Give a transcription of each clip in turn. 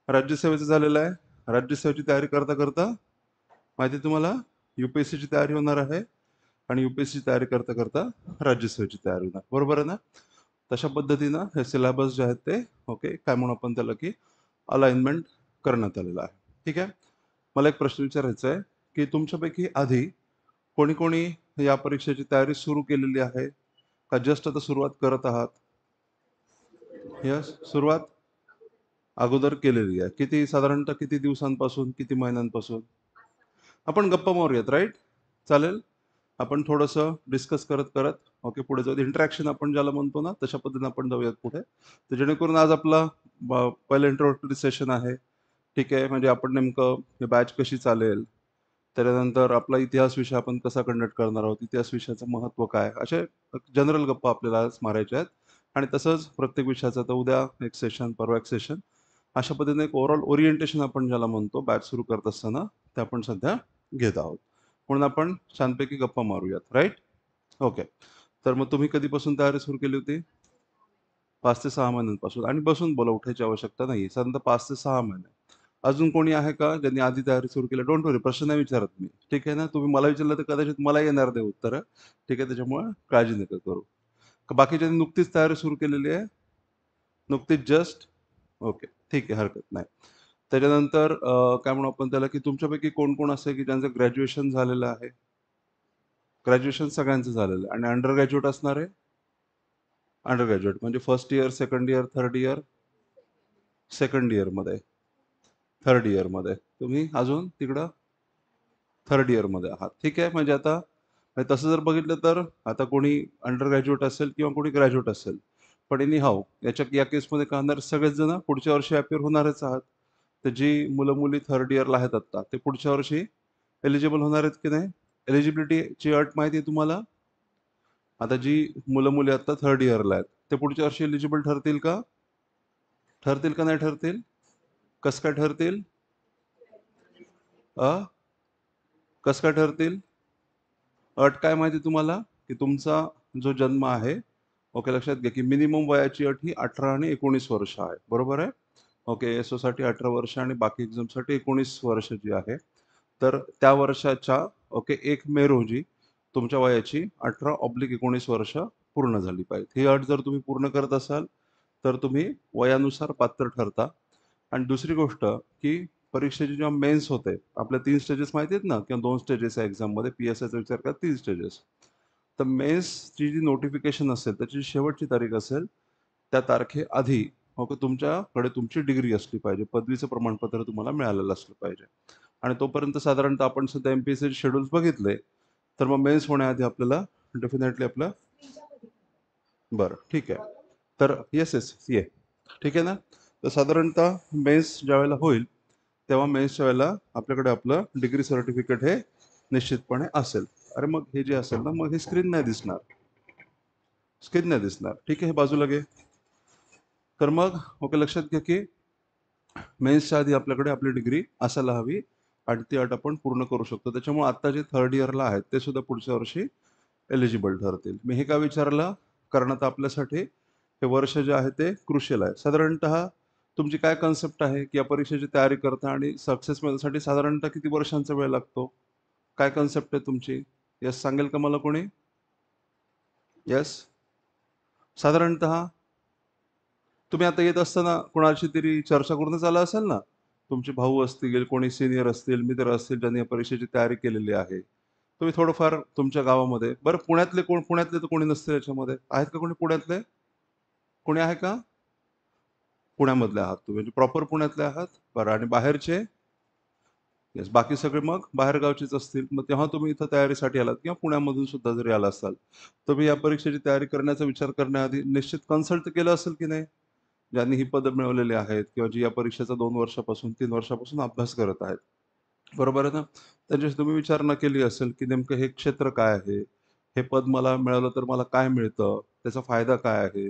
राज्यसेवेचं झालेलं आहे. राज्यसेवेची तयारी करता करता माहिती आहे तुम्हाला UPSCची तयारी होणार आहे आणि UPSCची तयारी करता करता राज्यसेवेची तयारी होणार. बरोबर आहे ना? तशा पद्धतीनं हे सिलेबस जे आहेत ते ओके काय म्हणू आपण त्याला की अलाइनमेंट करण्यात आलेलं आहे. ठीक आहे. मला एक प्रश्न विचारायचा आहे की तुमच्यापैकी आधी कोणी कोणी या परीक्षेची तयारी सुरू केलेली आहे का जस्ट आता सुरुवात करत आहात? यस, सुरुवात अगोदर केलेली आहे. किती साधारणतः किती दिवसांपासून, किती महिन्यांपासून? आपण गप्पा मारूयात, राईट? चालेल? आपण थोडंसं डिस्कस करत करत ओके पुढे जाऊ. इंटरॅक्शन आपण ज्याला म्हणतो ना तशा पद्धतीने आपण जाऊयात पुढे. तर जेणेकरून आज आपला पहिलं इंट्रोडक्टरी सेशन आहे. ठीक आहे. म्हणजे आपण नेमकं हे बॅच कशी चालेल, त्याच्यानंतर आपला इतिहास विषय आपण कसा कंडक्ट करणार आहोत, इतिहास विषयाचं महत्त्व काय, असे जनरल गप्पा आपल्याला आज मारायचे आहेत. आणि तसंच प्रत्येक विषयाचं तर उद्या एक सेशन, परवा एक सेशन, अशा पद्धतीने एक ओव्हरऑल ओरिएंटेशन आपण ज्याला म्हणतो बॅच सुरू करत असताना ते आपण सध्या घेत आहोत. म्हणून आपण छानपैकी गप्पा मारूयात, राईट? ओके. तर मग तुम्ही कधीपासून तयारी सुरू केली होती? 5 ते 6 महिन्यांपासून. आणि बसून बोला, उठायची आवश्यकता नाही. साधारणतः 5 ते 6 महिने. अजून कोणी आहे का ज्यांनी आधी तयारी सुरू केली? डोंट वरी, प्रश्न नाही विचारत मी. ठीक आहे ना? तुम्ही मला विचारलं तर कदाचित मला येणार नाही उत्तरं. ठीक आहे, त्याच्यामुळे काळजी नका करू. बाकीच्यांनी नुकतीच तयारी सुरू केलेली आहे? नुकतीच जस्ट? ओके, ठीक आहे, हरकत नाही. त्याच्यानंतर काय म्हणू आपण त्याला की तुमच्यापैकी कोण कोण असं आहे की ज्यांचं ग्रॅज्युएशन झालेलं आहे? ग्रॅज्युएशन सगळ्यांचं झालेलं आहे आणि अंडर ग्रॅज्युएट असणार आहे? अंडर ग्रॅज्युएट म्हणजे first year, second year, third year? Second इयरमध्ये, थर्ड इयरमध्ये. तुम्ही अजून तिकडं थर्ड इयरमध्ये आहात. ठीक आहे. म्हणजे आता म्हणजे तसं जर बघितलं तर आता कोणी अंडर ग्रॅज्युएट असेल किंवा कोणी ग्रॅज्युएट असेल. पण एनी हाऊ या केसमध्ये काय होणार, सगळेच जण पुढच्या वर्षी अपिअर होणारच आहात. तर जी मुलं-मुली थर्ड इयरला आहेत आत्ता, ते पुढच्या वर्षी एलिजिबल होणार आहेत की नाही? एलिजिबिलिटीची अट माहिती आहे तुम्हाला? आता जी मुलं-मुली आत्ता थर्ड इयरला आहेत, ते पुढच्या वर्षी एलिजिबल ठरतील का? ठरतील का नाही ठरतील? कसं काय ठरतील? अ? कसं काय ठरतील? अट काय माहिती तुम्हाला? की तुमचा जो जन्म आहे, ओके, लक्षात घ्या की मिनिमम वयाची अट ही 18 आणि 19 वर्ष आहे. बरोबर आहे? ओके, एसओसाठी 18 वर्ष आणि बाकी एक्झामसाठी 19 वर्ष जी आहे. तर त्या वर्षाच्या ओके 1 मे रोजी तुमच्या वयाची 18/19 वर्ष पूर्ण झाली पाहिजे. ही अट जर तुम्ही पूर्ण करत असाल, तर तुम्ही वयानुसार पात्र ठरता. आणि दुसरी गोष्ट की परीक्षेची जेव्हा मेन्स होते, आपल्या 3 स्टेजेस माहिती आहेत ना किंवा 2 स्टेजेस आहे एक्झाममध्ये, PSIचा विचार करा 3 स्टेजेस. तर मेन्सची जी नोटिफिकेशन असेल, त्याची शेवटची तारीख असेल, त्या तारखेआधी ओके तुमच्याकडे तुमची डिग्री असली पाहिजे, पदवीचं प्रमाणपत्र तुम्हाला मिळालेलं असलं पाहिजे. आणि तोपर्यंत साधारणतः आपण सध्या MPSCचे शेड्यूल्स बघितले, तर मग मेन्स होण्याआधी आपल्याला डेफिनेटली आपलं बरं, ठीक आहे. तर येस, येस, ये. ठीक आहे ना? तर साधारणतः मेन्स ज्यावेळेला होईल, तेव्हा मेन्सच्या वेळेला आपल्याकडे आपलं डिग्री सर्टिफिकेट हे निश्चितपणे असेल. अरे मग हे जे असेल ना, मग हे स्क्रीन नाही दिसणार. स्क्रीन नाही दिसणार. ठीक आहे, हे बाजूला घे. तर मग ओके, लक्षात घ्या की मेन्सच्या आधी आपल्याकडे आपली डिग्री असायला हवी आणि ती अट आपण पूर्ण करू शकतो. त्याच्यामुळे आत्ता जे थर्ड इयरला आहेत, ते सुद्धा पुढच्या वर्षी एलिजिबल ठरतील. मी हे का विचारलं? कारण आता आपल्यासाठी हे वर्ष जे आहे ते क्रुशियल आहे. साधारणतः तुमची काय कन्सेप्ट आहे की या परीक्षेची तयारी करता आणि सक्सेस मिळण्यासाठी साधारणतः किती वर्षांचा वेळ लागतो? काय कन्सेप्ट आहे तुमची? यस सांगेल का मला कोणी? यस? साधारणतः तुम्ही आता येत असताना कोणाशी तरी चर्चा करूनच आला असाल ना? तुमचे भाऊ असतील, कोणी सीनियर असतील, मित्र असतील, ज्यांनी या परीक्षेची तयारी केलेली आहे. तुम्ही थोडंफार तुमच्या गावामध्ये बरं पुण्यातले कोण, पुण्यातले तर कोणी नसतील याच्यामध्ये. आहेत का कोणी पुण्यातले? कोणी आहे का? पुण्यामधले आहात तुम्ही, म्हणजे प्रॉपर पुण्यातले आहात? बरं, आणि बाहेरचे? येस. बाकी सगळे मग बाहेरगावचेच असतील. मग तेव्हा तुम्ही इथं तयारीसाठी आलात किंवा पुण्यामधून सुद्धा जरी आला असाल, तुम्ही या परीक्षेची तयारी करण्याचा विचार करण्याआधी निश्चित कन्सल्ट केलं असेल की नाही? ज्यांनी ही पदं मिळवलेली आहेत किंवा जी या परीक्षेचा 2 वर्षापासून, 3 वर्षापासून अभ्यास करत आहेत. बरोबर आहे ना? त्यांच्याशी तुम्ही विचारणा केली असेल की नेमकं हे क्षेत्र काय आहे? हे पद मला मिळालं तर मला काय मिळतं? त्याचा फायदा काय आहे?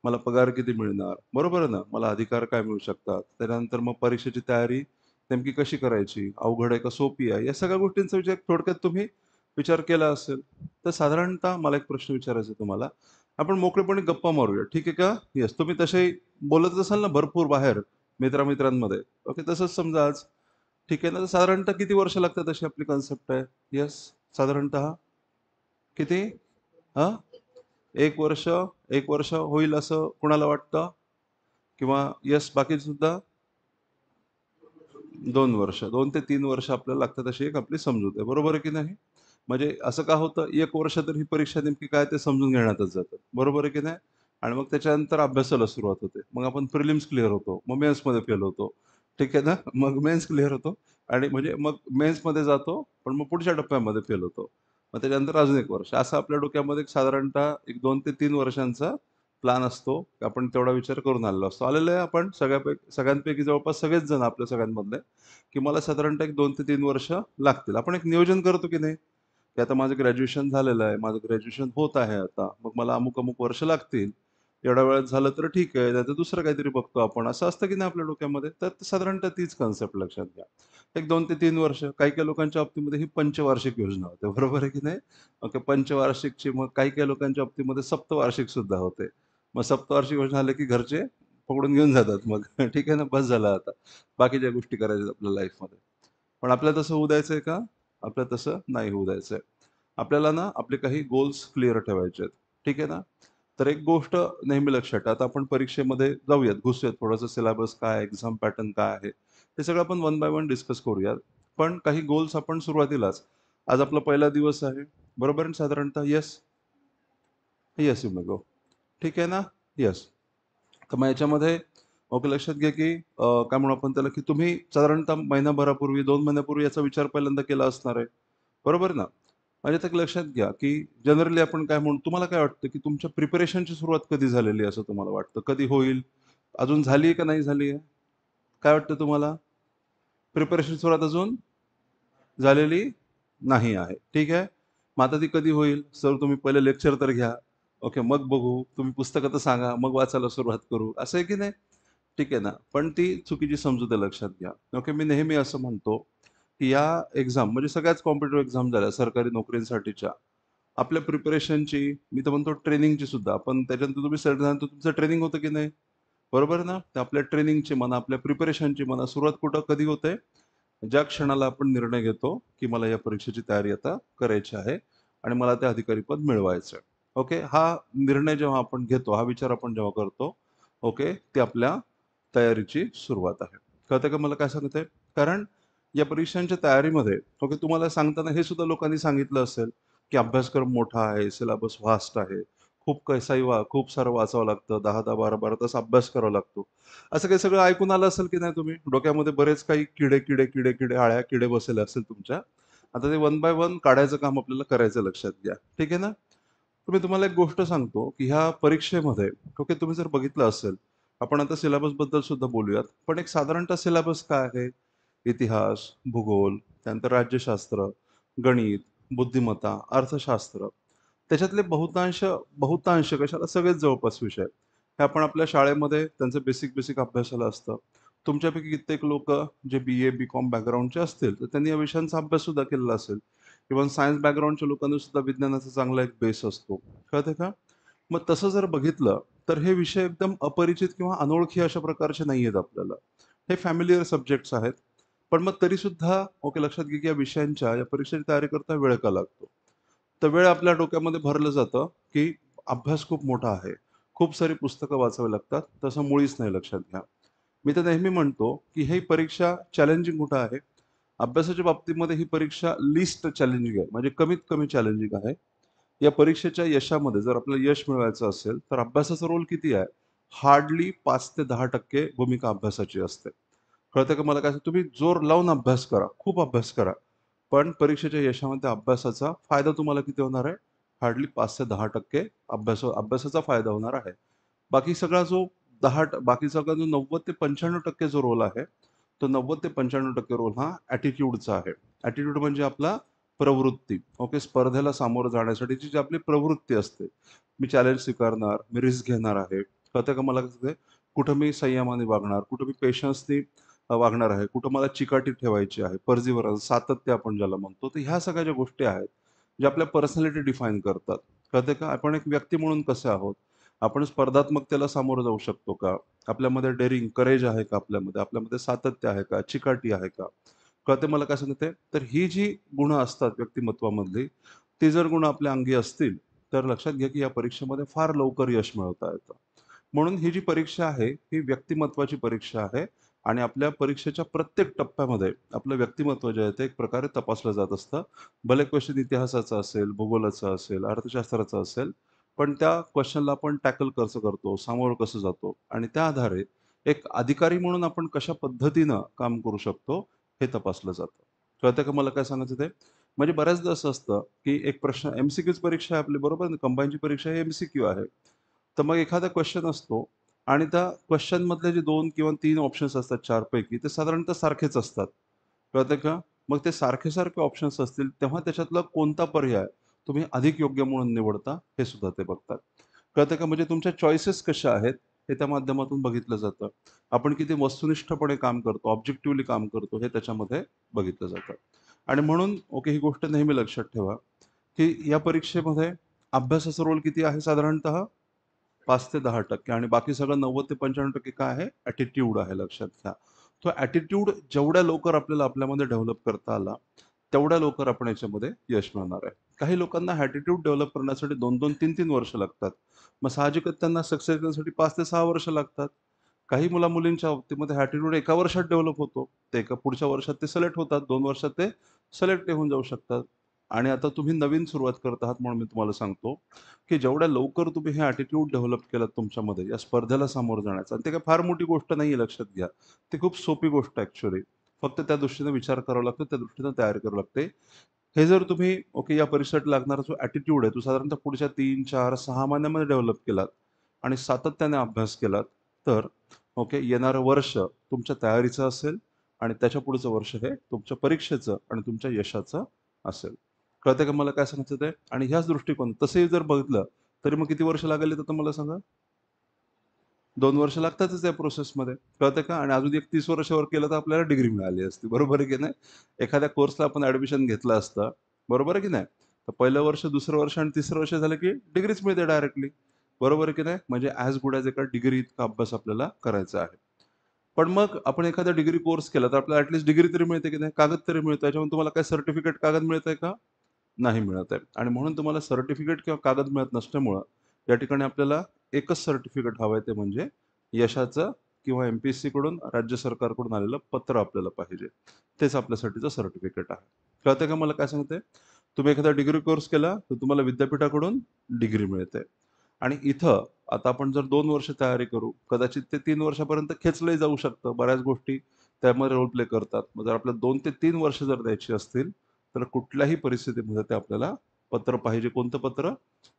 मला पगार किती मिळणार? बरोबर आहे ना? मला अधिकार काय मिळू शकतात? त्यानंतर मग परीक्षेची तयारी नेमकी कशी करायची? अवघड आहे का सोपी आहे? या सगळ्या गोष्टींचा विचार थोडक्यात तुम्ही विचार केला असेल. तर साधारणतः मला एक प्रश्न विचारायचा आहे तुम्हाला. आपण मोकळेपणे गप्पा मारूया. ठीक आहे का? येस. तुम्ही तसेही बोलतच असाल ना भरपूर बाहेर. मित्रांमध्ये. ओके, तसंच समजा आज ठीक आहे ना, तर साधारणतः किती वर्ष लागतात अशी आपली कन्सेप्ट आहे? येस, साधारणतः किती? हां, 1 वर्ष, 1 वर्ष होईल असं कुणाला वाटतं? किंवा येस, बाकी सुद्धा 2 वर्ष, 2 ते 3 वर्ष आपल्याला लागतात अशी एक आपली समजूत आहे. बरोबर आहे की नाही? म्हणजे असं का होतं, 1 वर्ष तर ही परीक्षा नेमकी काय ते समजून घेण्यातच जातं. बरोबर आहे की नाही? आणि मग त्याच्यानंतर अभ्यासाला सुरुवात होते. मग आपण प्रिलिम्स क्लिअर होतो. मग मेन्समध्ये फेल होतो. ठीक आहे ना? मग मेन्स क्लिअर होतो आणि म्हणजे मग मेन्समध्ये जातो, पण मग पुढच्या टप्प्यामध्ये फेल होतो. मग त्याच्यानंतर अजून 1 वर्ष. असं आपल्या डोक्यामध्ये एक साधारणतः एक 2 ते 3 वर्षांचा प्लॅन असतो. आपण तेवढा विचार करून आलेलो असतो. आलेलो आहे आपण सगळ्यांपैकी जवळपास सगळेच जण आपल्या सगळ्यांमधले, की मला साधारणतः एक 2 ते 3 वर्ष लागतील. आपण एक नियोजन करतो की नाही? की आता माझं ग्रॅज्युएशन झालेलं आहे. माझं ग्रॅज्युएशन होत आहे आता. मग मला अमुक-अमुक वर्ष लागतील. एवढ्या वेळात झालं तर ठीक आहे. नाहीतर दुसरं काहीतरी बघतो आपण. असं असतं की नाही आपल्या डोक्यामध्ये? तर साधारणतः तीच कन्सेप्ट लक्षात घ्या. एक 2 ते 3 वर्ष. काही-काही लोकांच्या बाबतीमध्ये ही पंचवार्षिक योजना होते. बरोबर आहे की नाही? ओके, पंचवार्षिकची मग काही-काही लोकांच्या बाबतीमध्ये सप्तवार्षिक सुद्धा होते. मग सप्तवार्षिक योजना झाले की घरचे पकडून घेऊन जातात मग. ठीक आहे ना, बस झालं आता. बाकीच्या गोष्टी करायच्यात आपल्या लाईफमध्ये. पण आपल्याला तसं होऊ द्यायचंय का? आपल्याला तसं नाही होऊ द्यायचंय. आपल्याला ना आपले काही गोल्स क्लिअर ठेवायचे आहेत. ठीक आहे ना? तर एक गोष्ट नेहमी लक्षात ठेवा. आता आपण परीक्षेमध्ये जाऊयात, घुसूयात. थोडंसं सिलेबस काय, एक्झाम पॅटर्न काय आहे, हे सगळं आपण वन बाय वन डिस्कस करूयात. पण काही गोल्स आपण सुरुवातीलाच, आज आपला पहिला दिवस आहे. बरोबर आहे ना साधारणतः? येस? येस, यू मे गो. ठीक आहे ना? येस. तर मग याच्यामध्ये ओके, लक्षात घ्या की काय म्हणू आपण त्याला, की तुम्ही साधारणतः महिनाभरापूर्वी, 2 महिन्यापूर्वी याचा विचार पहिल्यांदा केला असणार आहे. बरोबर ना? म्हणजे तर लक्षात घ्या, की जनरली आपण काय म्हणू, तुम्हाला काय वाटतं, की तुमच्या प्रिपरेशनची सुरुवात कधी झालेली आहे असं तुम्हाला वाटतं? कधी होईल? अजून झाली आहे का नाही झाली आहे? काय वाटतं तुम्हाला? प्रिपरेशन सुरुवात अजून झालेली नाही आहे. ठीक आहे. मग आता ती कधी होईल? सर तुम्ही पहिले लेक्चर तर घ्या. ओके, मग बघू. तुम्ही पुस्तकं तर सांगा, मग वाचायला सुरुवात करू. असं आहे की नाही? ठीक आहे ना. पण ती चुकीची समजूत आहे, लक्षात घ्या. ओके, मी नेहमी असं म्हणतो, की या एक्झाम म्हणजे सगळ्याच कॉम्पिटिटिव्ह एक्झाम झाल्या सरकारी नोकरींसाठीच्या. आपल्या प्रिपरेशनची, मी तर म्हणतो ट्रेनिंगची सुद्धा. पण त्याच्यानंतर तुम्ही सेलेक्ट झाल्यानंतर तुमचं ट्रेनिंग होतं की नाही? बरोबर ना? तर आपल्या ट्रेनिंगची म्हणा, आपल्या प्रिपरेशनची म्हणा, सुरुवात कुठं कधी होते? ज्या क्षणाला आपण निर्णय घेतो, की मला या परीक्षेची तयारी आता करायची आहे आणि मला ते अधिकारी पद मिळवायचं आहे. ओके. हा निर्णय जेव्हा आपण घेतो, हा विचार आपण जेव्हा करतो, ओके, ती आपल्या तयारीची सुरुवात आहे. कळतंय का मला काय सांगतंय? कारण या परीक्षांच्या तयारीमध्ये ओके, तुम्हाला सांगताना हे सुद्धा लोकांनी सांगितलं असेल, की अभ्यासक्रम मोठा आहे, सिलेबस व्हास्ट आहे. खूप सारं वाचावं लागतं. 10-10, 12-12 तास अभ्यास करावा लागतो. असं काही सगळं ऐकून आलं असेल की नाही तुम्ही? डोक्यामध्ये बरेच काही किडे, आळ्या किडे बसलेले असतील तुमच्या. आता ते वन बाय वन काढायचं काम आपल्याला करायचं, लक्षात घ्या. ठीक आहे ना? तर मी तुम्हाला एक गोष्ट सांगतो, की ह्या परीक्षेमध्ये ओके, तुम्ही जर बघितलं असेल, आपण आता सिलेबसबद्दल सुद्धा बोलूयात. पण एक साधारणतः सिलेबस काय आहे? इतिहास, भूगोल, त्यानंतर राज्यशास्त्र, गणित, बुद्धिमत्ता, अर्थशास्त्र. त्याच्यातले बहुतांश कशाला सगळेच जवळपास विषय आहेत. हे आपण आपल्या शाळेमध्ये त्यांचं बेसिक अभ्यासाला असतं. तुमच्यापैकी कित्येक लोकं जे बी-ए, बी-कॉम बॅकग्राऊंडचे असतील, तर त्यांनी या विषयांचा अभ्यास सुद्धा केलेला असेल. इव्हन सायन्स बॅकग्राऊंडच्या लोकांना सुद्धा विज्ञानाचा चांगला एक बेस असतो. कळतंय का? मग तसं जर बघितलं, तर हे विषय एकदम अपरिचित किंवा अनोळखी अशा प्रकारचे नाहीयेत आपल्याला. हे फॅमिलिअर सब्जेक्ट्स आहेत. पण मग तरीसुद्धा ओके, लक्षात घ्या, की या विषयांच्या या परीक्षेची तयारी करता वेळ का लागतो? तर वेळ आपल्या डोक्यामध्ये भरलं जातं, की अभ्यास खूप मोठा आहे. खूप सारी पुस्तकं वाचावी लागतात. तसं मुळीच नाही, लक्षात घ्या. मी तर नेहमी म्हणतो, की ही परीक्षा चॅलेंजिंग कुठं आहे? अभ्यासाच्या बाबतीमध्ये ही परीक्षा लीस्ट चॅलेंजिंग आहे. म्हणजे कमीत कमी चॅलेंजिंग आहे. या परीक्षेच्या यशामध्ये जर आपल्याला यश मिळवायचं असेल, तर अभ्यासाचा रोल किती आहे? हार्डली 5 ते 10% भूमिका अभ्यासाची असते. कळतंय का मला काय? तुम्ही जोर लावून अभ्यास करा, खूप अभ्यास करा. पण परीक्षेच्या यशामध्ये अभ्यासाचा फायदा तुम्हाला किती होणार आहे? हार्डली 5 ते 10% अभ्यासाचा फायदा होणार आहे. बाकी सगळा जो बाकी सगळा जो 90 ते 95% जो रोल आहे, तो 90 ते 95% रोल हा ॲटिट्यूडचा आहे. ॲटिट्यूड म्हणजे आपला प्रवृत्ती. ओके, स्पर्धेला सामोरं जाण्यासाठीची जी आपली प्रवृत्ती असते. मी चॅलेंज स्वीकारणार, मी रिस्क घेणार आहे. कळतंय का मला कसं? कुठं मी संयमाने वागणार, कुठं मी पेशन्सनी वागणार आहे, कुठं मला चिकाटी ठेवायची आहे, परजीवरन्स, सातत्य आपण ज्याला म्हणतो. तर ह्या सगळ्या ज्या गोष्टी आहेत, ज्या आपल्या पर्सनॅलिटी डिफाईन करतात. कळतंय का? आपण एक व्यक्ती म्हणून कसे आहोत? आपण स्पर्धात्मकतेला सामोरं जाऊ शकतो का? आपल्यामध्ये डेअरिंग, करेज आहे का आपल्यामध्ये? आपल्यामध्ये सातत्य आहे का? चिकाटी आहे का? कळते मला काय सांगते? तर ही जी गुणं असतात व्यक्तिमत्वामधली, ती जर गुणं आपल्या अंगी असतील, तर लक्षात घ्या की या परीक्षेमध्ये फार लवकर यश मिळवता येतं. म्हणून ही जी परीक्षा आहे, ही व्यक्तिमत्त्वाची परीक्षा आहे आणि आपल्या परीक्षेच्या प्रत्येक टप्प्यामध्ये आपलं व्यक्तिमत्त्व जे आहे ते एक प्रकारे तपासलं जात असतं. भले क्वेश्चन इतिहासाचा असेल, भूगोलाचा असेल, अर्थशास्त्राचा असेल, पण त्या क्वेश्चनला आपण टॅकल कसं करतो, सामोरं कसं जातो आणि त्या आधारे एक अधिकारी म्हणून आपण कशा पद्धतीनं काम करू शकतो, हे तपासलं जातं. कळतंय का मला काय सांगायचं ते? म्हणजे बऱ्याचदा असं असतं, की एक प्रश्न एम-सी-क्यूच परीक्षा आहे आपली बरोबर ना, कंबाईनची परीक्षा ही एम-सी-क्यू आहे. तर मग एखादा क्वेश्चन असतो आणि त्या क्वेश्चनमधले जे 2 किंवा 3 ऑप्शन्स असतात 4 पैकी ते साधारणतः सारखेच असतात. कळतंय का? मग ते सारखे-सारखे ऑप्शन्स असतील, तेव्हा त्याच्यातला कोणता पर्याय तुम्ही अधिक योग्य म्हणून निवडता, हे सुद्धा ते बघतात. कळतंय का? म्हणजे तुमच्या चॉईसेस कशा आहेत, हे त्या माध्यमातून बघितलं जातं. आपण किती वस्तुनिष्ठपणे काम करतो, ऑब्जेक्टिव्हली काम करतो, हे त्याच्यामध्ये बघितलं जातं. आणि म्हणून ओके, ही गोष्ट नेहमी लक्षात ठेवा, की या परीक्षेमध्ये अभ्यासाचा रोल किती आहे साधारणतः? 5 ते 10% आणि बाकी सगळं 90 ते 95% काय आहे? ॲटिट्यूड आहे लक्षात घ्या. तो ॲटिट्यूड जेवढ्या लवकर आपल्याला आपल्यामध्ये डेव्हलप करता आला, तेवढ्या लवकर आपण याच्यामध्ये यश मिळवणार आहे. काही लोकांना ॲटिट्यूड डेव्हलप करण्यासाठी 2-2, 3-3 वर्ष लागतात. मग साहजिकच त्यांना सक्सेस येण्यासाठी 5 ते 6 वर्ष लागतात. काही मुला-मुलींच्या बाबतीमध्ये ॲटिट्यूड एका वर्षात डेव्हलप होतो. ते एका पुढच्या वर्षात ते सिलेक्ट होतात. 2 वर्षात ते सिलेक्ट होऊन जाऊ शकतात. आणि आता तुम्ही नवीन सुरुवात करत आहात म्हणून मी तुम्हाला सांगतो, की जेवढ्या लवकर तुम्ही हे ॲटिट्यूड डेव्हलप केलात तुमच्यामध्ये या स्पर्धेला सामोरं जाण्याचं आणि ते काही फार मोठी गोष्ट नाहीये लक्षात घ्या. ती खूप सोपी गोष्ट आहे ॲक्चुअली. फक्त त्या दृष्टीने विचार करावा लागतो, त्या दृष्टीने तयारी करावी लागते. हे जर तुम्ही ओके या परीक्षेसाठी लागणारा जो ॲटिट्यूड आहे, तो साधारणतः पुढच्या 3, 4, 6 महिन्यामध्ये डेव्हलप केलात आणि सातत्याने अभ्यास केलात, तर ओके येणारं वर्ष तुमच्या तयारीचं असेल आणि त्याच्या पुढचं वर्ष हे तुमच्या परीक्षेचं आणि तुमच्या यशाचं असेल. कळतंय का मला काय सांगायचं ते? आणि ह्याच दृष्टिकोन तसंही जर बघितलं, तरी मग किती वर्ष लागेल तर मला सांगा? 2 वर्ष लागतातच या प्रोसेसमध्ये. कळतंय का? आणि अजून एक 30 वर्षावर केलं तर आपल्याला डिग्री मिळाली असती. बरोबर आहे की नाही? एखाद्या कोर्सला आपण ॲडमिशन घेतलं असतं. बरोबर आहे की नाही? तर पहिलं वर्ष, दुसरं वर्ष आणि तिसरं वर्ष झालं की डिग्रीच मिळते डायरेक्टली. बरोबर आहे की नाही? म्हणजे ॲज गुड ॲज एका डिग्री इतका अभ्यास आपल्याला करायचा आहे. पण मग आपण एखादा डिग्री कोर्स केला तर आपल्याला ॲट डिग्री तरी मिळते की नाही? कागद तरी मिळतो. याच्यावरून तुम्हाला काय सर्टिफिकेट कागद मिळतंय का? नाही मिळत आहे. आणि म्हणून तुम्हाला सर्टिफिकेट किंवा कागद मिळत नसल्यामुळं या ठिकाणी आपल्याला एकच सर्टिफिकेट हवं आहे ते म्हणजे यशाचं किंवा एम-पी-एस-सीकडून, राज्य सरकारकडून आलेलं पत्र आपल्याला पाहिजे. तेच आपल्यासाठीचं सर्टिफिकेट आहे. कळतंय का मला काय सांगते? तुम्ही एखादा डिग्री कोर्स केला तर तुम्हाला विद्यापीठाकडून डिग्री मिळते. आणि इथं आता आपण जर 2 वर्ष तयारी करू, कदाचित ते 3 वर्षापर्यंत खेचलंही जाऊ शकतं. बऱ्याच गोष्टी त्यामध्ये रोल प्ले करतात. मग जर आपल्याला 2 ते 3 वर्ष जर द्यायची असतील, तर कुठल्याही परिस्थितीमध्ये ते आपल्याला पत्र पाहिजे. कोणतं पत्र?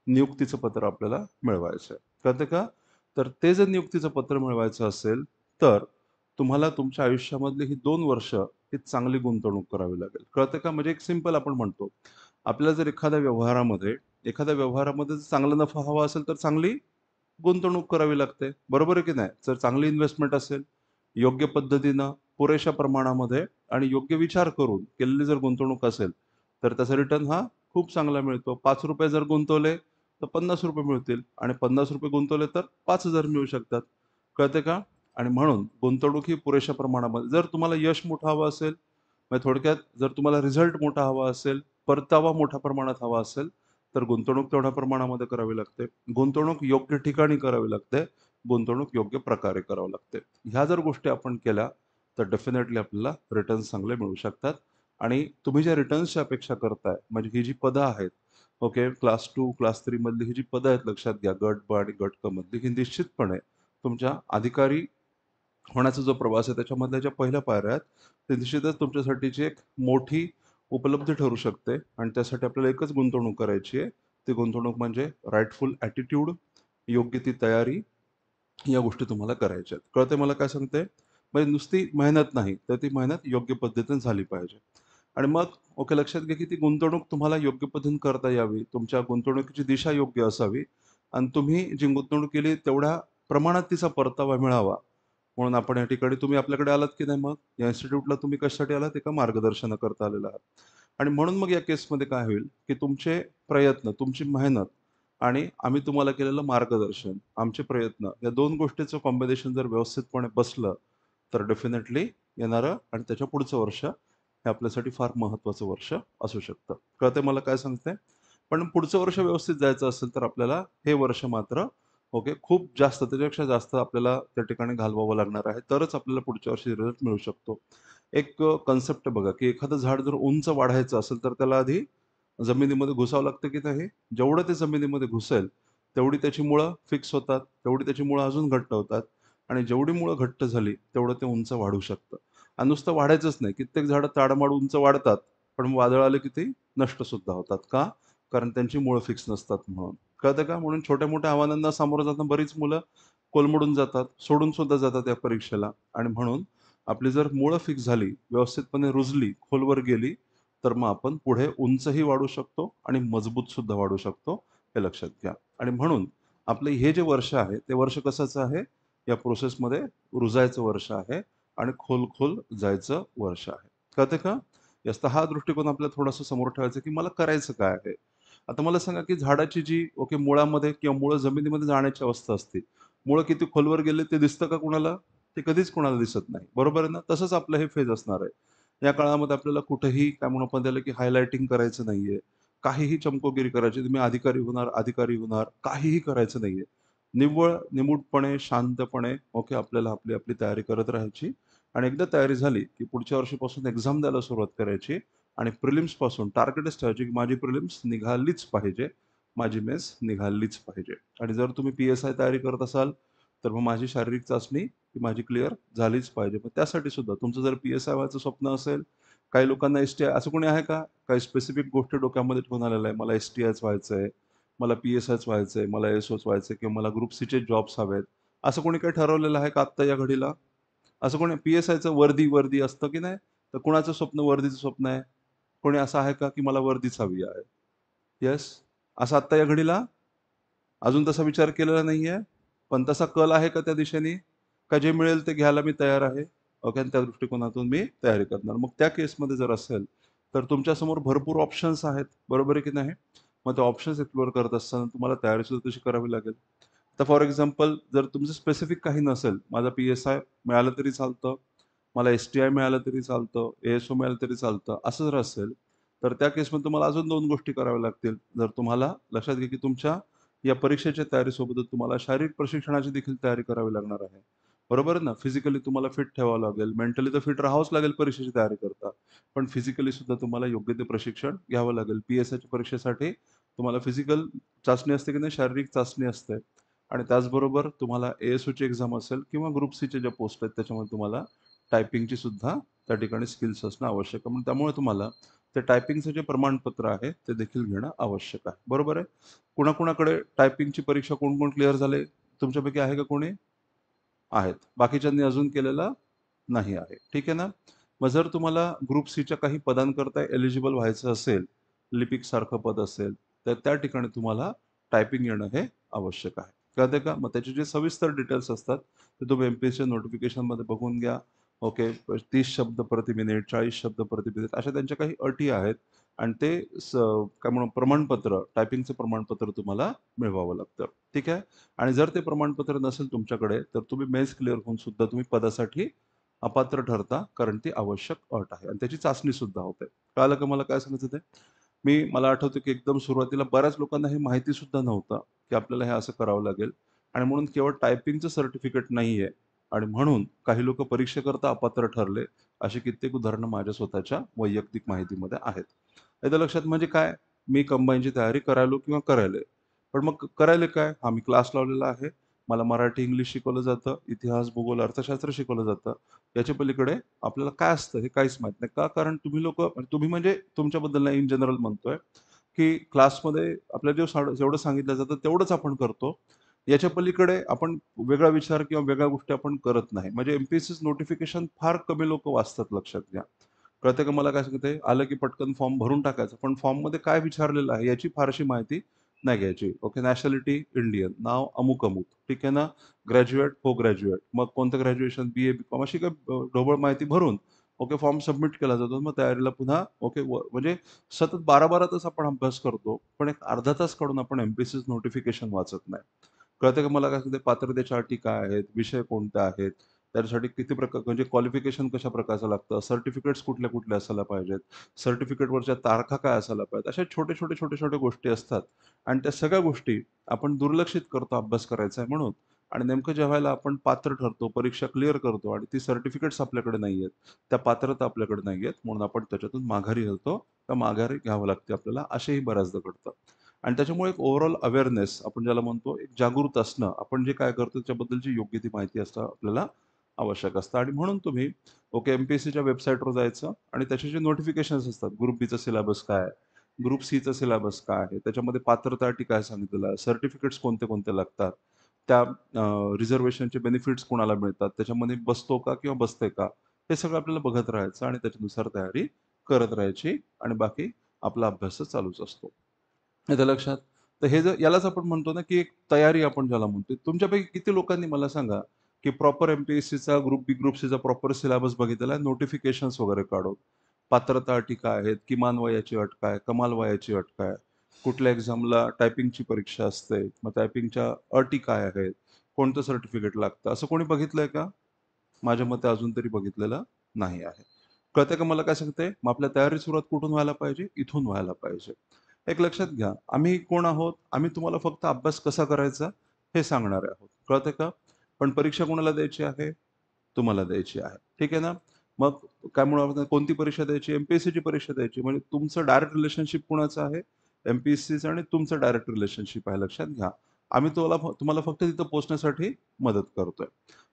नियुक्तीचं पत्र आपल्याला मिळवायचं आहे. कळतंय का? तर ते जर नियुक्तीचं पत्र मिळवायचं असेल, तर तुम्हाला तुमच्या आयुष्यामधली ही 2 वर्ष ही चांगली गुंतवणूक करावी लागेल. कळतंय का? म्हणजे एक सिंपल आपण म्हणतो, आपल्याला जर एखाद्या व्यवहारामध्ये जर चांगला नफा हवा असेल, तर चांगली गुंतवणूक करावी लागते. बरोबर आहे की नाही? जर चांगली इन्व्हेस्टमेंट असेल, योग्य पद्धतीनं, पुरेशा प्रमाणामध्ये आणि योग्य विचार करून केलेली जर गुंतवणूक असेल, तर त्याचा रिटर्न हा खूप चांगला मिळतो. ₹5 जर गुंतवले, तर ₹50 मिळतील आणि ₹50 गुंतवले तर 5,000 मिळू शकतात. कळतंय का? आणि म्हणून गुंतवणूक ही पुरेशा प्रमाणामध्ये जर तुम्हाला यश मोठं हवं असेल, म्हणजे थोडक्यात जर तुम्हाला रिझल्ट मोठा हवा असेल, परतावा मोठ्या प्रमाणात हवा असेल, तर गुंतवणूक तेवढ्या प्रमाणामध्ये करावी लागते. गुंतवणूक योग्य ठिकाणी करावी लागते. गुंतवणूक योग्य प्रकारे करावी लागते. ह्या जर गोष्टी आपण केल्या, तर डेफिनेटली आपल्याला रिटर्न्स चांगले मिळू शकतात आणि तुम्ही ज्या रिटर्न्सची अपेक्षा करताय, म्हणजे ही जी पदं आहेत, ओके, क्लास 2, क्लास 3 मधली ही जी पदं आहेत लक्षात घ्या, गट ब आणि गट क मधली, ही निश्चितपणे तुमच्या अधिकारी होण्याचा जो प्रवास आहे त्याच्यामधल्या ज्या पहिल्या पायऱ्या आहेत, ते निश्चितच तुमच्यासाठीची एक मोठी उपलब्धी ठरू शकते आणि त्यासाठी आपल्याला एकच गुंतवणूक करायची आहे. ती गुंतवणूक म्हणजे राइटफुल ॲटिट्यूड, योग्य ती तयारी, या गोष्टी तुम्हाला करायच्या आहेत. कळतंय मला काय सांगते? म्हणजे नुसती मेहनत नाही, तर ती मेहनत योग्य पद्धतीने झाली पाहिजे. आणि मग ओके लक्षात घ्या, की ती गुंतवणूक तुम्हाला योग्य पद्धतीने करता यावी. तुमच्या गुंतवणुकीची दिशा योग्य असावी आणि तुम्ही जी गुंतवणूक केली तेवढ्या प्रमाणात तिचा परतावा मिळावा. म्हणून आपण या ठिकाणी तुम्ही आपल्याकडे आलात की नाही मग? या इन्स्टिट्यूटला तुम्ही कशासाठी आलात? एका मार्गदर्शनाकरता आलेला आहात. आणि म्हणून मग या केसमध्ये काय होईल, की तुमचे प्रयत्न, तुमची मेहनत आणि आम्ही तुम्हाला केलेलं मार्गदर्शन, आमचे प्रयत्न या 2 गोष्टीचं कॉम्बिनेशन जर व्यवस्थितपणे बसलं, तर डेफिनेटली येणारं आणि त्याच्या पुढचं वर्ष हे आपल्यासाठी फार महत्त्वाचं वर्ष असू शकतं. कळतंय मला काय सांगताय? पण पुढचं वर्ष व्यवस्थित जायचं असेल, तर आपल्याला हे वर्ष मात्र ओके, खूप जास्त त्याच्यापेक्षा जास्त आपल्याला त्या ठिकाणी घालवावं लागणार आहे. तरच आपल्याला पुढच्या वर्षी रिझल्ट मिळू शकतो. एक कन्सेप्ट आहे बघा, की एखादं झाड जर उंच वाढायचं असेल, तर त्याला आधी जमिनीमध्ये घुसावं लागतं की नाही? जेवढं ते जमिनीमध्ये घुसेल, तेवढी त्याची मुळं फिक्स होतात, तेवढी त्याची मुळं अजून घट्ट होतात आणि जेवढी मुळं घट्ट झाली, तेवढं ते उंच वाढू शकतं. आणि नुसतं वाढायचंच नाही, कित्येक झाडं ताडमाड उंच वाढतात, पण वादळ आलं की ती नष्ट सुद्धा होतात. का? कारण त्यांची मुळं फिक्स नसतात म्हणून. कळतं का? म्हणून छोट्या-मोठ्या आव्हानांना सामोरं जाताना बरीच मुलं कोलमडून जातात, सोडून सुद्धा जातात या परीक्षेला आणि म्हणून आपली जर मुळं फिक्स झाली, व्यवस्थितपणे रुजली, खोलवर गेली, तर मग आपण पुढे उंचही वाढू शकतो आणि मजबूत सुद्धा वाढू शकतो, हे लक्षात घ्या. आणि म्हणून आपलं हे जे वर्ष आहे, ते वर्ष कशाचं आहे? या प्रोसेसमध्ये रुजायचं वर्ष आहे आणि खोल-खोल जायचं वर्ष आहे. कळतंय का? जास्त हा दृष्टिकोन आपल्याला थोडासा समोर ठेवायचा, की मला करायचं काय आहे? आता मला सांगा, की झाडाची जी ओके मुळामध्ये किंवा मुळं जमिनीमध्ये जाण्याची अवस्था असते. मुळं किती खोलवर गेले ते दिसतं का कुणाला? ते कधीच कुणाला दिसत नाही. बरोबर आहे ना? तसंच आपलं हे फेज असणार आहे. या काळामध्ये आपल्याला कुठेही काय म्हणू आपण त्याला, की हायलाइटिंग करायचं नाहीये. काहीही चमकोगिरी करायची. तुम्ही अधिकारी होणार, अधिकारी होणार, काहीही करायचं नाहीये. निव्वळ, निमूटपणे, शांतपणे ओके आपल्याला आपली आपली तयारी करत राहायची आणि एकदा तयारी झाली, की पुढच्या वर्षीपासून एक्झाम द्यायला सुरुवात करायची आणि प्रिलिम्सपासून टार्गेटच ठेवायची, की माझी प्रिलिम्स निघालीच पाहिजे. माझी मेन्स निघालीच पाहिजे. आणि जर तुम्ही पी-एस-आय तयारी करत असाल, तर मग माझी शारीरिक चाचणी ही माझी क्लिअर झालीच पाहिजे. मग त्यासाठी सुद्धा तुमचं जर पी-एस-आय व्हायचं स्वप्न असेल, काही लोकांना एस-टी-आय असं कोणी आहे का? काही स्पेसिफिक गोष्टी डोक्यामध्ये ठेवून आलेलं आहे. मला एस-टी-आयच व्हायचंय, मला पी-एस-आयच व्हायचंय, मला एस-ओच व्हायचंय किंवा मला ग्रुप सीचे जॉब्स हवेत. असं कोणी काही ठरवलेलं आहे का आत्ता या घडीला? असं कोणी पी-एस-आयचं वर्दी असतं की नाही? तर कुणाचं स्वप्न वर्दीचं स्वप्न आहे? कोणी असं आहे का, की मला वर्दीच हवी आहे? येस? असं आत्ता या घडीला? अजून तसा विचार केलेला नाहीये. पण तसा कल आहे का त्या दिशेने? का जे मिळेल ते घ्यायला मी तयार आहे. ओके आणि त्या दृष्टिकोनातून मी तयारी करणार. मग त्या केसमध्ये जर असेल, तर तुमच्यासमोर भरपूर ऑप्शन्स आहेत. बरोबर आहे की नाही? मग ते ऑप्शन्स एक्सप्लोर करत असताना तुम्हाला तयारी सुद्धा तशी करावी लागेल. तर फॉर एक्झाम्पल जर तुमचं स्पेसिफिक काही नसेल, माझा पी-एस-आय मिळालं तरी चालतं, मला एस-टी-आय मिळालं तरी चालतं, ए-एस-ओ मिळालं तरी चालतं, असं जर असेल, तर त्या केसमध्ये तुम्हाला अजून 2 गोष्टी कराव्या लागतील. जर तुम्हाला लक्षात घ्या, की तुमच्या या परीक्षेच्या तयारीसोबतच तुम्हाला शारीरिक प्रशिक्षणाची देखील तयारी करावी लागणार आहे. बरोबर आहे ना? फिजिकली तुम्हाला फिट ठेवावं लागेल. मेंटली तर फिट राहावंच लागेल परीक्षेची तयारी करता. पण फिजिकली सुद्धा तुम्हाला योग्य ते प्रशिक्षण घ्यावं लागेल. पी-एस-आयच्या परीक्षेसाठी तुम्हाला फिजिकल चाचणी असते की नाही, शारीरिक चाचणी असते आणि त्याचबरोबर तुम्हाला ए-एस-ओची एक्झाम असेल किंवा ग्रुप सीच्या ज्या पोस्ट आहेत त्याच्यामध्ये तुम्हाला टायपिंगची सुद्धा त्या ठिकाणी स्किल्स असणं आवश्यक आहे. त्यामुळे तुम्हाला ते टायपिंगचं जे प्रमाणपत्र आहे, ते देखील घेणं आवश्यक आहे. बरोबर आहे? कुणाकुणाकडे टायपिंगची परीक्षा कोण-कोण क्लिअर झाले? तुमच्यापैकी आहे का कोणी? आहेत. बाकीच्यांनी अजून केलेलं नाही आहे. ठीक आहे ना? मग जर तुम्हाला ग्रुप सीच्या काही पदांकरता एलिजिबल व्हायचं असेल, लिपिकसारखं पद असेल, तर त्या ठिकाणी तुम्हाला टायपिंग येणं हे आवश्यक आहे. कळतंय का? मग त्याचे जे सविस्तर डिटेल्स असतात, ते तुम्ही एम-पी-एससीच्या नोटिफिकेशनमध्ये बघून घ्या. ओके. 30 शब्द प्रति मिनिट, 40 शब्द प्रति मिनिट अशा त्यांच्या काही अटी आहेत आणि ते काय म्हणू प्रमाणपत्र, टायपिंगचं प्रमाणपत्र तुम्हाला मिळवावं लागतं. ठीक आहे? आणि जर ते प्रमाणपत्र नसेल तुमच्याकडे, तर तुम्ही मेन्स क्लिअर होऊन सुद्धा तुम्ही पदासाठी अपात्र ठरता, कारण ती आवश्यक अट आहे आणि त्याची चाचणी सुद्धा होते. कळालं का मला काय सांगायचं ते? मला आठवतं की एकदम सुरुवातीला बऱ्याच लोकांना हे माहिती सुद्धा नव्हतं, की आपल्याला हे असं करावं लागेल आणि म्हणून केवळ टायपिंगचं सर्टिफिकेट नाहीये आणि म्हणून काही लोकं परीक्षेकरता अपात्र ठरले. अशी कित्येक उदाहरणं माझ्या स्वतःच्या वैयक्तिक माहितीमध्ये आहेत. एकदा लक्षात म्हणजे काय? मी कंबाईनची तयारी करायलो किंवा करायलोय. पण मग करायले काय? हां, मी क्लास लावलेला आहे. मला मराठी, इंग्लिश शिकवलं जातं. इतिहास, भूगोल, अर्थशास्त्र शिकवलं जातं. याच्या पलीकडे आपल्याला काय असतं हे काहीच माहीत नाही. का? कारण तुम्ही लोकं तुम्ही म्हणजे तुमच्याबद्दल नाही इन जनरल म्हणतोय, की क्लासमध्ये आपल्याला जेवढं सांगितलं जातं तेवढंच आपण करतो. याच्या पलीकडे आपण वेगळा विचार किंवा वेगळ्या गोष्टी आपण करत नाही. म्हणजे एम-पी-एस-सीचं नोटिफिकेशन फार कमी लोकं वाचतात लक्षात घ्या. कळतंय का मला काय सांगते? आलं की पटकन फॉर्म भरून टाकायचा. पण फॉर्ममध्ये काय विचारलेलं आहे याची फारशी माहिती नाही घ्यायची. ओके. नॅशनॅलिटी इंडियन, नाव अमुक-अमुक. ठीक आहे ना? ग्रॅज्युएट हो ग्रॅज्युएट. मग कोणतं ग्रॅज्युएशन बी-ए, बी-कॉम अशी काही ढोबळ माहिती भरून ओके फॉर्म सबमिट केला जातो. मग तयारीला पुन्हा ओके म्हणजे सतत 12-12 तास आपण अभ्यास करतो. पण एक अर्धा तास काढून आपण एम-पी-एस-सीचं नोटिफिकेशन वाचत नाही. कळतं का मला काय सांगते पात्रतेच्या अटी काय आहेत, विषय कोणते आहेत, त्यासाठी किती प्रकार म्हणजे क्वालिफिकेशन कशा प्रकारचं लागतं, सर्टिफिकेट्स कुठल्या-कुठल्या असायला पाहिजेत, सर्टिफिकेटवरच्या तारखा काय असायला पाहिजेत. अशा छोटे-छोटे, छोट्या-छोट्या गोष्टी असतात आणि त्या सगळ्या गोष्टी आपण दुर्लक्षित करतो अभ्यास करायचा आहे म्हणून आणि नेमकं ज्यावेळेला आपण पात्र ठरतो, परीक्षा क्लिअर करतो आणि ती सर्टिफिकेट्स आपल्याकडे नाहीयेत, त्या पात्रता आपल्याकडे नाहीयेत म्हणून आपण त्याच्यातून माघारी घालतो. तर माघारी घ्यावं लागते आपल्याला, असेही बऱ्याचदा घडतं. आणि त्याच्यामुळे एक ओव्हरऑल अवेअरनेस आपण ज्याला म्हणतो, एक जागृत असणं, आपण जे काय करतो त्याच्याबद्दलची योग्य ती माहिती असणं आपल्याला आवश्यक असतं. आणि म्हणून तुम्ही ओके एम-पी-एस-सीच्या वेबसाईटवर जायचं आणि त्याचे जे नोटिफिकेशन्स असतात, ग्रुप बीचा सिलेबस काय आहे, ग्रुप सीचा सिलेबस काय आहे, त्याच्यामध्ये पात्रता अटी काय सांगितलेलं आहे, सर्टिफिकेट्स कोणते-कोणते लागतात, त्या रिझर्व्हेशनचे बेनिफिट्स कोणाला मिळतात, त्याच्यामध्ये बसतो का किंवा बसते का, हे सगळं आपल्याला बघत राहायचं आणि त्याच्यानुसार तयारी करत राहायची आणि बाकी आपला अभ्यास चालूच असतो. येतं लक्षात? तर हे जर यालाच आपण म्हणतो ना, की एक तयारी आपण ज्याला म्हणतो. तुमच्यापैकी किती लोकांनी मला सांगा, की प्रॉपर एम-पी-एस-सीचा ग्रुप बी, ग्रुप सीचा प्रॉपर सिलेबस बघितलेला आहे, नोटिफिकेशन्स वगैरे काढून. पात्रता अटी काय आहेत? किमान वयाची अट काय? कमाल वयाची अट काय? कुठल्या एक्झामला टायपिंगची परीक्षा असते, मग टायपिंगच्या अटी काय आहेत? कोणतं सर्टिफिकेट लागतं? असं कोणी बघितलंय का? माझ्या मते अजून तरी बघितलेलं नाही आहे. कळतंय का मला काय सांगते? मग आपल्या तयारी सुरुवात कुठून व्हायला पाहिजे? इथून व्हायला पाहिजे. एक लक्षात घ्या, आम्ही कोण आहोत? आम्ही तुम्हाला फक्त अभ्यास कसा करायचा हे सांगणारे आहोत. कळतंय का? पण परीक्षा कोणाला द्यायची आहे? तुम्हाला द्यायची आहे. ठीक आहे ना? मग काय म्हणू आपण कोणती परीक्षा द्यायची? एम-पी-एस-सीची परीक्षा द्यायची. म्हणजे तुमचं डायरेक्ट रिलेशनशिप कुणाचं आहे? एम-पी-एस-सीचं आणि तुमचं डायरेक्ट रिलेशनशिप आहे. लक्षात घ्या. आम्ही तुम्हाला फक्त तिथं पोहोचण्यासाठी मदत करतोय.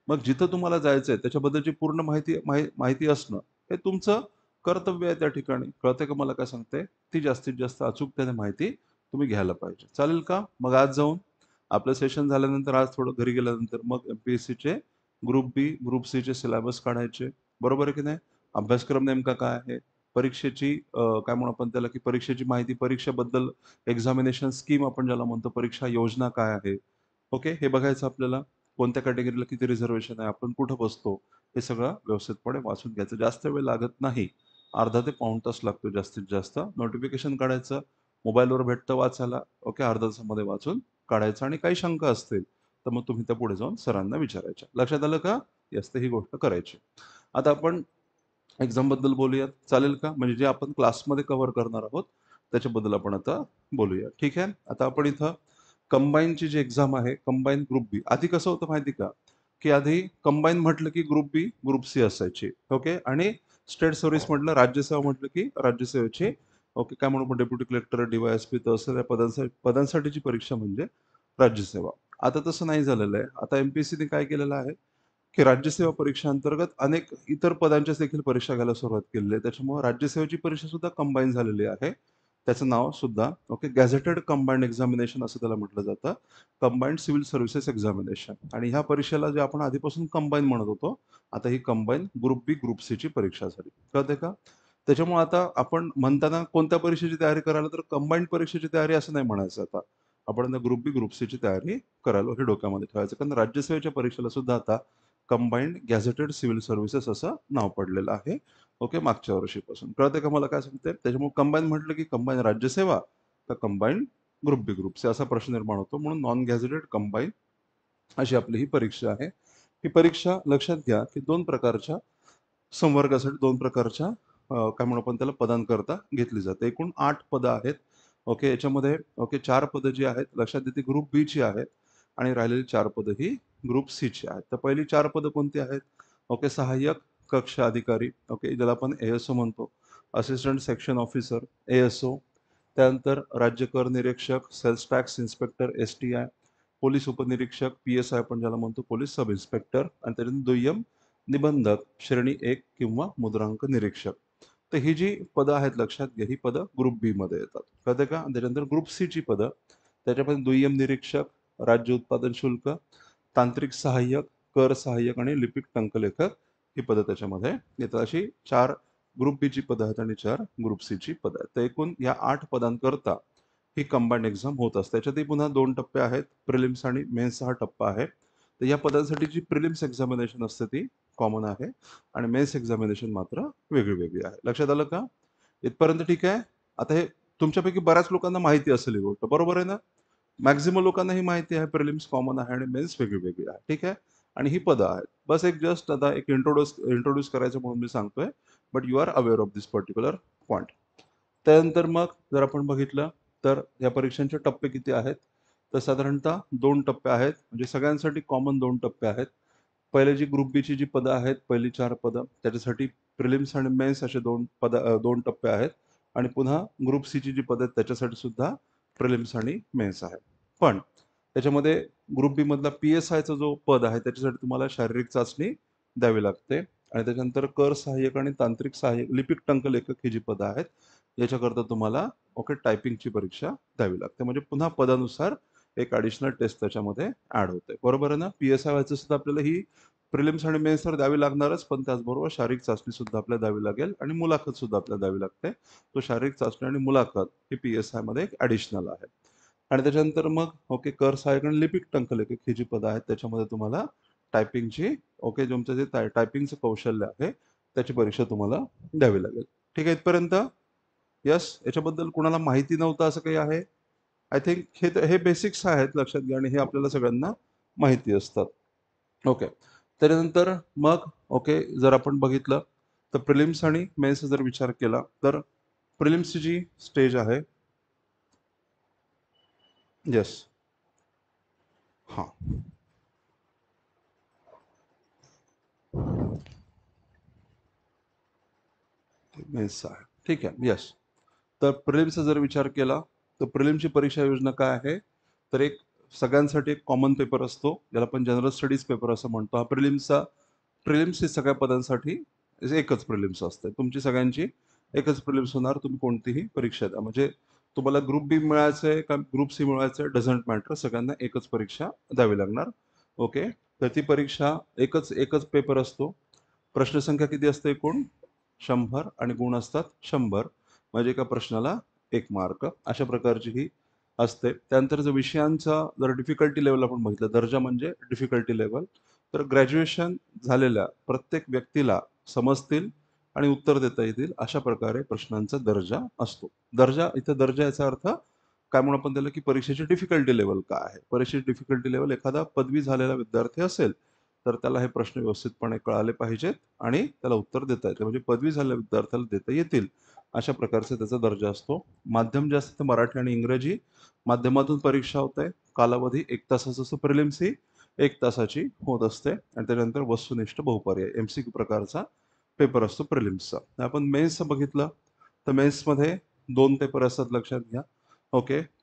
मग जिथं तुम्हाला जायचंय त्याच्याबद्दलची पूर्ण माहिती असणं हे तुमचं कर्तव्य आहे त्या ठिकाणी. कळतंय का मला काय सांगते? ती जास्तीत जास्त अचूकतेने माहिती तुम्ही घ्यायला पाहिजे. चालेल का? मग आज जाऊन आपलं सेशन झाल्यानंतर आज थोडं घरी गेल्यानंतर मग एम-पी-एस-सीचे ग्रुप बी, ग्रुप सीचे सिलेबस काढायचे. बरोबर आहे की नाही? अभ्यासक्रम नेमका काय आहे? परीक्षेची काय म्हणू आपण त्याला, की परीक्षेची माहिती, परीक्षेबद्दल एक्झामिनेशन स्कीम आपण ज्याला म्हणतो, परीक्षा योजना काय आहे? ओके, हे बघायचं आपल्याला. कोणत्या कॅटेगरीला किती रिझर्व्हेशन आहे? आपण कुठं बसतो? हे सगळं व्यवस्थितपणे वाचून घ्यायचं. जास्त वेळ लागत नाही. अर्धा ते पाऊण तास लागतो जास्तीत जास्त. नोटिफिकेशन काढायचं, मोबाईलवर भेटतं वाचायला. ओके, अर्ध्या तासामध्ये वाचून काढायचं आणि काही शंका असतील, तर मग तुम्ही त्या पुढे जाऊन सरांना विचारायच्या. लक्षात आलं का? येस, तर ही गोष्ट करायची. आता आपण एक्झामबद्दल बोलूयात. चालेल का? म्हणजे जे आपण क्लासमध्ये कव्हर करणार आहोत, त्याच्याबद्दल आपण आता बोलूया. ठीक आहे? आता आपण इथं कंबाईनची जी एक्झाम आहे, कंबाईन ग्रुप बी. आधी कसं होतं माहिती का? की आधी कंबाईन म्हटलं की ग्रुप बी, ग्रुप सी असायची. ओके? आणि स्टेट सर्व्हिस म्हटलं, राज्यसेवा म्हटलं की राज्यसेवेची ओके, काय म्हणू आपण डेप्युटी कलेक्टर, डी-वाय-एस-पी तहसील या पदांसाठीची परीक्षा म्हणजे राज्यसेवा. आता तसं नाही झालेलं आहे. आता एम-पी-एस-सीने काय केलेलं आहे, की राज्यसेवा परीक्षांतर्गत अनेक इतर पदांच्या देखील परीक्षा घ्यायला सुरुवात केलेली आहे. त्याच्यामुळे राज्यसेवेची परीक्षा सुद्धा कंबाईन झालेली आहे. त्याचं नाव सुद्धा ओके गॅझेटेड कंबाईंड एक्झामिनेशन असं त्याला म्हटलं जातं. कंबाईंड सिव्हिल सर्व्हिसेस एक्झामिनेशन आणि ह्या परीक्षेला जे आपण आधीपासून कंबाईन म्हणत होतो, आता ही कंबाईन ग्रुप बी, ग्रुप सीची परीक्षा झाली. कळतंय का? त्याच्यामुळे आता आपण म्हणताना कोणत्या परीक्षेची तयारी करायला तर कंबाईंड परीक्षेची तयारी असं नाही म्हणायचं आता. आपण आता ग्रुप बी, ग्रुप सीची तयारी करायला हे डोक्यामध्ये ठेवायचं. कारण राज्यसेवेच्या परीक्षेला सुद्धा आता कंबाईंड गॅझेटेड सिव्हिल सर्व्हिसेस असं नाव पडलेलं आहे. ओके, मागच्या वर्षीपासून. कळतंय का मला काय सांगते? त्याच्यामुळे कंबाईन म्हटलं की कंबाईन राज्यसेवा का कंबाईंड ग्रुप बी, ग्रुप सी असा प्रश्न निर्माण होतो. म्हणून नॉन गॅझेटेड कंबाईन अशी आपली ही परीक्षा आहे. ही परीक्षा लक्षात घ्या, की 2 प्रकारच्या संवर्गासाठी 2 प्रकारच्या काय म्हणू आपण त्याला पदांकरता घेतली जाते. एकूण 8 पदं आहेत. ओके, याच्यामध्ये ओके 4 पदं जी आहेत लक्षात येते ग्रुप बीची आहेत आणि राहिलेली 4 पदं ही ग्रुप सीची आहेत. तर पहिली 4 पदं कोणती आहेत? ओके, सहाय्यक कक्ष अधिकारी, ओके, ज्याला आपण ए-एस-ओ म्हणतो. Assistant section officer, ASO. त्यानंतर राज्य कर निरीक्षक, sales tax inspector, STI. Police उपनिरीक्षक, पी-एस-आय आपण ज्याला म्हणतो, पोलीस सब इन्स्पेक्टर आणि त्याच्यानंतर दुय्यम निबंधक, श्रेणी 1 किंवा मुद्रांक निरीक्षक. तर ही जी पदं आहेत लक्षात घ्या, ही पदं ग्रुप बी मध्ये येतात. कळतंय का? आणि त्याच्यानंतर ग्रुप सीची पदं, त्याच्यामध्ये दुय्यम निरीक्षक, राज्य उत्पादन शुल्क, तांत्रिक सहाय्यक, कर सहाय्यक आणि लिपिक टंकलेखक ही पदं त्याच्यामध्ये येतात. अशी 4 ग्रुप बीची पदं आहेत आणि 4 ग्रुप सीची पदं आहेत. तर एकूण या 8 पदांकरता ही कंबाईंड एक्झाम होत असते. त्याच्यातही पुन्हा 2 टप्पे आहेत. प्रिलिम्स आणि मेन्स हा टप्पा आहे. तर या पदांसाठी जी प्रिलिम्स एक्झामिनेशन असते ती कॉमन आहे आणि मेन्स एक्झामिनेशन मात्र वेगळी वेगळी आहे. लक्षात आलं का? इथपर्यंत ठीक आहे. आता हे तुमच्यापैकी बऱ्याच लोकांना माहिती असेल ही गोष्ट, बरोबर आहे ना? मॅक्सिमम लोकांना ही माहिती आहे प्रिलिम्स कॉमन आहे आणि मेन्स वेगळी वेगळी आहे. ठीक आहे. आणि ही पदं आहेत. बस एक जस्ट आता एक इंट्रोड्यूस करायचं म्हणून मी सांगतोय. But you are aware of this particular point. त्यानंतर मग जर आपण बघितलं तर या परीक्षांचे टप्पे किती आहेत? तर साधारणतः 2 टप्पे आहेत. म्हणजे सगळ्यांसाठी कॉमन 2 टप्पे आहेत. पहिले जी ग्रुप बीची जी पदं आहेत, पहिली 4 पदं त्याच्यासाठी प्रिलिम्स आणि मेन्स असे 2 टप्पे आहेत आणि पुन्हा ग्रुप सीची जी पदं आहेत त्याच्यासाठी सुद्धा प्रिलिम्स आणि मेन्स आहे. पण त्याच्यामध्ये ग्रुप बी मधला पी-एस-आयचा जो पद आहे त्याच्यासाठी तुम्हाला शारीरिक चाचणी द्यावी लागते आणि त्याच्यानंतर कर सहाय्यक आणि तांत्रिक सहाय्यक, लिपिक टंकलेखक ही जी पदं आहेत याच्याकरता तुम्हाला टायपिंगची परीक्षा द्यावी लागते. म्हणजे पुन्हा पदानुसार एक ॲडिशनल टेस्ट त्याच्यामध्ये ॲड होते. बरोबर आहे ना? पी-एस-आय व्हायचं सुद्धा आपल्याला ही प्रिलिम्स आणि मेन्स तर द्यावी लागणारच, पण त्याचबरोबर शारीरिक चाचणी सुद्धा आपल्याला द्यावी लागेल आणि मुलाखत सुद्धा आपल्याला द्यावी लागते. तो शारीरिक चाचणी आणि मुलाखत ही पी-एस-आय मध्ये एक ॲडिशनल आहे. आणि त्याच्यानंतर मग कर सहाय्यक आणि लिपिक टंकलेखक ही जी पदं आहेत त्याच्यामध्ये तुम्हाला टायपिंगची तुमचं जे टायपिंगचं कौशल्य आहे त्याची परीक्षा तुम्हाला द्यावी लागेल. ठीक आहे इथपर्यंत? येस. याच्याबद्दल कुणाला माहिती नव्हतं असं काही आहे? आय थिंक हे बेसिक्स आहेत लक्षात घ्या आणि हे आपल्याला सगळ्यांना माहिती असतात. ओके. त्याच्यानंतर मग जर आपण बघितलं तर प्रिलिम्स आणि मेन्सचा जर विचार केला तर प्रिलिम्सची जी स्टेज आहे येस. हां. मेन्सचा आहे. ठीक आहे. येस. तर प्रिलिम्सचा जर विचार केला तर प्रिलिम्सची परीक्षा योजना काय आहे? तर एक सगळ्यांसाठी एक कॉमन पेपर असतो, ज्याला आपण जनरल स्टडीज पेपर असं म्हणतो. हा प्रिलिम्स ही सगळ्या पदांसाठी एकच प्रिलिम्स असते. तुमची सगळ्यांची एकच प्रिलिम्स होणार. तुम्ही कोणतीही परीक्षा द्या. म्हणजे तुम्हाला ग्रुप बी मिळायचंय का ग्रुप सी मिळवायचंय डझंट मॅटर. सगळ्यांना एकच परीक्षा द्यावी लागणार. ओके. तर ती परीक्षा एकच एकच पेपर असतो. प्रश्नसंख्या किती असते एकूण? 100 आणि गुण असतात 100. म्हणजे एका प्रश्नाला 1 मार्क. अशा प्रकारची ही असते. त्यानंतर जर विषयांचा जर डिफिकल्टी लेव्हल आपण बघितलं, दर्जा म्हणजे डिफिकल्टी लेव्हल, तर ग्रॅज्युएशन झालेल्या प्रत्येक व्यक्तीला समजतील आणि उत्तर देता येतील अशा प्रकारे प्रश्नांचा दर्जा असतो. दर्जा याचा अर्थ काय म्हणून आपण त्याला की परीक्षेची डिफिकल्टी लेव्हल काय आहे? परीक्षेची डिफिकल्टी लेव्हल एखादा पदवी झालेला विद्यार्थी असेल, तर त्याला हे प्रश्न व्यवस्थितपणे कळाले पाहिजेत आणि त्याला उत्तर देता येते. म्हणजे पदवी झालेल्या विद्यार्थ्याला देता येतील अशा प्रकारचा त्याचा दर्जा असतो. माध्यम जे असतं ते मराठी आणि इंग्रजी माध्यमातून परीक्षा होते. कालावधी 1 तासाचा असतो. प्रिलिम्स ही 1 तासाची होत असते आणि त्यानंतर वस्तुनिष्ठ बहुपर्याय एमसीक्यू प्रकारचा पेपर असतो प्रिलिम्सचा. आपण मेन्सचं बघितलं तर मेन्समध्ये 2 पेपर असतात लक्षात घ्या.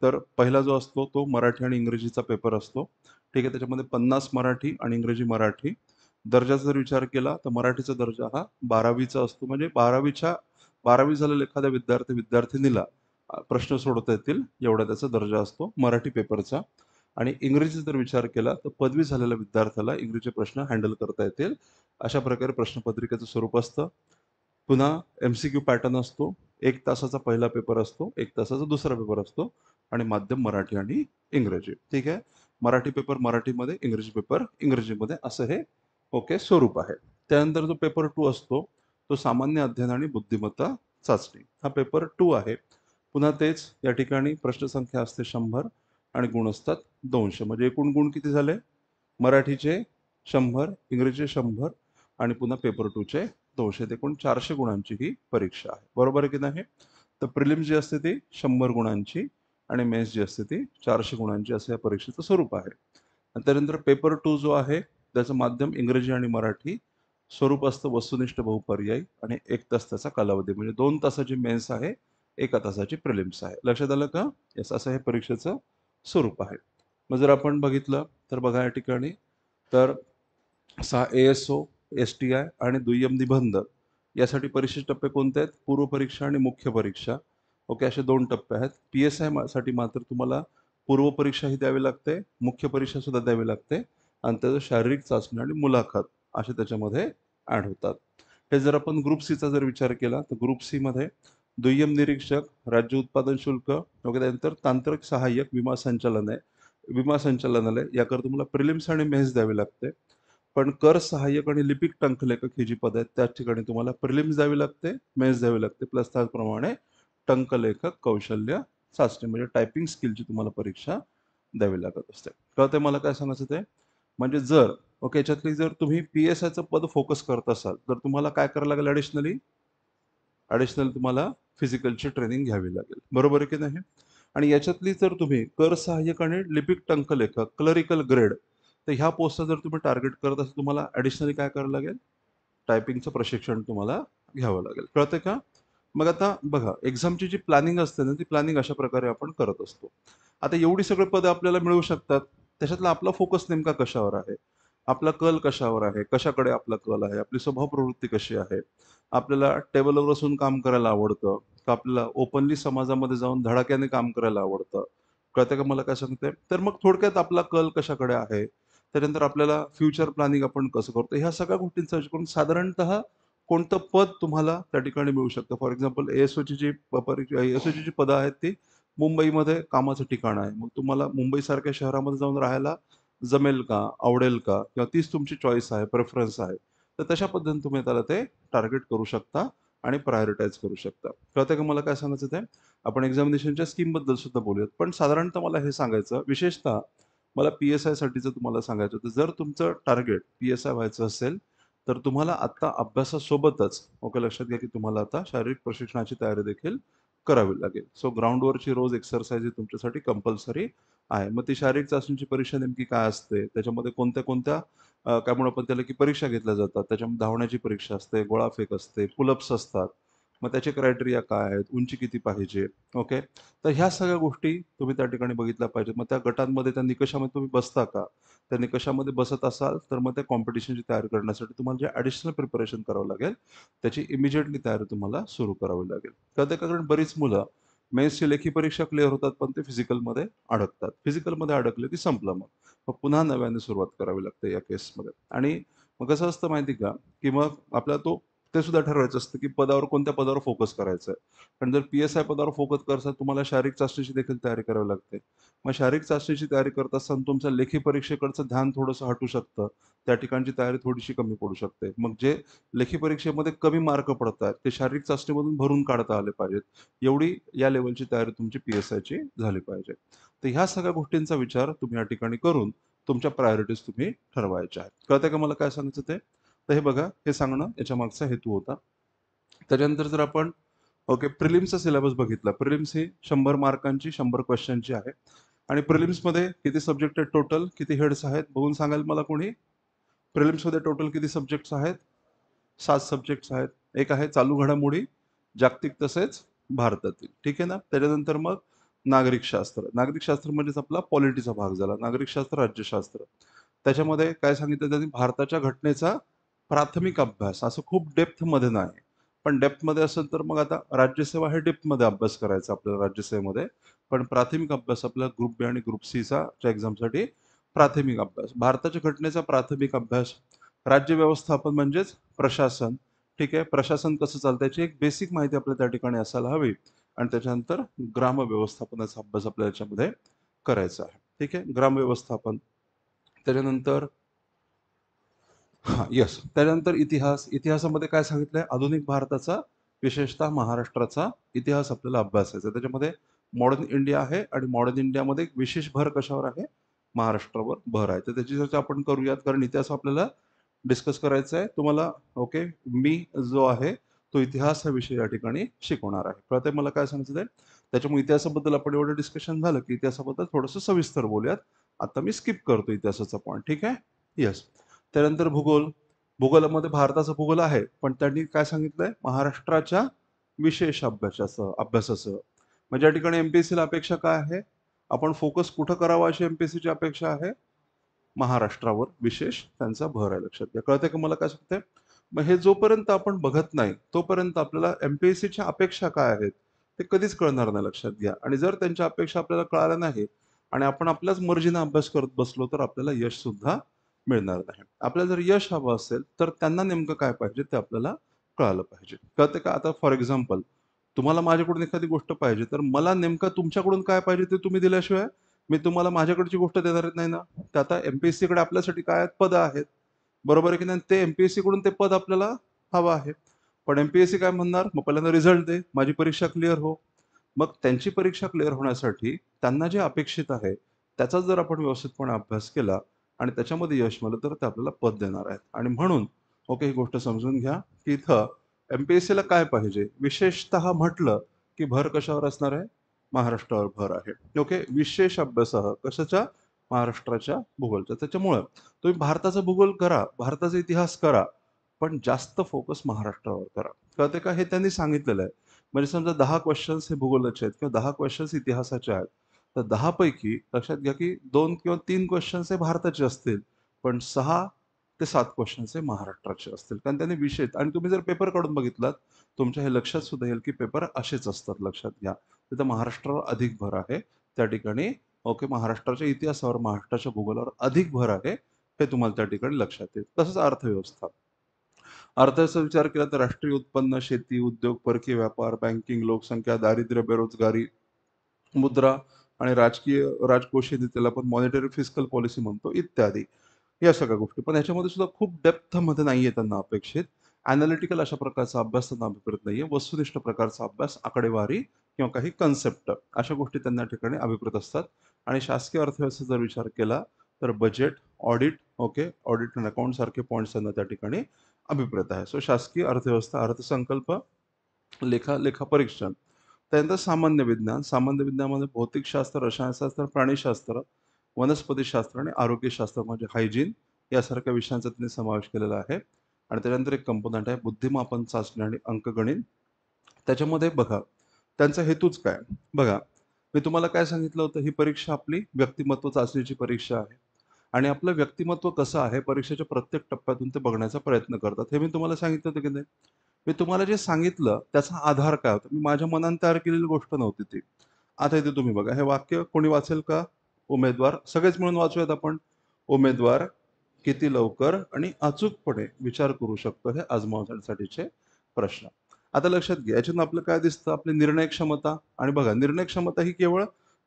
तर पहिला जो असतो तो मराठी आणि इंग्रजीचा पेपर असतो. ठीक आहे. त्याच्यामध्ये 50 मराठी आणि इंग्रजी मराठी. दर्जाचा जर विचार केला तर मराठीचा दर्जा हा 12वीचा असतो. म्हणजे 12वी झालेला एखाद्या विद्यार्थिनीला प्रश्न सोडवता येतील एवढा त्याचा दर्जा असतो मराठी पेपरचा. आणि इंग्रजीचा जर विचार केला तर पदवी झालेल्या विद्यार्थ्याला इंग्रजी प्रश्न हँडल करता येतील अशा प्रकारे प्रश्नपत्रिकेचं स्वरूप असतं. पुन्हा एमसीक्यू पॅटर्न असतो. 1 तासाचा पहिला पेपर असतो, 1 तासाचा दुसरा पेपर असतो आणि माध्यम मराठी आणि इंग्रजी. ठीक आहे. मराठी पेपर मराठीमध्ये, इंग्रजी पेपर इंग्रजीमध्ये असं हे स्वरूप आहे. त्यानंतर जो पेपर 2 असतो तो सामान्य अध्ययन आणि बुद्धिमत्ता चाचणी. हा पेपर 2 आहे. पुन्हा तेच या ठिकाणी प्रश्नसंख्या असते 100 आणि गुण असतात 200. म्हणजे एकूण गुण किती झाले? मराठीचे 100, इंग्रजीचे 100 आणि पुन्हा पेपर 2 चे 200. एकूण 400 गुणांची ही परीक्षा आहे. बरोबर आहे की नाही? तर प्रिलिम्स जी असते ती 100 गुणांची आणि मेन्स जी असते ती 400 गुणांची असं या परीक्षेचं स्वरूप आहे. आणि त्यानंतर पेपर 2 जो आहे त्याचं माध्यम इंग्रजी आणि मराठी स्वरूप असतं वस्तुनिष्ठ बहुपर्यायी आणि 1 तास त्याचा कालावधी. म्हणजे 2 तासाची मेन्स आहे, 1 तासाची प्रिलिम्स आहे. लक्षात आलं का? येस, असं हे परीक्षेचं स्वरूप आहे. मग जर आपण बघितलं तर बघा या ठिकाणी तर 6 एएसओ, एसटीआय आणि दुय्यम निबंध यासाठी परीक्षेचे टप्पे कोणते आहेत? पूर्व परीक्षा आणि मुख्य परीक्षा. असे 2 टप्पे आहेत. पी-एस-आय साठी मात्र तुम्हाला पूर्व परीक्षा ही द्यावी लागते, मुख्य परीक्षा सुद्धा द्यावी लागते आणि त्याचं शारीरिक चाचणी आणि मुलाखत असे त्याच्यामध्ये ॲड होतात. हे जर आपण ग्रुप सीचा जर विचार केला तर ग्रुप सी मध्ये दुय्यम निरीक्षक, राज्य उत्पादन शुल्क, त्यानंतर तांत्रिक सहाय्यक, विमा संचालनालय याकरता तुम्हाला प्रिलिम्स आणि मेन्स द्यावी लागते. पण कर सहाय्यक आणि लिपिक टंकलेखक ही जी पद आहेत त्या ठिकाणी तुम्हाला प्रिलिम्स द्यावी लागते, मेन्स द्यावी लागते, प्लस त्याचप्रमाणे टंकलेखक कौशल्य चाचणी म्हणजे टायपिंग स्किलची तुम्हाला परीक्षा द्यावी लागत असते. कळतंय मला काय सांगायचं ते? म्हणजे जर ओके याच्यातली जर तुम्ही पी-एस-आयचं पद फोकस करत असाल, तर तुम्हाला काय करावं लागेल ॲडिशनल तुम्हाला फिजिकलची ट्रेनिंग घ्यावी लागेल. बरोबर आहे की नाही? आणि याच्यातली जर तुम्ही कर सहाय्यक आणि लिपिक टंकलेखक क्लरिकल ग्रेड तर ह्या पोस्टला जर तुम्ही टार्गेट करत असाल तुम्हाला ॲडिशनली काय करावं लागेल? टायपिंगचं प्रशिक्षण तुम्हाला घ्यावं लागेल. कळतंय का? मग आता बघा एक्झामची जी प्लॅनिंग असते ना, ती प्लॅनिंग अशा प्रकारे आपण करत असतो. आता एवढी सगळी पदं आपल्याला मिळू शकतात. त्याच्यातला आपला फोकस नेमका कशावर आहे? आपला कल कशावर आहे? कशाकडे आपला कल आहे? आपली स्वभाव प्रवृत्ती कशी आहे? आपल्याला टेबलवर बसून काम करायला आवडतं का आपल्याला ओपनली समाजामध्ये जाऊन धडाक्याने काम करायला आवडतं? कळतंय का मला काय सांगते? तर मग थोडक्यात आपला कल कशाकडे आहे? त्याच्यानंतर आपल्याला फ्युचर प्लॅनिंग आपण कसं करतो? ह्या सगळ्या गोष्टींचा विचार करून साधारणतः कोणतं पद तुम्हाला त्या ठिकाणी मिळू शकतं. फॉर एक्झाम्पल एएसओची जी एएसओची जी पदं आहेत ती मुंबईमध्ये कामाचं ठिकाण आहे. मग तुम्हाला मुंबईसारख्या शहरामध्ये जाऊन राहायला जमेल का? आवडेल का? किंवा तीच तुमची चॉईस आहे, प्रेफरन्स आहे. तर तशा पद्धतीने तुम्ही त्याला ते टार्गेट करू शकता आणि प्रायोरिटाईज करू शकता. कळतंय का मला काय सांगायचं ते? आपण एक्झामिनेशनच्या स्कीमबद्दल सुद्धा बोलूयात. पण साधारणतः मला हे सांगायचं विशेषतः मला पी-एस-आयसाठीचं तुम्हाला सांगायचं होतं. जर तुमचं टार्गेट पी-एस-आय व्हायचं असेल, तर तुम्हाला आत्ता अभ्यासासोबतच ओके लक्षात घ्या, की तुम्हाला आता शारीरिक प्रशिक्षणाची तयारी देखील करावी लागेल. सो ग्राउंडवरची रोज एक्सरसाइज ही तुमच्यासाठी कंपल्सरी आहे. मग ती शारीरिक चाचणीची परीक्षा नेमकी काय असते? त्याच्यामध्ये कोणत्या-कोणत्या काय म्हणू आपण त्याला, की परीक्षा घेतल्या जातात. त्याच्यामध्ये धावण्याची परीक्षा असते, गोळाफेक असते, पुलअप्स असतात. मग त्याचे क्रायटेरिया काय आहेत? उंची किती पाहिजे? ओके. तर ह्या सगळ्या गोष्टी तुम्ही त्या ठिकाणी बघितल्या पाहिजेत. मग त्या गटांमध्ये त्या निकषामध्ये तुम्ही बसता का? त्या निकषामध्ये बसत असाल, तर मग त्या कॉम्पिटिशनची तयारी करण्यासाठी तुम्हाला जे ॲडिशनल प्रिपरेशन करावं लागेल, त्याची इमिजिएटली तयारी तुम्हाला सुरू करावी लागेल. कळतंय का? कारण बरीच मुलं मेन्सची लेखी परीक्षा क्लिअर होतात, पण ते फिजिकलमध्ये अडकतात. फिजिकलमध्ये अडकले की संपलं मग. मग पुन्हा नव्याने सुरुवात करावी लागते या केसमध्ये. आणि मग कसं असतं माहिती का, की मग आपल्याला ते सुद्धा ठरवायचं असतं, की कोणत्या पदावर फोकस करायचा आहे. कारण जर पी-एस-आय पदावर फोकस करता तुम्हाला शारीरिक चाचणीची देखील तयारी करावी लागते. मग शारीरिक चाचणीची तयारी करत असताना तुमच्या लेखी परीक्षेकडचं ध्यान थोडंसं हटू शकतं. त्या ठिकाणची तयारी थोडीशी कमी पडू शकते. मग जे लेखी परीक्षेमध्ये कमी मार्क पडतायत, ते शारीरिक चाचणीमधून भरून काढता आले पाहिजेत. एवढी या लेव्हलची तयारी तुमची पी-एस-आयची झाली पाहिजे. तर ह्या सगळ्या गोष्टींचा विचार तुम्ही या ठिकाणी करून तुमच्या प्रायोरिटीज तुम्ही ठरवायच्या आहेत. कळतंय का मला काय सांगायचं ते? तर हे बघा, हे सांगणं याच्या मागचा हेतू होता. त्याच्यानंतर जर आपण ओके प्रिलिम्सचा सिलेबस बघितला. प्रिलिम्स ही 100 मार्कांची 100 क्वेश्चनची आहे आणि प्रिलिम्समध्ये किती सब्जेक्ट आहेत टोटल? किती हेड्स आहेत? बघून सांगाल मला कोणी? प्रिलिम्समध्ये टोटल किती सब्जेक्ट्स आहेत? 7 सब्जेक्ट्स आहेत. एक आहे चालू घडामोडी, जागतिक तसेच भारतातील. ठीक आहे ना? त्याच्यानंतर मग नागरिकशास्त्र. नागरिकशास्त्र म्हणजेच आपला पॉलिटीचा भाग झाला. नागरिकशास्त्र, राज्यशास्त्र. त्याच्यामध्ये काय सांगितलं त्यांनी भारताच्या घटनेचा प्राथमिक अभ्यास. असं खूप डेप्थमध्ये नाही. पण डेप्थमध्ये असेल तर मग आता राज्यसेवा हे डेप्थमध्ये अभ्यास करायचा आपल्याला राज्यसेवेमध्ये. पण प्राथमिक अभ्यास आपला ग्रुप बी आणि ग्रुप सीचा एक्झामसाठी प्राथमिक अभ्यास. भारताच्या घटनेचा प्राथमिक अभ्यास. राज्य व्यवस्थापन म्हणजेच प्रशासन. ठीक आहे. प्रशासन कसं चालतं याची एक बेसिक माहिती आपल्याला त्या ठिकाणी असायला हवी आणि त्याच्यानंतर ग्राम व्यवस्थापनाचा अभ्यास आपल्याला याच्यामध्ये करायचा आहे. ठीक आहे. ग्राम व्यवस्थापन. त्याच्यानंतर हां, येस. त्याच्यानंतर इतिहास. इतिहासामध्ये काय सांगितलंय? आधुनिक भारताचा, विशेषतः महाराष्ट्राचा इतिहास आपल्याला अभ्यासायचा आहे. त्याच्यामध्ये मॉडर्न इंडिया आहे आणि मॉडर्न इंडियामध्ये एक विशेष भर कशावर आहे? महाराष्ट्रावर भर आहे. तर त्याची चर्चा आपण करूयात कारण इतिहास आपल्याला डिस्कस करायचा आहे. तुम्हाला ओके, मी जो आहे तो इतिहास हा विषय या ठिकाणी शिकवणार आहे. कळतंय मला काय सांगायचं ते? त्याच्यामुळे इतिहासाबद्दल आपण एवढं डिस्कशन झालं, की इतिहासाबद्दल थोडंसं सविस्तर बोलूयात. आता मी स्किप करतो इतिहासाचा पॉइंट. ठीक आहे? येस. त्यानंतर भूगोल. भूगोलामध्ये भारताचा भूगोल आहे, पण त्यांनी काय सांगितलंय? महाराष्ट्राच्या विशेष अभ्यासासह. म्हणजे या ठिकाणी एम-पी-एस-सीला अपेक्षा काय आहे? आपण फोकस कुठं करावा अशी एम-पी-एस-सीची अपेक्षा आहे? महाराष्ट्रावर विशेष त्यांचा भर आहे लक्षात घ्या. कळतंय का मला काय सांगतंय? मग हे जोपर्यंत आपण बघत नाही, तोपर्यंत आपल्याला एम-पी-एस-सीच्या अपेक्षा काय आहेत? ते कधीच कळणार नाही लक्षात घ्या. आणि जर त्यांच्या अपेक्षा आपल्याला कळाल्या नाही आणि आपण आपल्याच मर्जीने अभ्यास करत बसलो, तर आपल्याला यश सुद्धा मिळणार नाही. आपल्याला जर यश हवं असेल, तर त्यांना नेमकं काय पाहिजे ते आपल्याला कळालं पाहिजे. कळतंय का? आता फॉर एक्झाम्पल तुम्हाला माझ्याकडून एखादी गोष्ट पाहिजे, तर मला नेमकं तुमच्याकडून काय पाहिजे ते तुम्ही दिल्याशिवाय मी तुम्हाला माझ्याकडची गोष्ट देणार नाही ना. तर आता एम-पी-एस-सीकडे आपल्यासाठी काय आहेत? पदं आहेत. बरोबर आहे की नाही? ते एमपीएससी कडून ते पद आपल्याला हवं आहे. पण एमपीएससी काय म्हणणार, मग पहिल्यांदा रिझल्ट दे, माझी परीक्षा क्लिअर हो. मग त्यांची परीक्षा क्लिअर होण्यासाठी त्यांना जे अपेक्षित आहे, त्याचा जर आपण व्यवस्थितपणे अभ्यास केला आणि त्याच्यामध्ये यश मिळालं, तर ते आपल्याला पद देणार आहेत. आणि म्हणून ओके, ही गोष्ट समजून घ्या, की इथं एम-पी-एस-सीला काय पाहिजे? विशेषतः म्हटलं, की भर कशावर असणार आहे? महाराष्ट्रावर भर आहे. ओके, विशेष अभ्यासाह कशाच्या? महाराष्ट्राच्या भूगोलच्या. त्याच्यामुळं तुम्ही भारताचा भूगोल करा, भारताचा इतिहास करा, पण जास्त फोकस महाराष्ट्रावर करा. कळतंय का? हे त्यांनी सांगितलेलं आहे. म्हणजे समजा 10 क्वेश्चन्स हे भूगोलाचे आहेत किंवा 10 क्वेश्चन्स इतिहासाचे आहेत. तर 10 पैकी लक्षात घ्या, की 2 किंवा 3 क्वेश्चन्स हे भारताचे असतील, पण 6 ते 7 क्वेश्चन्स हे महाराष्ट्राचे असतील. कारण त्यांनी विषय आणि तुम्ही जर पेपर काढून बघितलात, तुमच्या हे लक्षात सुद्धा येईल, की पेपर असेच असतात लक्षात घ्या. तिथं महाराष्ट्रावर अधिक भर आहे. त्या ठिकाणी ओके, महाराष्ट्राच्या इतिहासावर, महाराष्ट्राच्या भूगोलावर अधिक भर आहे. हे तुम्हाला त्या ठिकाणी लक्षात येईल. तसंच अर्थव्यवस्था. अर्थाचा विचार केला तर राष्ट्रीय उत्पन्न, शेती, उद्योग, परकीय व्यापार, बँकिंग, लोकसंख्या, दारिद्र्य, बेरोजगारी, मुद्रा आणि राजकीय राजकोषीय नीतीला आपण मॉनिटरी फिस्कल पॉलिसी म्हणतो इत्यादी. या सगळ्या गोष्टी. पण ह्याच्यामध्ये सुद्धा खूप डेप्थमध्ये नाहीये त्यांना अपेक्षित. एनालिटिकल अशा प्रकारचा अभ्यास त्यांना अभिप्रेत नाहीये. वस्तुनिष्ठ प्रकारचा अभ्यास, आकडेवारी किंवा काही कन्सेप्ट अशा गोष्टी त्यांना या ठिकाणी अभिप्रेत असतात. आणि शासकीय अर्थव्यवस्थेचा जर विचार केला तर budget, audit, okay, audit and account सारखे पॉइंट्स त्यांना त्या ठिकाणी अभिप्रेत आहे. सो शासकीय अर्थव्यवस्था, अर्थसंकल्प, लेखापरीक्षण. त्यानंतर सामान्य विज्ञान. सामान्य विज्ञानामध्ये भौतिकशास्त्र, रसायनशास्त्र, प्राणीशास्त्र, वनस्पतीशास्त्र आणि आरोग्यशास्त्र म्हणजे हायजीन यासारख्या विषयांचा त्यांनी समावेश केलेला आहे. आणि त्याच्यानंतर एक कंपोनंट आहे बुद्धिमापन चाचणी आणि अंकगणित. त्याच्यामध्ये बघा, त्यांचा हेतूच काय? बघा, मी तुम्हाला काय सांगितलं होतं, ही परीक्षा आपली व्यक्तिमत्व चाचणीची परीक्षा आहे. आणि आपलं व्यक्तिमत्व कसं आहे, परीक्षेच्या प्रत्येक टप्प्यातून ते बघण्याचा प्रयत्न करतात. हे मी तुम्हाला सांगितलं होतं की नाही? मी तुम्हाला जे सांगितलं त्याचा आधार काय होता? मी माझ्या मनाने तयार केलेली गोष्ट नव्हती ती. आता इथे तुम्ही बघा, हे वाक्य कोणी वाचेल का? उमेदवार. सगळेच मिळून वाचूयात आपण. उमेदवार किती लवकर आणि अचूकपणे विचार करू शकतो, हे आजमावण्यासाठीचे प्रश्न. आता लक्षात घ्या, याच्यातून आपलं काय दिसतं? आपली निर्णय क्षमता. आणि बघा, निर्णय क्षमता ही केवळ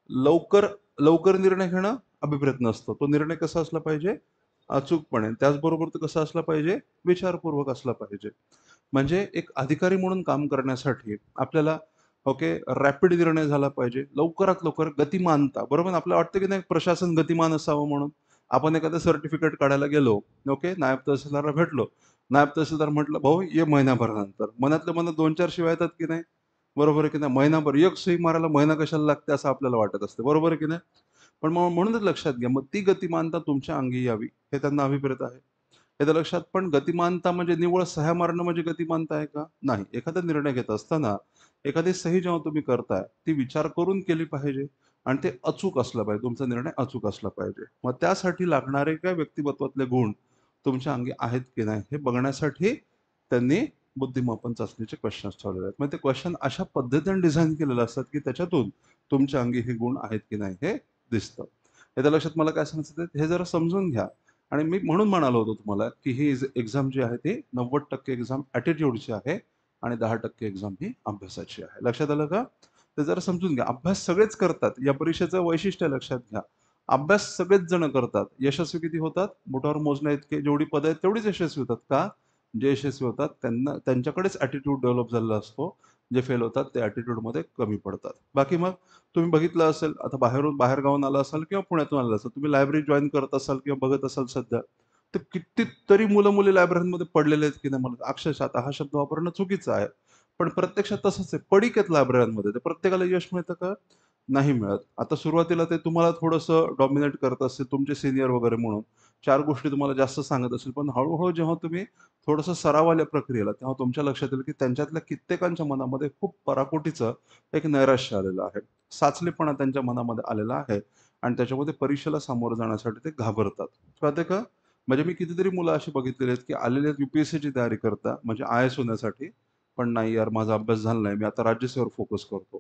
लवकर लवकर निर्णय घेणं अभिप्रेत नसतो. तो निर्णय कसा असला पाहिजे? अचूकपणे. त्याचबरोबर तो कसा असला पाहिजे? विचारपूर्वक असला पाहिजे. म्हणजे एक अधिकारी म्हणून काम करण्यासाठी आपल्याला ओके, रॅपिड निर्णय झाला पाहिजे. लवकरात लवकर गतिमानता. बरोबर ना? आपल्याला वाटतं की नाही प्रशासन गतिमान असावं म्हणून. आपण एखादं सर्टिफिकेट काढायला गेलो, ओके, नायब तहसीलदारला भेटलो. नायब तहसीलदार म्हटलं, "भाऊ ये महिनाभरानंतर." मनातल्या मनात 2-4 शिव्या येतात की नाही? बरोबर आहे की नाही? महिनाभर एक सही मारायला महिना कशाला लागते असं आपल्याला वाटत असते. बरोबर आहे की नाही? पण मग म्हणूनच लक्षात घ्या, मग ती गतिमानता तुमच्या अंगी यावी, हे त्यांना अभिप्रेत आहे. हे तर लक्षात. पण गतिमानता म्हणजे निव्वळ सह्या मारणं म्हणजे गतिमानता आहे का? नाही. एखादा निर्णय घेत असताना, एखादी सही जेव्हा तुम्ही करताय, ती विचार करून केली पाहिजे आणि ते अचूक असलं पाहिजे. तुमचा निर्णय अचूक असला पाहिजे. मग त्यासाठी लागणारे काय व्यक्तिमत्वातले गुण तुमच्या अंगी आहेत की नाही, हे बघण्यासाठी त्यांनी बुद्धिमापन चाचणीचे क्वेश्चन्स ठेवलेले आहेत. मग ते क्वेश्चन अशा पद्धतीने डिझाइन केलेले असतात, की त्याच्यातून तुमच्या अंगी हे गुण आहेत की नाही हे दिसतं. हे लक्षात. मला काय सांगायचं ते हे जरा समजून घ्या. आणि मी म्हणून म्हणालो होतो तुम्हाला, की ही एक्झाम जी आहे ती 90% एक्झाम ॲटिट्यूडची आहे आणि 10% एक्झाम ही अभ्यासाची आहे. लक्षात आलं का? ते जरा समजून घ्या. अभ्यास सगळेच करतात. या परीक्षेचं वैशिष्ट्य लक्षात घ्या. अभ्यास सगळेच जण करतात. यशस्वी किती होतात? बोटावर मोजण्याइतके जेवढी पदं आहेत तेवढीच यशस्वी होतात. का? जे यशस्वी होतात त्यांना त्यांच्याकडेच ॲटिट्यूड डेव्हलप झालेला असतो. जे फेल होतात ते ॲटिट्यूडमध्ये कमी पडतात. बाकी मग तुम्ही बघितलं असेल, आता बाहेरगावाहून आला असाल किंवा पुण्यातून आला असाल, तुम्ही लायब्ररी जॉइन करत असाल किंवा बघत असाल सध्या, तर कितीतरी मुलं-मुली लायब्ररीमध्ये पडलेले आहेत की नाही, मला अक्षरशः आता हा शब्द वापरणं चुकीचं आहे. पण प्रत्यक्षात तसंच आहे. पडीक आहेत लायब्ररीमध्ये. ते प्रत्येकाला यश मिळतं का? नाही मिळत. आता सुरुवातीला ते तुम्हाला थोडंसं डॉमिनेट करत असतील तुमचे सीनियर वगैरे म्हणून. 4 गोष्टी तुम्हाला जास्त सांगत असेल. पण हळू जेव्हा तुम्ही थोडंसं सराव आल्या प्रक्रियेला, तेव्हा तुमच्या लक्षात येईल की त्यांच्यातल्या कित्येकांच्या मनामध्ये खूप पराकोटीचं एक नैराश्य आलेलं आहे. साचलेपणा त्यांच्या मनामध्ये आलेला आहे आणि त्याच्यामध्ये परीक्षेला सामोरं जाण्यासाठी ते घाबरतात. कळतंय का? म्हणजे मी कितीतरी मुलं अशी बघितलेली आहेत, की आलेले आहेत यू-पी-एस-सीची तयारी करता, म्हणजे आय-एस होण्यासाठी. पण नाही यार, माझा अभ्यास झाला नाही. मी आता राज्यसेवेवर फोकस करतो.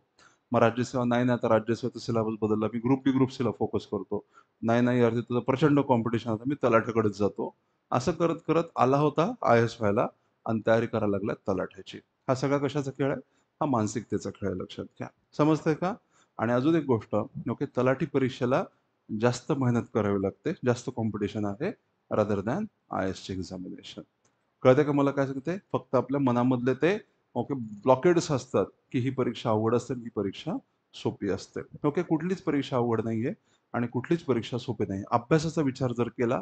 मग राज्यसेवा नाही, आता राज्यसेवेचा सिलेबस बदलला. मी ग्रुप बी, ग्रुप सीला फोकस करतो. नाही यार, तिथं प्रचंड कॉम्पिटिशन आता मी तलाठ्याकडेच जातो. असं करत आला होता आय-एस व्हायला आणि तयारी करायला लागला तलाठ्याची. हा सगळा कशाचा खेळ आहे? हा मानसिकतेचा खेळ आहे, लक्षात घ्या. समजतंय का? आणि अजून एक गोष्ट, ओके, तलाठी परीक्षेला जास्त मेहनत करावी लागते, जास्त कॉम्पिटिशन आहे. रादर दॅन IASची एक्झामिनेशन. कळतंय का मला काय सांगते? फक्त आपल्या मनामधले ते ओके ब्लॉकेड्स असतात, की ही परीक्षा अवघड असते, ही परीक्षा सोपी असते. ओके, कुठलीच परीक्षा अवघड नाहीये आणि कुठलीच परीक्षा सोपी नाही. अभ्यासाचा विचार जर केला,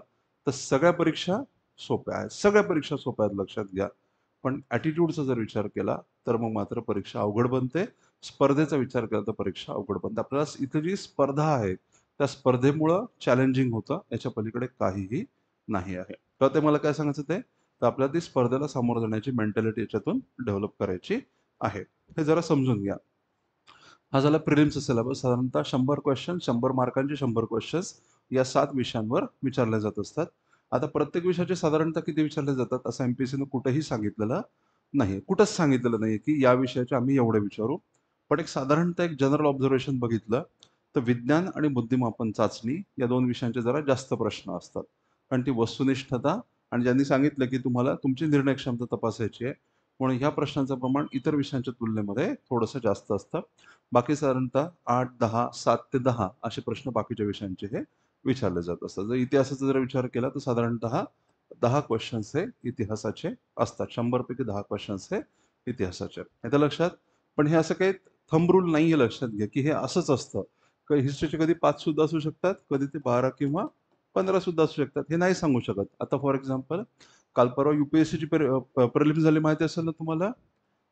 तर सगळ्या परीक्षा सोप्या आहेत. सगळ्या परीक्षा सोप्या आहेत लक्षात घ्या. पण ॲटिट्यूडचा जर विचार केला, तर मग मात्र परीक्षा अवघड बनते. स्पर्धेचा विचार केला तर परीक्षा अवघड बनते. आपल्याला इथे जी स्पर्धा आहे, त्या स्पर्धेमुळं चॅलेंजिंग होतं. याच्या पलीकडे काहीही नाही आहे. तर ते मला काय सांगायचं ते? तर आपल्याला ती स्पर्धेला सामोरं जाण्याची मेंटॅलिटी याच्यातून डेव्हलप करायची आहे. हे जरा समजून घ्या. हा झाला प्रिलिम्सचा सिलेबस. साधारणतः 100 क्वेश्चन, 100 मार्कांचे 100 क्वेश्चन्स या 7 विषयांवर विचारले जात असतात. आता प्रत्येक विषयाचे साधारणतः किती विचारले जातात असं एमपीएससीनं कुठेही सांगितलेलं नाही. कुठंच सांगितलेलं नाही की या विषयाचे आम्ही एवढे विचारू. पण एक साधारणतः एक जनरल ऑब्झर्वेशन बघितलं तर विज्ञान आणि बुद्धिमापन चाचणी या 2 विषयांचे जरा जास्त प्रश्न असतात. कारण ती वस्तुनिष्ठता आणि ज्यांनी सांगितलं की तुम्हाला तुमची निर्णय क्षमता तपासायची आहे. म्हणून ह्या प्रश्नांचं प्रमाण इतर विषयांच्या तुलनेमध्ये थोडंसं जास्त असतं. बाकी साधारणतः 8, 10, 7 ते 10 असे प्रश्न बाकीच्या विषयांचे हे विचारले जात असतात. जर इतिहासाचा जर विचार केला तर साधारणतः 10 क्वेश्चन्स हे इतिहासाचे असतात. 100 पैकी 10 क्वेश्चन्स हे इतिहासाचे. येतं लक्षात? पण हे असं काही थंब रूल नाहीये लक्षात घ्या, की हे असंच असतं. हिस्ट्रीचे कधी 5 सुद्धा असू शकतात, कधी ते 12 किंवा 15 सुद्धा असू शकतात. हे नाही सांगू शकत. आता फॉर एक्झाम्पल काल परवा यूपीएससीची प्रिलिम्स झाली माहिती असेल ना तुम्हाला?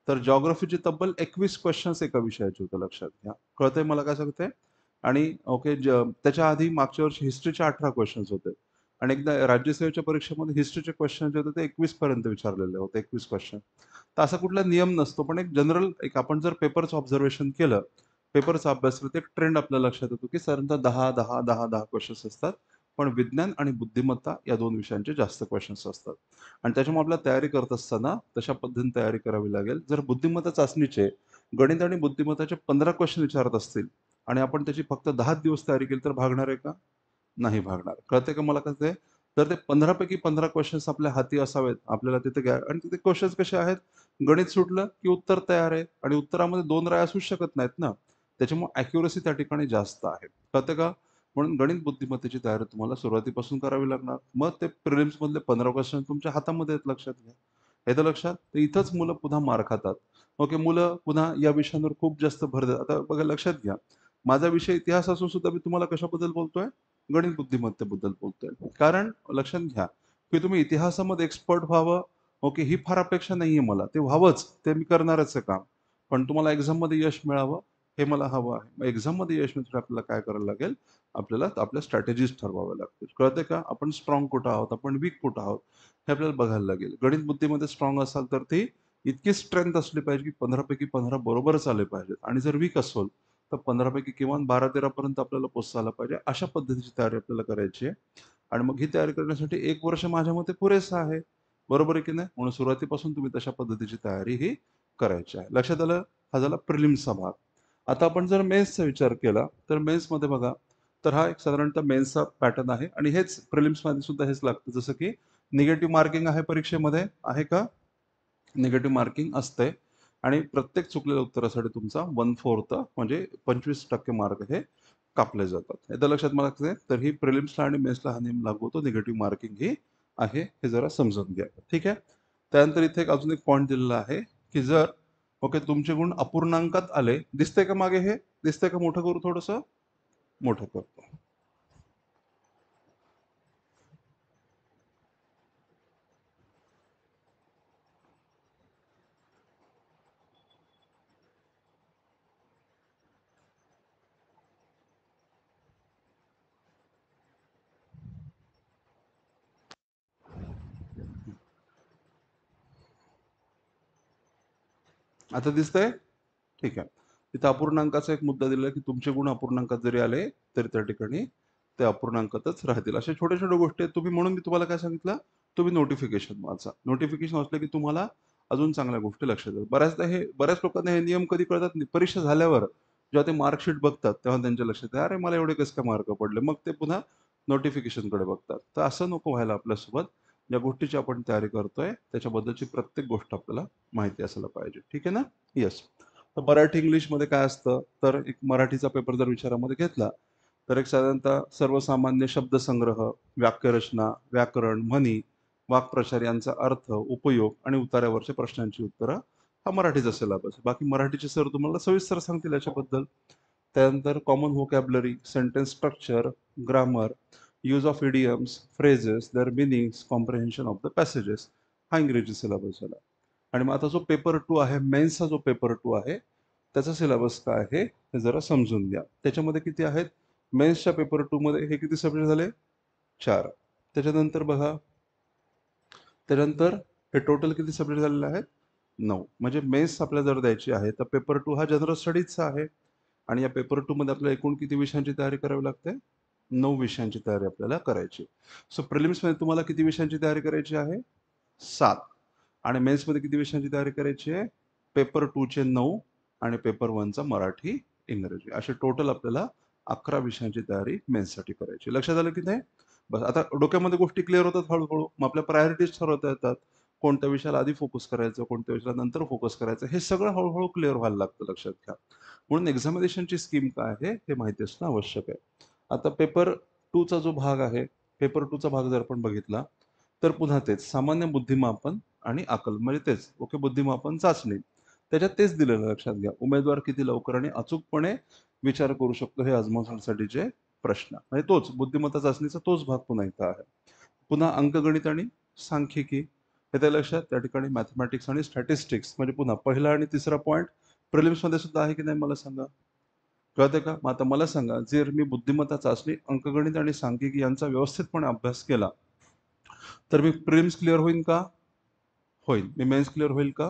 तर जिओग्राफीचे तब्बल 21 क्वेश्चन्स एका विषयाचे होते लक्षात घ्या. कळतंय मला काय सांगते? आणि ओके त्याच्या आधी मागच्या वर्षी हिस्ट्रीचे 18 क्वेश्चन्स होते. आणि एकदा राज्यसेवेच्या परीक्षेमध्ये हिस्ट्रीचे क्वेश्चन जे होते ते 21 पर्यंत विचारलेले होते. 21 क्वेश्चन. तर असा कुठला नियम नसतो. पण एक जनरल एक आपण जर पेपरचं ऑब्झर्वेशन केलं, पेपरचा अभ्यास केला, तर एक ट्रेंड आपल्या लक्षात येतो, की साधारणतः 10, 10, 10, 10 क्वेश्चन्स असतात. पण विज्ञान आणि बुद्धिमत्ता या 2 विषयांचे जास्त क्वेश्चन्स असतात. आणि त्याच्यामुळे आपल्याला तयारी करत असताना तशा पद्धतीने तयारी करावी लागेल. जर बुद्धिमत्ता चाचणीचे गणित आणि बुद्धिमत्ताचे 15 क्वेश्चन विचारत असतील आणि आपण त्याची फक्त 10 दिवस तयारी केली तर भागणार आहे का? नाही भागणार. कळतंय का मला कसं आहे? तर ते 15 पैकी 15 क्वेश्चन्स आपल्या हाती असावेत. आपल्याला तिथे घ्या आणि तिथे क्वेश्चन्स कसे आहेत? गणित सुटलं की उत्तर तयार आहे आणि उत्तरामध्ये 2 राया असूच शकत नाहीत ना. त्याच्यामुळे ॲक्युरसी त्या ठिकाणी जास्त आहे. कळतं का? म्हणून गणित बुद्धिमत्तेची तयारी तुम्हाला सुरुवातीपासून करावी लागणार. मग ते प्रिलिम्स मधले 15 क्वेश्चन तुमच्या हातामध्ये आहेत लक्षात घ्या. येतं लक्षात? तर इथंच मुलं पुन्हा मार खातात. ओके, मुलं पुन्हा या विषयांवर खूप जास्त भर देतात. आता बघा लक्षात घ्या. माझा विषय इतिहास असून सुद्धा मी तुम्हाला कशाबद्दल बोलतोय? गणित बुद्धिमत्तेबद्दल बोलतोय. कारण लक्षात घ्या, की तुम्ही इतिहासामध्ये एक्सपर्ट व्हावं, ओके, ही फार अपेक्षा नाहीये मला. ते व्हावंच, ते मी करणारच आहे काम. पण तुम्हाला एक्झाममध्ये यश मिळावं, हे मला हवं आहे. मग एक्झाममध्ये यश मिळण्यासाठी आपल्याला काय करायला लागेल? आपल्याला आपल्या स्ट्रॅटेजीज ठरवाव्या लागतील. कळतंय का? आपण स्ट्राँग कुठं आहोत, आपण वीक कुठं आहोत, हे आपल्याला बघायला लागेल. गणित बुद्धीमध्ये स्ट्राँग असाल तर ती इतकी स्ट्रेंथ असली पाहिजे, की 15 पैकी 15 बरोबरच आले पाहिजेत आणि जर वीक असाल तर 15 पैकी किमान 12-13 पर्यंत आपल्याला पोहोचता आलं पाहिजे. अशा पद्धतीची तयारी आपल्याला करायची आहे. आणि मग ही तयारी करण्यासाठी 1 वर्ष माझ्या मते पुरेसं आहे. बरोबर आहे की नाही? म्हणून सुरुवातीपासून तुम्ही तशा पद्धतीची तयारी ही करायची आहे. लक्षात आलं? हा झाला प्रिलिम्सचा भाग. आता आपण जर मेन्सचा विचार केला, तर मेन्समध्ये बघा, तर हा एक साधारणतः मेन्सचा पॅटर्न आहे आणि हेच प्रिलिम्समध्ये सुद्धा हेच लागतं. जसं की निगेटिव्ह मार्किंग आहे परीक्षेमध्ये, आहे का? निगेटिव्ह मार्किंग असते आणि प्रत्येक चुकलेल्या उत्तरासाठी तुमचा 1/4 म्हणजे 25% मार्क हे कापले जातात. एकदा लक्षात मला आहे, तर ही प्रिलिम्सला आणि मेन्सला हा नियम लागू होतो. निगेटिव्ह मार्किंग ही आहे, हे जरा समजून घ्या. ठीक आहे. त्यानंतर इथे अजून एक पॉईंट दिलेला आहे, की जर ओके तुमचे गुण अपूर्णांकात आले, दिसतंय का मागे हे? दिसतंय का? मोठं करू थोडंसं? मोठं करतो. आता दिसतंय? ठीक आहे. इथं अपूर्णांकाचा एक मुद्दा दिलाय, की तुमचे गुण अपूर्णांकात जरी आले, तरी त्या ठिकाणी ते अपूर्णांकातच राहतील. अशा छोट्या-छोट्या गोष्टी आहेत. तुम्ही म्हणून मी तुम्हाला काय सांगितलं? तुम्ही नोटिफिकेशन वाचा. नोटिफिकेशन वाचलं, की तुम्हाला अजून चांगल्या गोष्टी लक्षात येतात. बऱ्याच लोकांना हे नियम कधी कळतात नाही. परीक्षा झाल्यावर जेव्हा ते मार्कशीट बघतात, तेव्हा त्यांच्या लक्षात येतं, "अरे, मला एवढे कसं काय मार्क पडले?" मग ते पुन्हा नोटिफिकेशनकडे बघतात. तर असं नको व्हायला आपल्यासोबत. ज्या गोष्टीची आपण तयारी करतोय, त्याच्याबद्दलची प्रत्येक गोष्ट आपल्याला माहिती असायला पाहिजे. ठीक आहे ना? येस. तर मराठी इंग्लिशमध्ये काय असतं, तर एक मराठीचा पेपर जर विचारामध्ये घेतला, तर एक साधारणतः सर्वसामान्य शब्दसंग्रह, वाक्यरचना, व्याकरण, म्हणी, वाक्प्रचार यांचा अर्थ, उपयोग आणि उतार्यावरच्या प्रश्नांची उत्तरं हा मराठीचा सिलेबस. बाकी मराठीचे सर तुम्हाला सविस्तर सांगतील याच्याबद्दल. त्यानंतर common vocabulary, sentence structure, grammar, use of idioms, phrases, their meanings, comprehension of the passages हा इंग्रजी सिलेबस झाला. आणि मग आता जो पेपर 2 आहे, मेन्सचा जो पेपर 2 आहे, त्याचा सिलेबस काय आहे हे जरा समजून घ्या. त्याच्यामध्ये किती आहेत? मेन्सच्या पेपर 2 मध्ये हे किती सब्जेक्ट झाले? 4. त्याच्यानंतर बघा, त्याच्यानंतर हे टोटल किती सब्जेक्ट झालेले आहेत? 9. म्हणजे मेन्स आपल्याला जर द्यायची आहे तर पेपर 2 हा जनरल स्टडीजचा आहे. आणि या पेपर 2 मध्ये आपल्याला एकूण किती विषयांची तयारी करावी लागते? 9 विषयांची तयारी आपल्याला करायची. सो प्रिलिम्स मध्ये तुम्हाला किती विषयांची तयारी करायची आहे? 7. आणि मेन्स मध्ये किती विषयांची तयारी करायची आहे? पेपर 2 चे 9 आणि पेपर 1 चा मराठी, इंग्रजी असे टोटल आपल्याला 11 विषयांची तयारी मेन्ससाठी करायची. लक्षात आलं की नाही? बस आता डोक्यामध्ये गोष्टी क्लिअर होतात हळूहळू. मग आपल्या प्रायोरिटीज ठरवता येतात. कोणत्या विषयाला आधी फोकस करायचं, कोणत्या विषयाला नंतर फोकस करायचं, हे सगळं हळूहळू क्लिअर व्हायला लागतं, लक्षात घ्या. म्हणून एक्झामिनेशनची स्कीम काय आहे हे माहिती असणं आवश्यक आहे. आता पेपर 2 चा जो भाग आहे, पेपर 2 चा भाग जर आपण बघितला तर पुन्हा तेच सामान्य बुद्धिमापन आणि आकलन, म्हणजे तेच ओके, बुद्धिमापन चाचणी. त्याच्यात तेच दिलेलं लक्षात घ्या. उमेदवार किती लवकर आणि अचूकपणे विचार करू शकतो हे आजमावण्यासाठीचे प्रश्न, म्हणजे तोच बुद्धिमत्ता चाचणीचा तोच भाग पुन्हा इथं आहे. पुन्हा अंकगणित आणि सांख्यिकी हे त्या लक्षात, त्या ठिकाणी मॅथमॅटिक्स आणि स्टॅटिस्टिक्स, म्हणजे पुन्हा पहिला आणि तिसरा पॉईंट प्रिलिम्स मध्ये सुद्धा आहे की नाही मला सांगा. कळते का? मग आता मला सांगा, जर मी बुद्धिमत्ता चाचणी, अंकगणित आणि सांख्यिकी यांचा व्यवस्थितपणे अभ्यास केला तर मी प्रिलिम्स क्लिअर होईन का? होईल. मी मेन्स क्लिअर होईल का?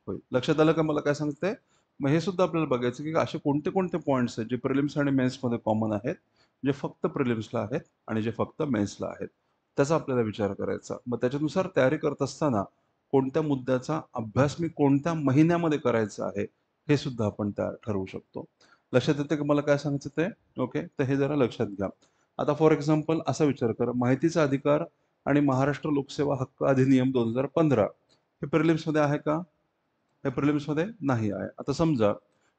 होईल. लक्षात आलं का मला काय सांगतंय? मग हे सुद्धा आपल्याला बघायचं की असे कोणते कोणते पॉईंट्स आहेत जे प्रिलिम्स आणि मेन्समध्ये कॉमन आहेत, जे फक्त प्रिलिम्सला आहेत आणि जे फक्त मेन्सला आहेत, त्याचा आपल्याला विचार करायचा. मग त्याच्यानुसार तयारी करत असताना कोणत्या मुद्द्याचा अभ्यास मी कोणत्या महिन्यामध्ये करायचा आहे हे सुद्धा आपण ठरवू शकतो. लक्षात येते की मला काय सांगायचं ते? ओके, तर हे जरा लक्षात घ्या. आता फॉर एक्झाम्पल असा विचार करा, माहितीचा अधिकार आणि महाराष्ट्र लोकसेवा हक्क अधिनियम 2015 हे प्रिलिम्स मध्ये आहे का? हे प्रिलिम्स मध्ये नाही आहे. आता समजा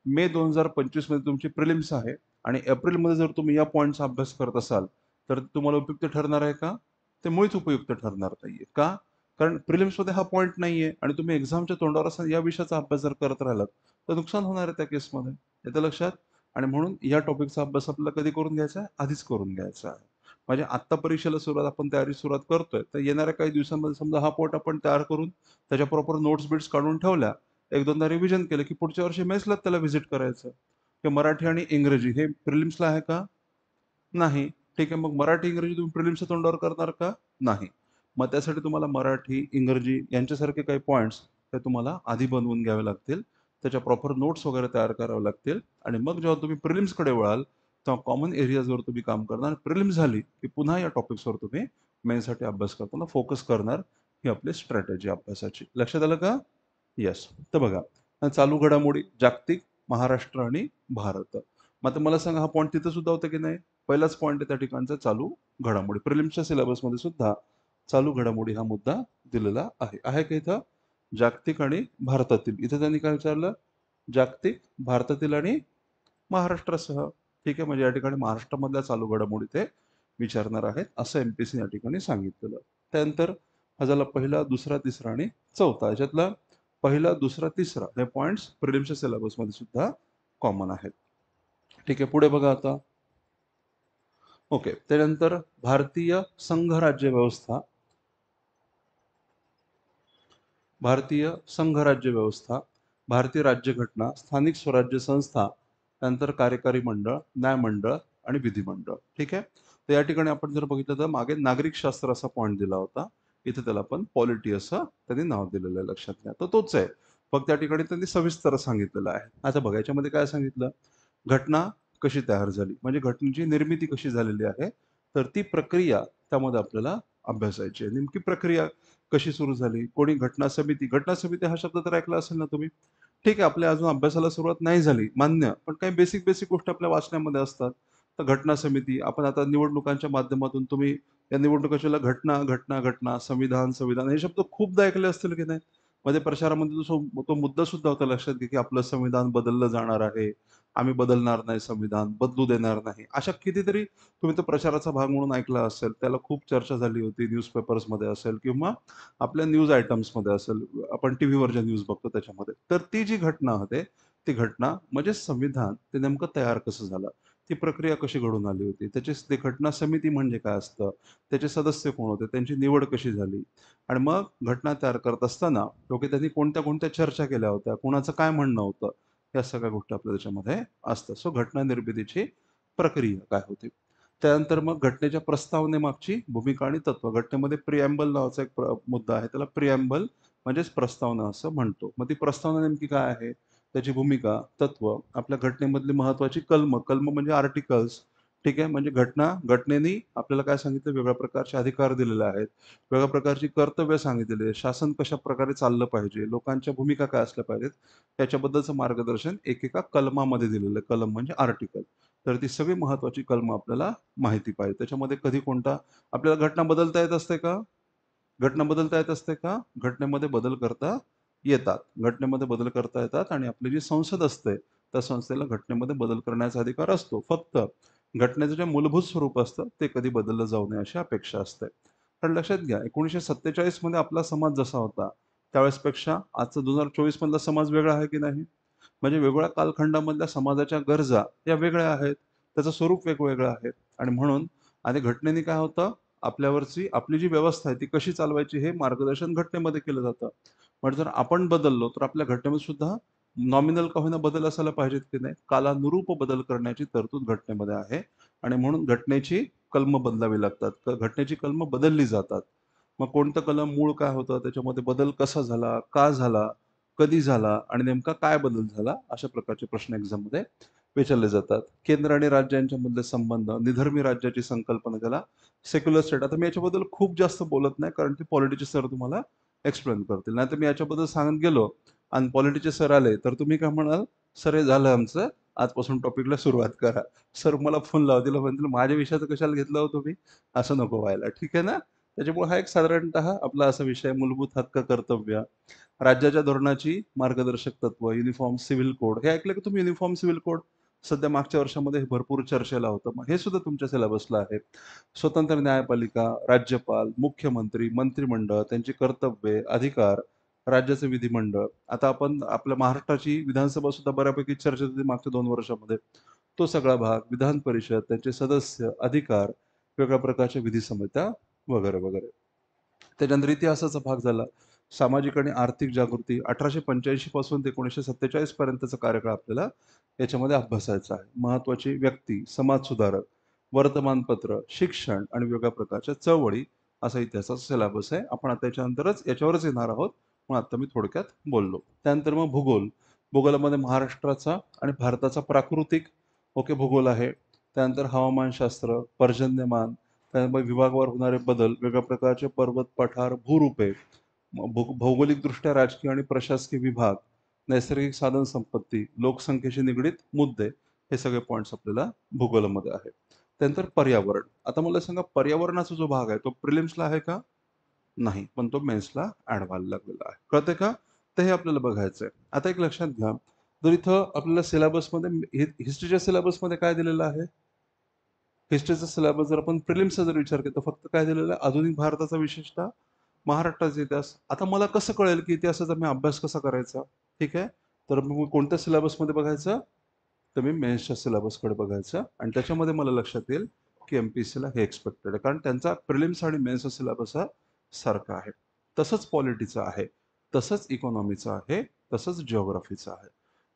मे 2025 मध्ये तुमची प्रिलिम्स आहे आणि एप्रिल मध्ये जर तुम्ही या पॉईंटचा अभ्यास करत असाल तर तुम्हाला उपयुक्त ठरणार आहे का? ते मुळीच उपयुक्त ठरणार नाहीये. का? कारण प्रिलिम्स मध्ये हा पॉईंट नाहीये आणि तुम्ही एक्झामच्या तोंडावर असताना या विषयाचा अभ्यास जर करत राहिलात तर नुकसान होणार आहे त्या केसमध्ये. येतं लक्षात? आणि म्हणून या टॉपिकचा अभ्यास आपल्याला कधी करून घ्यायचा आहे? आधीच करून घ्यायचा आहे. म्हणजे आत्ता परीक्षेला आपण तयारी सुरुवात करतोय तर येणाऱ्या काही दिवसांमध्ये समजा हा पोर्ट आपण तयार करून त्याच्या प्रॉपर नोट्स बिट्स काढून ठेवल्या, एक दोनदा रिव्हिजन केलं की पुढच्या वर्षी मेसला त्याला व्हिजिट करायचं. की मराठी आणि इंग्रजी हे प्रिलिम्सला आहे का? नाही. ठीक आहे, मग मराठी इंग्रजी तुम्ही प्रिलिम्सच्या तोंडावर करणार का? नाही. मग त्यासाठी तुम्हाला मराठी, इंग्रजी यांच्यासारखे काही पॉईंट्स ते तुम्हाला आधी बनवून घ्यावे लागतील. त्याच्या प्रॉपर नोट्स वगैरे तयार करावे लागतील आणि मग जेव्हा तुम्ही प्रिलिम्सकडे वळाल तेव्हा कॉमन एरियाजवर तुम्ही काम करणार. प्रिलिम्स झाली की पुन्हा या टॉपिक्सवर तुम्ही मेन्ससाठी अभ्यास करताना फोकस करणार. ही आपली स्ट्रॅटेजी अभ्यासाची. लक्षात आलं का? येस. तर बघा, चालू घडामोडी, जागतिक, महाराष्ट्र आणि भारत. मग आता मला सांगा, हा पॉईंट तिथं सुद्धा होतं की नाही? पहिलाच पॉईंट आहे त्या ठिकाणचा, चालू घडामोडी. प्रिलिम्सच्या सिलेबसमध्ये सुद्धा चालू घडामोडी हा मुद्दा दिलेला आहे. आहे का इथं? जागतिक आणि भारतातील. इथं त्यांनी काय विचारलं? जागतिक, भारतातील आणि महाराष्ट्रासह. ठीक आहे, म्हणजे या ठिकाणी महाराष्ट्रामधल्या चालू घडामोडी ते विचारणार आहेत असं एमपीसी या ठिकाणी सांगितलेलं. त्यानंतर हा झाला पहिला, दुसरा, तिसरा आणि चौथा. याच्यातला पहिला, दुसरा, तिसरा हे पॉईंट्स प्रिलिम्सच्या सिलेबसमध्ये सुद्धा कॉमन आहेत. ठीक आहे, पुढे बघा आता. ओके, त्यानंतर भारतीय संघ राज्य व्यवस्था, भारतीय संघ राज्य व्यवस्था, भारतीय राज्यघटना, स्थानिक स्वराज्य संस्था, त्यानंतर कार्यकारी मंडळ, न्यायमंडळ आणि विधिमंडळ. ठीक आहे, तर या ठिकाणी आपण जर बघितलं तर मागे नागरिक शास्त्र असा पॉईंट दिला होता, इथे त्याला आपण पॉलिटी असं त्यांनी नाव दिलेलं आहे. लक्षात घ्या. तर तोच आहे, फक्त त्या ठिकाणी त्यांनी सविस्तर सांगितलेलं आहे. आता बघा, याच्यामध्ये काय सांगितलं? घटना कशी तयार झाली, म्हणजे घटनेची निर्मिती कशी झालेली आहे, तर ती प्रक्रिया त्यामध्ये आपल्याला अभ्यासायची आहे. नेमकी प्रक्रिया कशी सुरू झाली, कोणी घटना समिती, घटना समिती हा शब्द तर ऐकला असेल ना तुम्ही? ठीक आहे, आपल्या अजून अभ्यासाला सुरुवात नाही झाली, मान्य, पण काही बेसिक बेसिक गोष्टी आपल्या वाचण्यामध्ये असतात. तर घटना समिती, आपण आता निवडणुकांच्या माध्यमातून तुम्ही या निवडणुकाच्या घटना घटना घटना, संविधान संविधान हे शब्द खूपदा ऐकले असतील की नाही? मध्ये प्रचारामध्ये तो मुद्दा सुद्धा होता लक्षात घ्या, की आपलं संविधान बदललं जाणार आहे. आम्ही बदलणार नाही संविधान, बदलू देणार नाही. अशा कितीतरी तुम्ही तो प्रचाराचा भाग म्हणून ऐकला असेल. त्याला खूप चर्चा झाली होती न्यूजपेपर्समध्ये असेल किंवा आपल्या न्यूज आयटम्समध्ये असेल. आपण टीव्हीवर ज्या न्यूज बघतो त्याच्यामध्ये. तर ती जी घटना होते, ती घटना म्हणजे संविधान ते नेमकं तयार कसं झालं? ती प्रक्रिया कशी घडून आली होती? त्याची ती घटना समिती म्हणजे काय असतं? त्याचे सदस्य कोण होते? त्यांची निवड कशी झाली? आणि मग घटना तयार करत असताना त्यांनी कोणत्या-कोणत्या चर्चा केल्या होत्या? कुणाचं काय म्हणणं होतं? या सगळ्या गोष्टी आपल्या त्याच्यामध्ये असतात. सो घटना निर्मितीची प्रक्रिया काय होती? त्यानंतर मग घटनेच्या प्रस्तावनेमागची भूमिका आणि तत्त्व. घटनेमध्ये प्रिॲम्बल नावाचा एक मुद्दा आहे. त्याला प्रिॲम्बल म्हणजेच प्रस्तावना असं म्हणतो. मग ती प्रस्तावना नेमकी काय आहे? त्याची भूमिका, तत्त्व, आपल्या घटनेमधली महत्त्वाची कलमं. कलमं म्हणजे आर्टिकल्स. ठीक आहे. म्हणजे घटनेने आपल्याला काय सांगितलं? वेगळ्या प्रकारचे अधिकार दिलेले आहेत. वेगळ्या प्रकारची कर्तव्य सांगितलेली आहेत. शासन कशाप्रकारे चाललं पाहिजे? लोकांच्या भूमिका काय असल्या पाहिजेत? याच्याबद्दलचं मार्गदर्शन एकेका कलमामध्ये दिलेलं आहे. कलम म्हणजे आर्टिकल. तर ती सगळी महत्त्वाची कलमं आपल्याला माहिती पाहिजे. त्याच्यामध्ये कधी कोणता आपल्याला घटना बदलता येत असते का? घटना बदलता येत असते का? घटनेमध्ये बदल करता येतात. घटनेमध्ये बदल करता येतात आणि आपली जी संसद असते, त्या संस्थेला घटनेमध्ये बदल करण्याचा अधिकार असतो. फक्त घटनेचं जे मूलभूत स्वरूप असतं, ते कधी बदललं जाऊ नये अशी अपेक्षा असते. पण लक्षात घ्या 1947 मध्ये आपला समाज जसा होता, त्यावेळेसपेक्षा आजचा 2024 मधला समाज वेगळा आहे की नाही? म्हणजे वेगवेगळ्या कालखंडामधल्या समाजाच्या गरजा या वेगळ्या आहेत. त्याचं स्वरूप वेगवेगळं आहे आणि म्हणून आणि घटनेने काय होतं, आपल्यावरची आपली जी व्यवस्था आहे ती कशी चालवायची हे मार्गदर्शन घटनेमध्ये केलं जातं. पण जर आपण बदललो तर आपल्या घटनेमध्ये सुद्धा नॉमिनल का होईना बदल असायला पाहिजेत की नाही? कालानुरूप बदल करण्याची तरतूद घटनेमध्ये आहे आणि म्हणून घटनेची कलमं बदलावी लागतात. घटनेची कलमं बदलली जातात. मग कोणतं कलम मूळ काय होतं, त्याच्यामध्ये बदल कसा झाला, का झाला, कधी झाला आणि नेमका काय बदल झाला? अशा प्रकारचे प्रश्न एक्झाममध्ये विचारले जातात. केंद्र आणि राज्यांच्या मधले संबंध, निधर्मी राज्याची संकल्पना त्याला सेक्युलर स्टेट. आता मी याच्याबद्दल खूप जास्त बोलत नाही, कारण ते पॉलिटीचे सर तुम्हाला एक्सप्लेन करतील. नाहीतर मी याच्याबद्दल सांगत गेलो आणि पॉलिटीचे सर आले, तर तुम्ही काय म्हणाल, "सर हे झालं आमचं, आजपासून टॉपिकला सुरुवात करा." सर मला फोन लावतील, म्हणतील, "माझ्या विषयाचं कशाला घेतलं हो तुम्ही?" असं नको व्हायला. ठीक आहे ना? त्याच्यामुळे हा एक साधारणतः आपला असा विषय आहे, मूलभूत हक्क, कर्तव्य. राज्याच्या धोरणाची मार्गदर्शक तत्व, युनिफॉर्म सिव्हिल कोड. हे ऐकलं की तुम्ही युनिफॉर्म सिव्हिल कोड? सध्या मागच्या वर्षामध्ये हे भरपूर चर्चेला होतं. मग हे सुद्धा तुमच्या सिलेबसला आहे. स्वतंत्र न्यायपालिका, राज्यपाल, मुख्यमंत्री, मंत्रिमंडळ, त्यांची कर्तव्ये, अधिकार, राज्याचं विधिमंडळ. आता आपण आपल्या महाराष्ट्राची विधानसभा सुद्धा बऱ्यापैकी चर्चेत होती मागच्या 2 वर्षामध्ये. तो सगळा भाग, विधान परिषद, त्यांचे सदस्य, अधिकार, वेगवेगळ्या प्रकारच्या विधी समित्या वगैरे, वगैरे. त्याच्यानंतर इतिहासाचा भाग झाला. सामाजिक आणि आर्थिक जागृती 1885 पासून ते 1947 पर्यंतचा कार्यकाळ आपल्याला याच्यामध्ये अभ्यासायचा आहे. महत्त्वाची व्यक्ती, समाजसुधारक, वर्तमानपत्र, शिक्षण आणि वेगवेगळ्या प्रकारच्या चळवळी असा इतिहासाचा सिलेबस आहे. आपण आता याच्यावरच येणार आहोत. पण आता मी थोडक्यात बोललो. त्यानंतर मग भूगोल. भूगोलामध्ये महाराष्ट्राचा आणि भारताचा प्राकृतिक भूगोल आहे. त्यानंतर हवामानशास्त्र, पर्जन्यमान, त्यामुळे विभागावर होणारे बदल, वेगळ्या प्रकारचे पर्वत, पठार, भूरूपे, भौगोलिकदृष्ट्या राजकीय आणि प्रशासकीय विभाग, नैसर्गिक साधन संपत्ती, लोकसंख्येशी निगडीत मुद्दे, हे सगळे पॉइंट्स आपल्याला भूगोलामध्ये आहेत. त्यानंतर पर्यावरण. आता मला सांगा पर्यावरणाचा जो भाग आहे तो प्रिलिम्सला आहे का? नाही. पण तो मेन्सला ॲड व्हायला लागलेला आहे. कळतंय का? तर हे आपल्याला बघायचंय. आता एक लक्षात घ्या, जर इथं आपल्याला सिलेबसमध्ये हिस्ट्रीच्या सिलेबसमध्ये काय दिलेलं आहे? हिस्ट्रीचा सिलेबस जर आपण प्रिलिम्सचा जर विचार केला, तर फक्त काय दिलेलं आहे? आधुनिक भारताचा विशेषतः महाराष्ट्राचा इतिहास. आता मला कसं कळेल, की इतिहासाचा मी अभ्यास कसा करायचा? ठीक आहे. तर मग मी कोणत्या सिलेबसमध्ये बघायचं? तर मी मेन्सच्या सिलेबसकडे बघायचं आणि त्याच्यामध्ये मला लक्षात येईल, की एम-पी-एस-सीला हे एक्स्पेक्टेड आहे. कारण त्यांचा प्रिलिम्स आणि मेन्सचा सिलेबस हा सारखा आहे. तसंच पॉलिटीचा आहे, तसंच इकॉनॉमीचा आहे, तसंच जिओग्राफीचा आहे.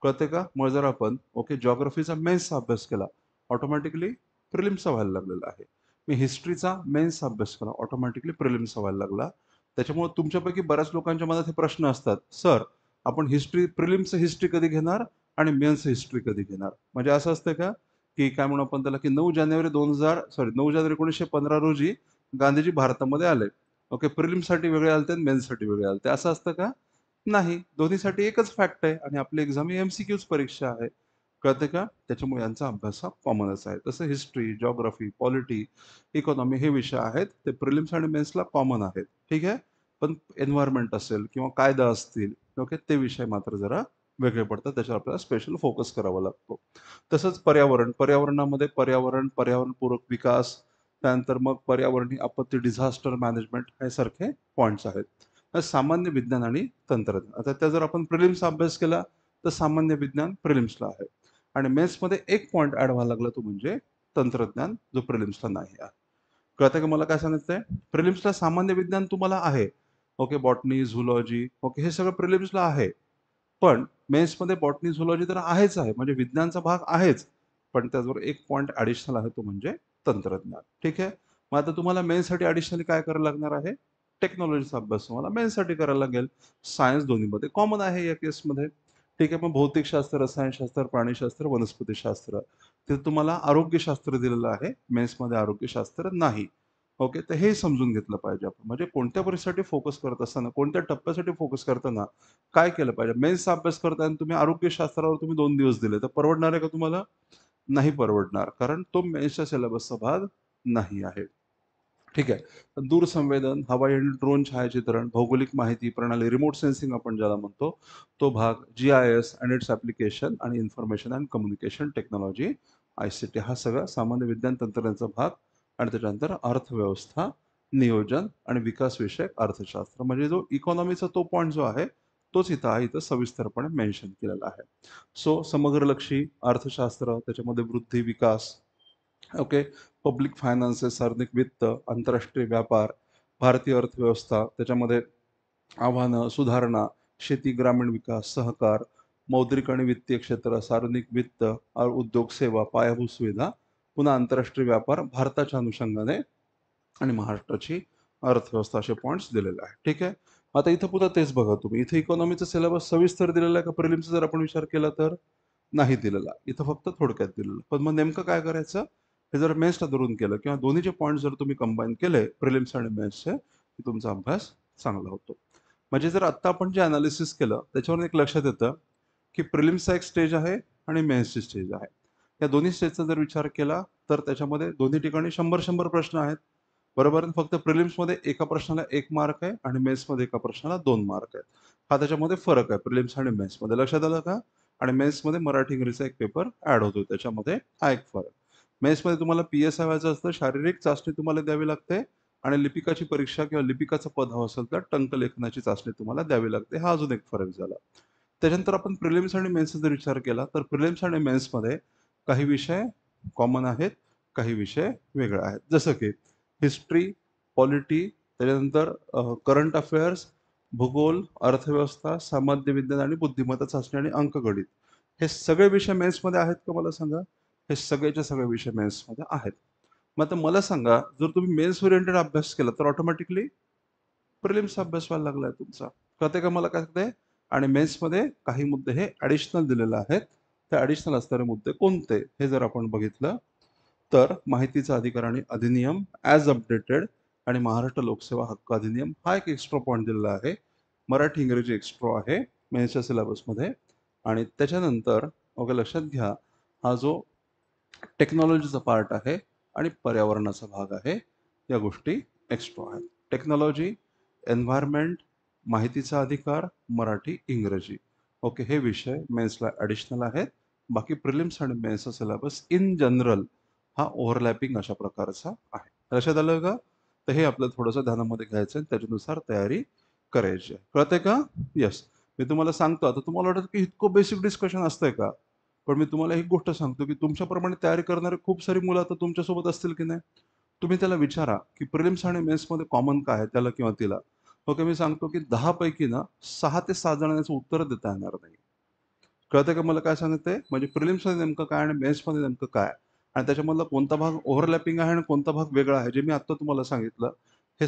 कळतंय का? मग जर आपण जिओग्राफीचा मेन्सचा अभ्यास केला, ऑटोमॅटिकली प्रिलिम्सचा व्हायला लागलेला आहे. मी हिस्ट्रीचा मेन्सचा अभ्यास केला, ऑटोमॅटिकली प्रिलिम्सचा व्हायला लागला. त्याच्यामुळे तुमच्यापैकी बऱ्याच लोकांच्या मनात हे प्रश्न असतात, "सर, आपण प्रिलिम्सचं हिस्ट्री कधी घेणार आणि मेन्सचं हिस्ट्री कधी घेणार?" म्हणजे असं असतं का, की काय म्हणू आपण त्याला, की 9 जानेवारी 1915 रोजी गांधीजी भारतामध्ये आले. प्रिलिम्ससाठी वेगळे आले आणि मेन्ससाठी वेगळे आले. असं असतं का? नाही. दोन्हीसाठी एकच फॅक्ट आहे आणि आपली एक्झाम ही एम-सी-क्यूज परीक्षा आहे. कळतंय का? त्याच्यामुळे यांचा अभ्यास हा कॉमनच आहे. तसं हिस्ट्री, जिओग्राफी, पॉलिटी, इकॉनॉमी हे विषय आहेत. ते प्रिलिम्स आणि मेन्सला कॉमन आहेत. ठीक आहे? पण एन्व्हायरमेंट असेल किंवा कायदा असतील, ओके, ते विषय मात्र जरा वेगळे पडतात. त्याच्यावर आपल्याला स्पेशल फोकस करावा लागतो. तसंच पर्यावरण, पर्यावरणामध्ये पर्यावरणपूरक विकास, त्यानंतर मग पर्यावरणीय आपत्ती, डिझास्टर मॅनेजमेंट हे सारखे पॉइंट्स आहेत. सामान्य विज्ञान आणि तंत्रज्ञान. आता त्या जर आपण प्रिलिम्सचा अभ्यास केला, तर सामान्य विज्ञान प्रिलिम्सला आहे आणि मेन्समध्ये एक पॉइंट ॲड व्हायला लागला, तो म्हणजे तंत्रज्ञान, जो प्रिलिम्सला नाही आहे. कळतं का मला काय सांगितलंय? प्रिलिम्सला सामान्य विज्ञान तुम्हाला आहे. ओके, बॉटनी, झूलॉजी, ओके, हे सगळं प्रिलिम्सला आहे. पण मेन्समध्ये बॉटनी, झूलॉजी तर आहेच आहे, म्हणजे विज्ञानचा भाग आहेच. पण त्याचबरोबर एक पॉइंट ॲडिशनल आहे, तो म्हणजे तंत्रज्ञान. ठीक आहे? मग आता तुम्हाला मेन्ससाठी ॲडिशनली काय करायला लागणार आहे? टेक्नॉलॉजीचा अभ्यास तुम्हाला मेन्ससाठी करायला लागेल. सायन्स दोन्हीमध्ये कॉमन आहे या केसमध्ये. ठीक आहे? मग भौतिकशास्त्र, रसायनशास्त्र, प्राणीशास्त्र, वनस्पतीशास्त्र. तिथे तुम्हाला आरोग्यशास्त्र दिलेलं आहे. मेन्समध्ये आरोग्यशास्त्र नाही. ओके, तर हे समजून घेतलं पाहिजे आपण. म्हणजे कोणत्या परीक्षेसाठी फोकस करत असताना, कोणत्या टप्प्यासाठी फोकस करताना काय केलं पाहिजे? मेन्सचा अभ्यास करताय आणि तुम्ही आरोग्यशास्त्रावर 2 दिवस दिले, तर परवडणार आहे का तुम्हाला? नाही परवडणार. कारण तो मेन्सच्या सिलेबसचा भाग नाही आहे. ठीक आहे. दूरसंवेदन, हवाई आणि ड्रोन छायाचित्रण, भौगोलिक माहिती प्रणाली, रिमोट सेन्सिंग आपण ज्याला म्हणतो, तो भाग, GIS अँड इट्स ॲप्लिकेशन आणि information and communication technology, ICT, हा सगळा सामान्य विज्ञान तंत्रज्ञानाचा भाग आणि त्याच्यानंतर अर्थव्यवस्था, नियोजन आणि विकास विषयक अर्थशास्त्र. म्हणजे जो इकॉनॉमीचा तो पॉइंट जो आहे, तोच इथं सविस्तरपणे मेन्शन केलेला आहे. सो समग्रलक्षी अर्थशास्त्र, त्याच्यामध्ये वृद्धी, विकास, ओके, पब्लिक फायनान्सेस, सार्वजनिक वित्त, आंतरराष्ट्रीय व्यापार, भारतीय अर्थव्यवस्था, त्याच्यामध्ये आव्हानं, सुधारणा, शेती, ग्रामीण विकास, सहकार, मौद्रिक आणि वित्तीय क्षेत्र, सार्वजनिक वित्त, उद्योग, सेवा, पायाभूत सुविधा, पुन्हा आंतरराष्ट्रीय व्यापार, भारताच्या अनुषंगाने आणि महाराष्ट्राची अर्थव्यवस्था, असे पॉइंट्स दिलेले आहेत. ठीक आहे? आता इथं पुन्हा तेच बघा तुम्ही. इथे इकॉनॉमीचा सिलेबस सविस्तर दिलेला आहे का? प्रिलिम्सचा जर आपण विचार केला तर नाही दिलेला. इथं फक्त थोडक्यात दिलेलं. पण मग नेमकं काय करायचं? हे जर मेन्सला धरून केलं किंवा दोन्हीचे पॉइंट जर तुम्ही कंबाईन केले, प्रिलिम्स आणि मेन्सचे, की तुमचा अभ्यास चांगला होतो. म्हणजे जर आत्ता आपण जे एनालिसिस केलं, त्याच्यावरून एक लक्षात येतं, की प्रिलिम्सचा एक स्टेज आहे आणि मेन्सची स्टेज आहे. या दोन्ही स्टेजचा जर विचार केला, तर त्याच्यामध्ये दोन्ही ठिकाणी 100-100 प्रश्न आहेत. बरोबर? फक्त प्रिलिम्समध्ये एका प्रश्नाला 1 मार्क आहे आणि मेन्समध्ये एका प्रश्नाला 2 मार्क आहेत. हा त्याच्यामध्ये फरक आहे प्रिलिम्स आणि मेन्समध्ये. लक्षात आलं का? आणि मेन्समध्ये मराठी इंग्रजीचा एक पेपर ॲड होतो, त्याच्यामध्ये हा एक फरक. मेन्समध्ये तुम्हाला PSI व्हायचं असतं, शारीरिक चाचणी तुम्हाला द्यावी लागते आणि लिपिकाची परीक्षा किंवा लिपिकाचं पद हवं असेल तर टंकलेखनाची चाचणी तुम्हाला द्यावी लागते. हा अजून एक फरक झाला. त्याच्यानंतर आपण प्रिलिम्स आणि मेन्सचा जर विचार केला, तर प्रिलिम्स आणि मेन्समध्ये काही विषय कॉमन आहेत, काही विषय वेगळे आहेत. जसं की हिस्ट्री, पॉलिटी, त्याच्यानंतर करंट अफेअर्स, भूगोल, अर्थव्यवस्था, सामान्य विज्ञान आणि बुद्धिमत्ता चाचणी आणि अंकगणित. हे सगळे विषय मेन्समध्ये आहेत का मला सांगा? हे सगळेच्या सगळे विषय मेन्समध्ये आहेत. मग आता मला सांगा, जर तुम्ही मेन्स ओरिएंटेड अभ्यास केला, तर ऑटोमॅटिकली प्रिलिम्सचा अभ्यास व्हायला लागलाय तुमचा. कळतंय का मला काय सांगतंय? आणि मेन्समध्ये काही मुद्दे हे ॲडिशनल दिलेले आहेत. ते ॲडिशनल असणारे मुद्दे कोणते? हे जर आपण बघितलं, तर माहितीचा अधिकार आणि अधिनियम ॲज अपडेटेड आणि महाराष्ट्र लोकसेवा हक्क अधिनियम हा एक एक्स्ट्रा पॉइंट दिलेला आहे. मराठी इंग्रजी एक्स्ट्रा आहे मेन्सच्या सिलेबसमध्ये. आणि त्याच्यानंतर ओके, लक्षात घ्या, हा जो टेक्नॉलॉजीचा पार्ट आहे आणि पर्यावरणाचा भाग आहे, या गोष्टी एक्स्ट्रा आहेत. टेक्नॉलॉजी, एन्व्हायरमेंट, माहितीचा अधिकार, मराठी, इंग्रजी, ओके, हे विषय मेन्सला ॲडिशनल आहेत. बाकी प्रिलिम्स आणि मेन्सचा सिलेबस इन जनरल हा ओव्हरलॅपिंग अशा प्रकारचा आहे. लक्षात आलं का? तर हे आपल्याला थोडंसं ध्यानामध्ये घ्यायचं आहे, त्याच्यानुसार तयारी करायची आहे. कळतंय का? येस. मी तुम्हाला सांगतो, आता तुम्हाला वाटतं की इतकं बेसिक डिस्कशन असतंय का? पण मी तुम्हाला एक गोष्ट सांगतो, की तुमच्याप्रमाणे तयारी करणारे खूप सारी मुलं आता तुमच्यासोबत असतील की नाही? तुम्ही त्याला विचारा, की प्रिलिम्स आणि मेन्समध्ये कॉमन काय आहे त्याला किंवा तिला? ओके, मी सांगतो, की 10 पैकी ना 6 ते 7 जणांना उत्तर देता येणार नाही. कळतंय का मला काय सांगतंय? म्हणजे प्रिलिम्समध्ये नेमकं काय आणि मेन्समध्ये नेमकं काय? आणि त्याच्यामधला कोणता भाग ओव्हरलॅपिंग आहे आणि कोणता भाग वेगळा आहे, जे मी आत्ता तुम्हाला सांगितलं. हे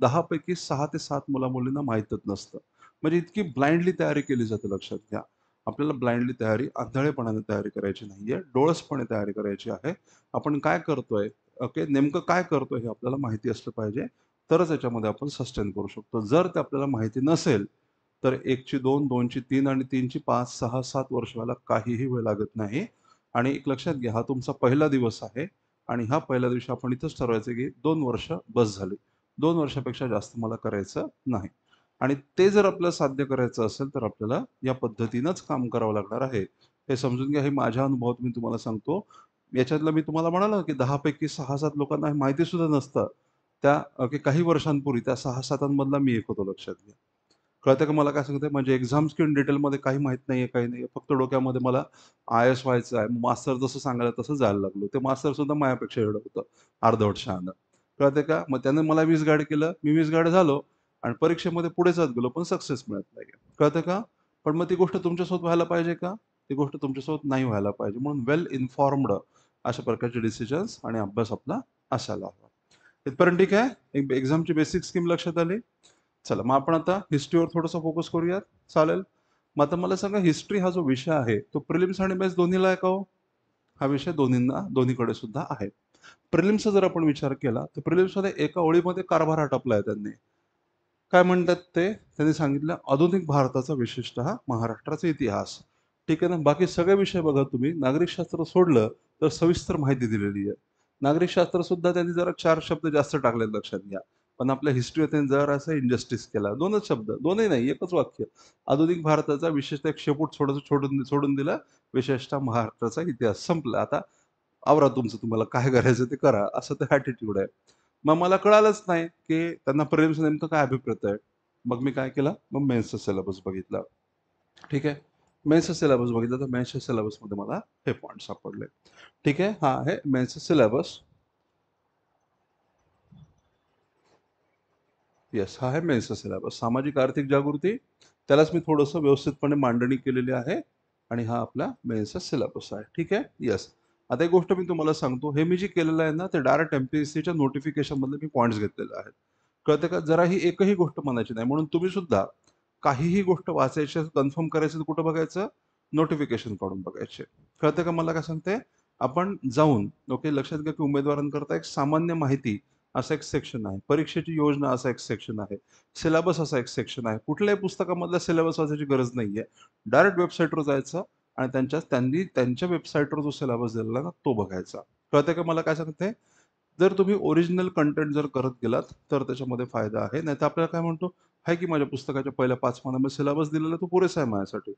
10 पैकी 6 ते 7 मुला-मुलींना माहीतच नसतं. म्हणजे इतकी ब्लाइंडली तयारी केली जाते, लक्षात घ्या. आपल्याला ब्लाइंडली तयारी, आंधळेपणाने तयारी करायची नाहीये, डोळसपणे तयारी करायची आहे. आपण काय करतोय, ओके, नेमकं काय करतोय हे आपल्याला माहिती असलं पाहिजे. तरच याच्यामध्ये आपण सस्टेन करू शकतो. जर ते आपल्याला माहिती नसेल, तर 1 ची 2, 2 ची 3 आणि 3 ची 5, 6, 7 वर्ष व्हायला काहीही वेळ लागत नाही. आणि एक लक्षात घ्या, हा तुमचा पहिला दिवस आहे आणि ह्या पहिल्या दिवशी आपण इथंच ठरवायचं की 2 वर्ष बस झाली. 2 वर्षापेक्षा जास्त मला करायचं नाही. आणि ते जर आपल्याला साध्य करायचं असेल, तर आपल्याला या पद्धतीनंच काम करावं लागणार आहे. हे समजून घ्या, हे माझ्या अनुभवात मी तुम्हाला सांगतो. याच्यातलं मी तुम्हाला म्हणालो, की 10 पैकी 6-7 लोकांना हे माहिती सुद्धा नसतं. त्या की काही वर्षांपूर्वी त्या 6-7 मधला मी एक होतो, लक्षात घ्या. कळतं का मला काय सांगतंय? म्हणजे एक्झाम स्क्रीन डिटेलमध्ये काही माहीत नाहीये, काही नाहीये. फक्त डोक्यामध्ये मला आय-एस व्हायचं आहे. मास्टर जसं सांगायला तसं जायला लागलो. ते मास्तर सुद्धा माझ्यापेक्षा एवढं होतं, अर्धवट शहाणं. कळतंय का? मग त्यानं मला मिसगाईड केलं. मी मिसगाईड झालो आणि परीक्षेमध्ये पुढे जात गेलो, पण सक्सेस मिळत नाहीये. कळतं का? पण मग ती गोष्ट तुमच्यासोबत व्हायला पाहिजे का? ती गोष्ट तुमच्यासोबत नाही व्हायला पाहिजे. म्हणून वेल इन्फॉर्म्ड अशा प्रकारचे डिसिजन्स आणि अभ्यास आपला असायला हवा. इथपर्यंत ठीक आहे? एक एक्झामची बेसिक स्कीम लक्षात आली? चला, मग आपण आता हिस्ट्रीवर थोडंसं फोकस करूयात. चालेल? मग आता मला सांगा, हिस्ट्री हा जो विषय आहे, तो प्रिलिम्स आणि मेन्स दोन्हीला आहे का हो? हा विषय दोन्हीकडे सुद्धा आहे. प्रिलिम्सचा जर आपण विचार केला, तर प्रिलिम्समध्ये एका ओळीमध्ये कारभार आटपलाय त्यांनी. काय म्हणतात ते? त्यांनी सांगितलं, आधुनिक भारताचा विशेषतः महाराष्ट्राचा इतिहास. ठीक आहे ना? बाकी सगळे विषय बघा तुम्ही, नागरिकशास्त्र सोडलं तर सविस्तर माहिती दिलेली आहे. नागरिकशास्त्र सुद्धा त्यांनी जरा 4 शब्द जास्त टाकलेत, लक्षात घ्या. पण आपल्या हिस्ट्रीवर त्यांनी जरासा इनजस्टिस केला. 2च शब्द, 2ही नाही, एकच वाक्य. आधुनिक भारताचा विशेषतः एक शेपूट सोडून सोडून दिला, विशेषतः महाराष्ट्राचा इतिहास. संपलं. आता आवरा तुमचं, तुम्हाला काय करायचं ते करा, असं ते ॲटिट्यूड आहे. मग मला कळालंच नाही, की त्यांना प्रिलिम्स नेमकं काय अभिप्रेत आहे. मग मी काय केलं? मग मेन्सचा सिलेबस बघितला. ठीक आहे. मेन्सचा सिलेबस बघितला, तर मेन्सच्या सिलेबसमध्ये मला हे पॉइंट सापडले. ठीक आहे. हा आहे मेन्सचा सिलेबस. येस, हा आहे मेन्सचा सिलेबस. सामाजिक आर्थिक जागृती, त्यालाच मी थोडंसं व्यवस्थितपणे मांडणी केलेली आहे आणि हा आपला मेन्सचा सिलेबस आहे. ठीक आहे? येस. आता एक गोष्ट मी तुम्हाला सांगतो, हे मी जे केलेलं आहे ना, ते डायरेक्ट एम-पी-एस-सीच्या नोटिफिकेशनमधले मी पॉइंट्स घेतलेले आहेत. कळतं का? जराही एकही गोष्ट म्हणायची नाही. म्हणून तुम्ही सुद्धा काहीही गोष्ट वाचायची असेल, कन्फर्म करायचं तर कुठं बघायचं? नोटिफिकेशन काढून बघायचे. कळतं का मला काय सांगते? आपण जाऊन, ओके, लक्षात घ्या, की उमेदवारांकरता एक सामान्य माहिती असा एक सेक्शन आहे. परीक्षेची योजना असा एक सेक्शन आहे. सिलेबस असा एक सेक्शन आहे. कुठल्याही पुस्तकामधला सिलेबस वाचायची गरज नाहीये. डायरेक्ट वेबसाईटवर जायचं आणि त्यांनी त्यांच्या वेबसाईटवर जो सिलेबस दिलेला ना, तो बघायचा. कळतंय का मला काय सांगते? जर तुम्ही ओरिजिनल कंटेंट जर करत गेलात, तर त्याच्यामध्ये फायदा आहे. नाहीतर आपल्याला काय म्हणतो, आहे की माझ्या पुस्तकाच्या पहिल्या 5 पानामध्ये सिलेबस दिलेला, तो पुरेसा आहे माझ्यासाठी.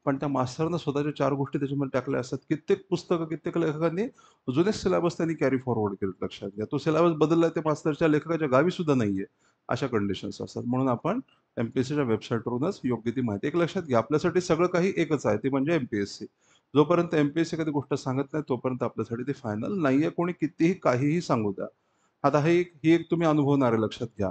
पण त्या मास्तरनं स्वतःच्या 4 गोष्टी त्याच्यामध्ये टाकल्या असतात. कित्येक पुस्तकं, कित्येक लेखकांनी जुनेच सिलेबस त्यांनी कॅरी फॉरवर्ड केलेत, लक्षात घ्या. तो सिलेबस बदलला ते मास्तरच्या लेखकाच्या गावी सुद्धा नाहीये. अशा कंडिशन्स असतात. म्हणून आपण एम-पी-एस-सीच्या वेबसाईटवरूनच योग्य ती माहिती, एक लक्षात घ्या, आपल्यासाठी सगळं काही एकच आहे, ते म्हणजे एम-पी-एस-सी. जोपर्यंत एम-पी-एस-सी एखादी गोष्ट सांगत नाही, तोपर्यंत आपल्यासाठी ती फायनल नाहीये. कोणी कितीही काहीही सांगू द्या. आता ही एक तुम्ही अनुभवणार आहे, लक्षात घ्या.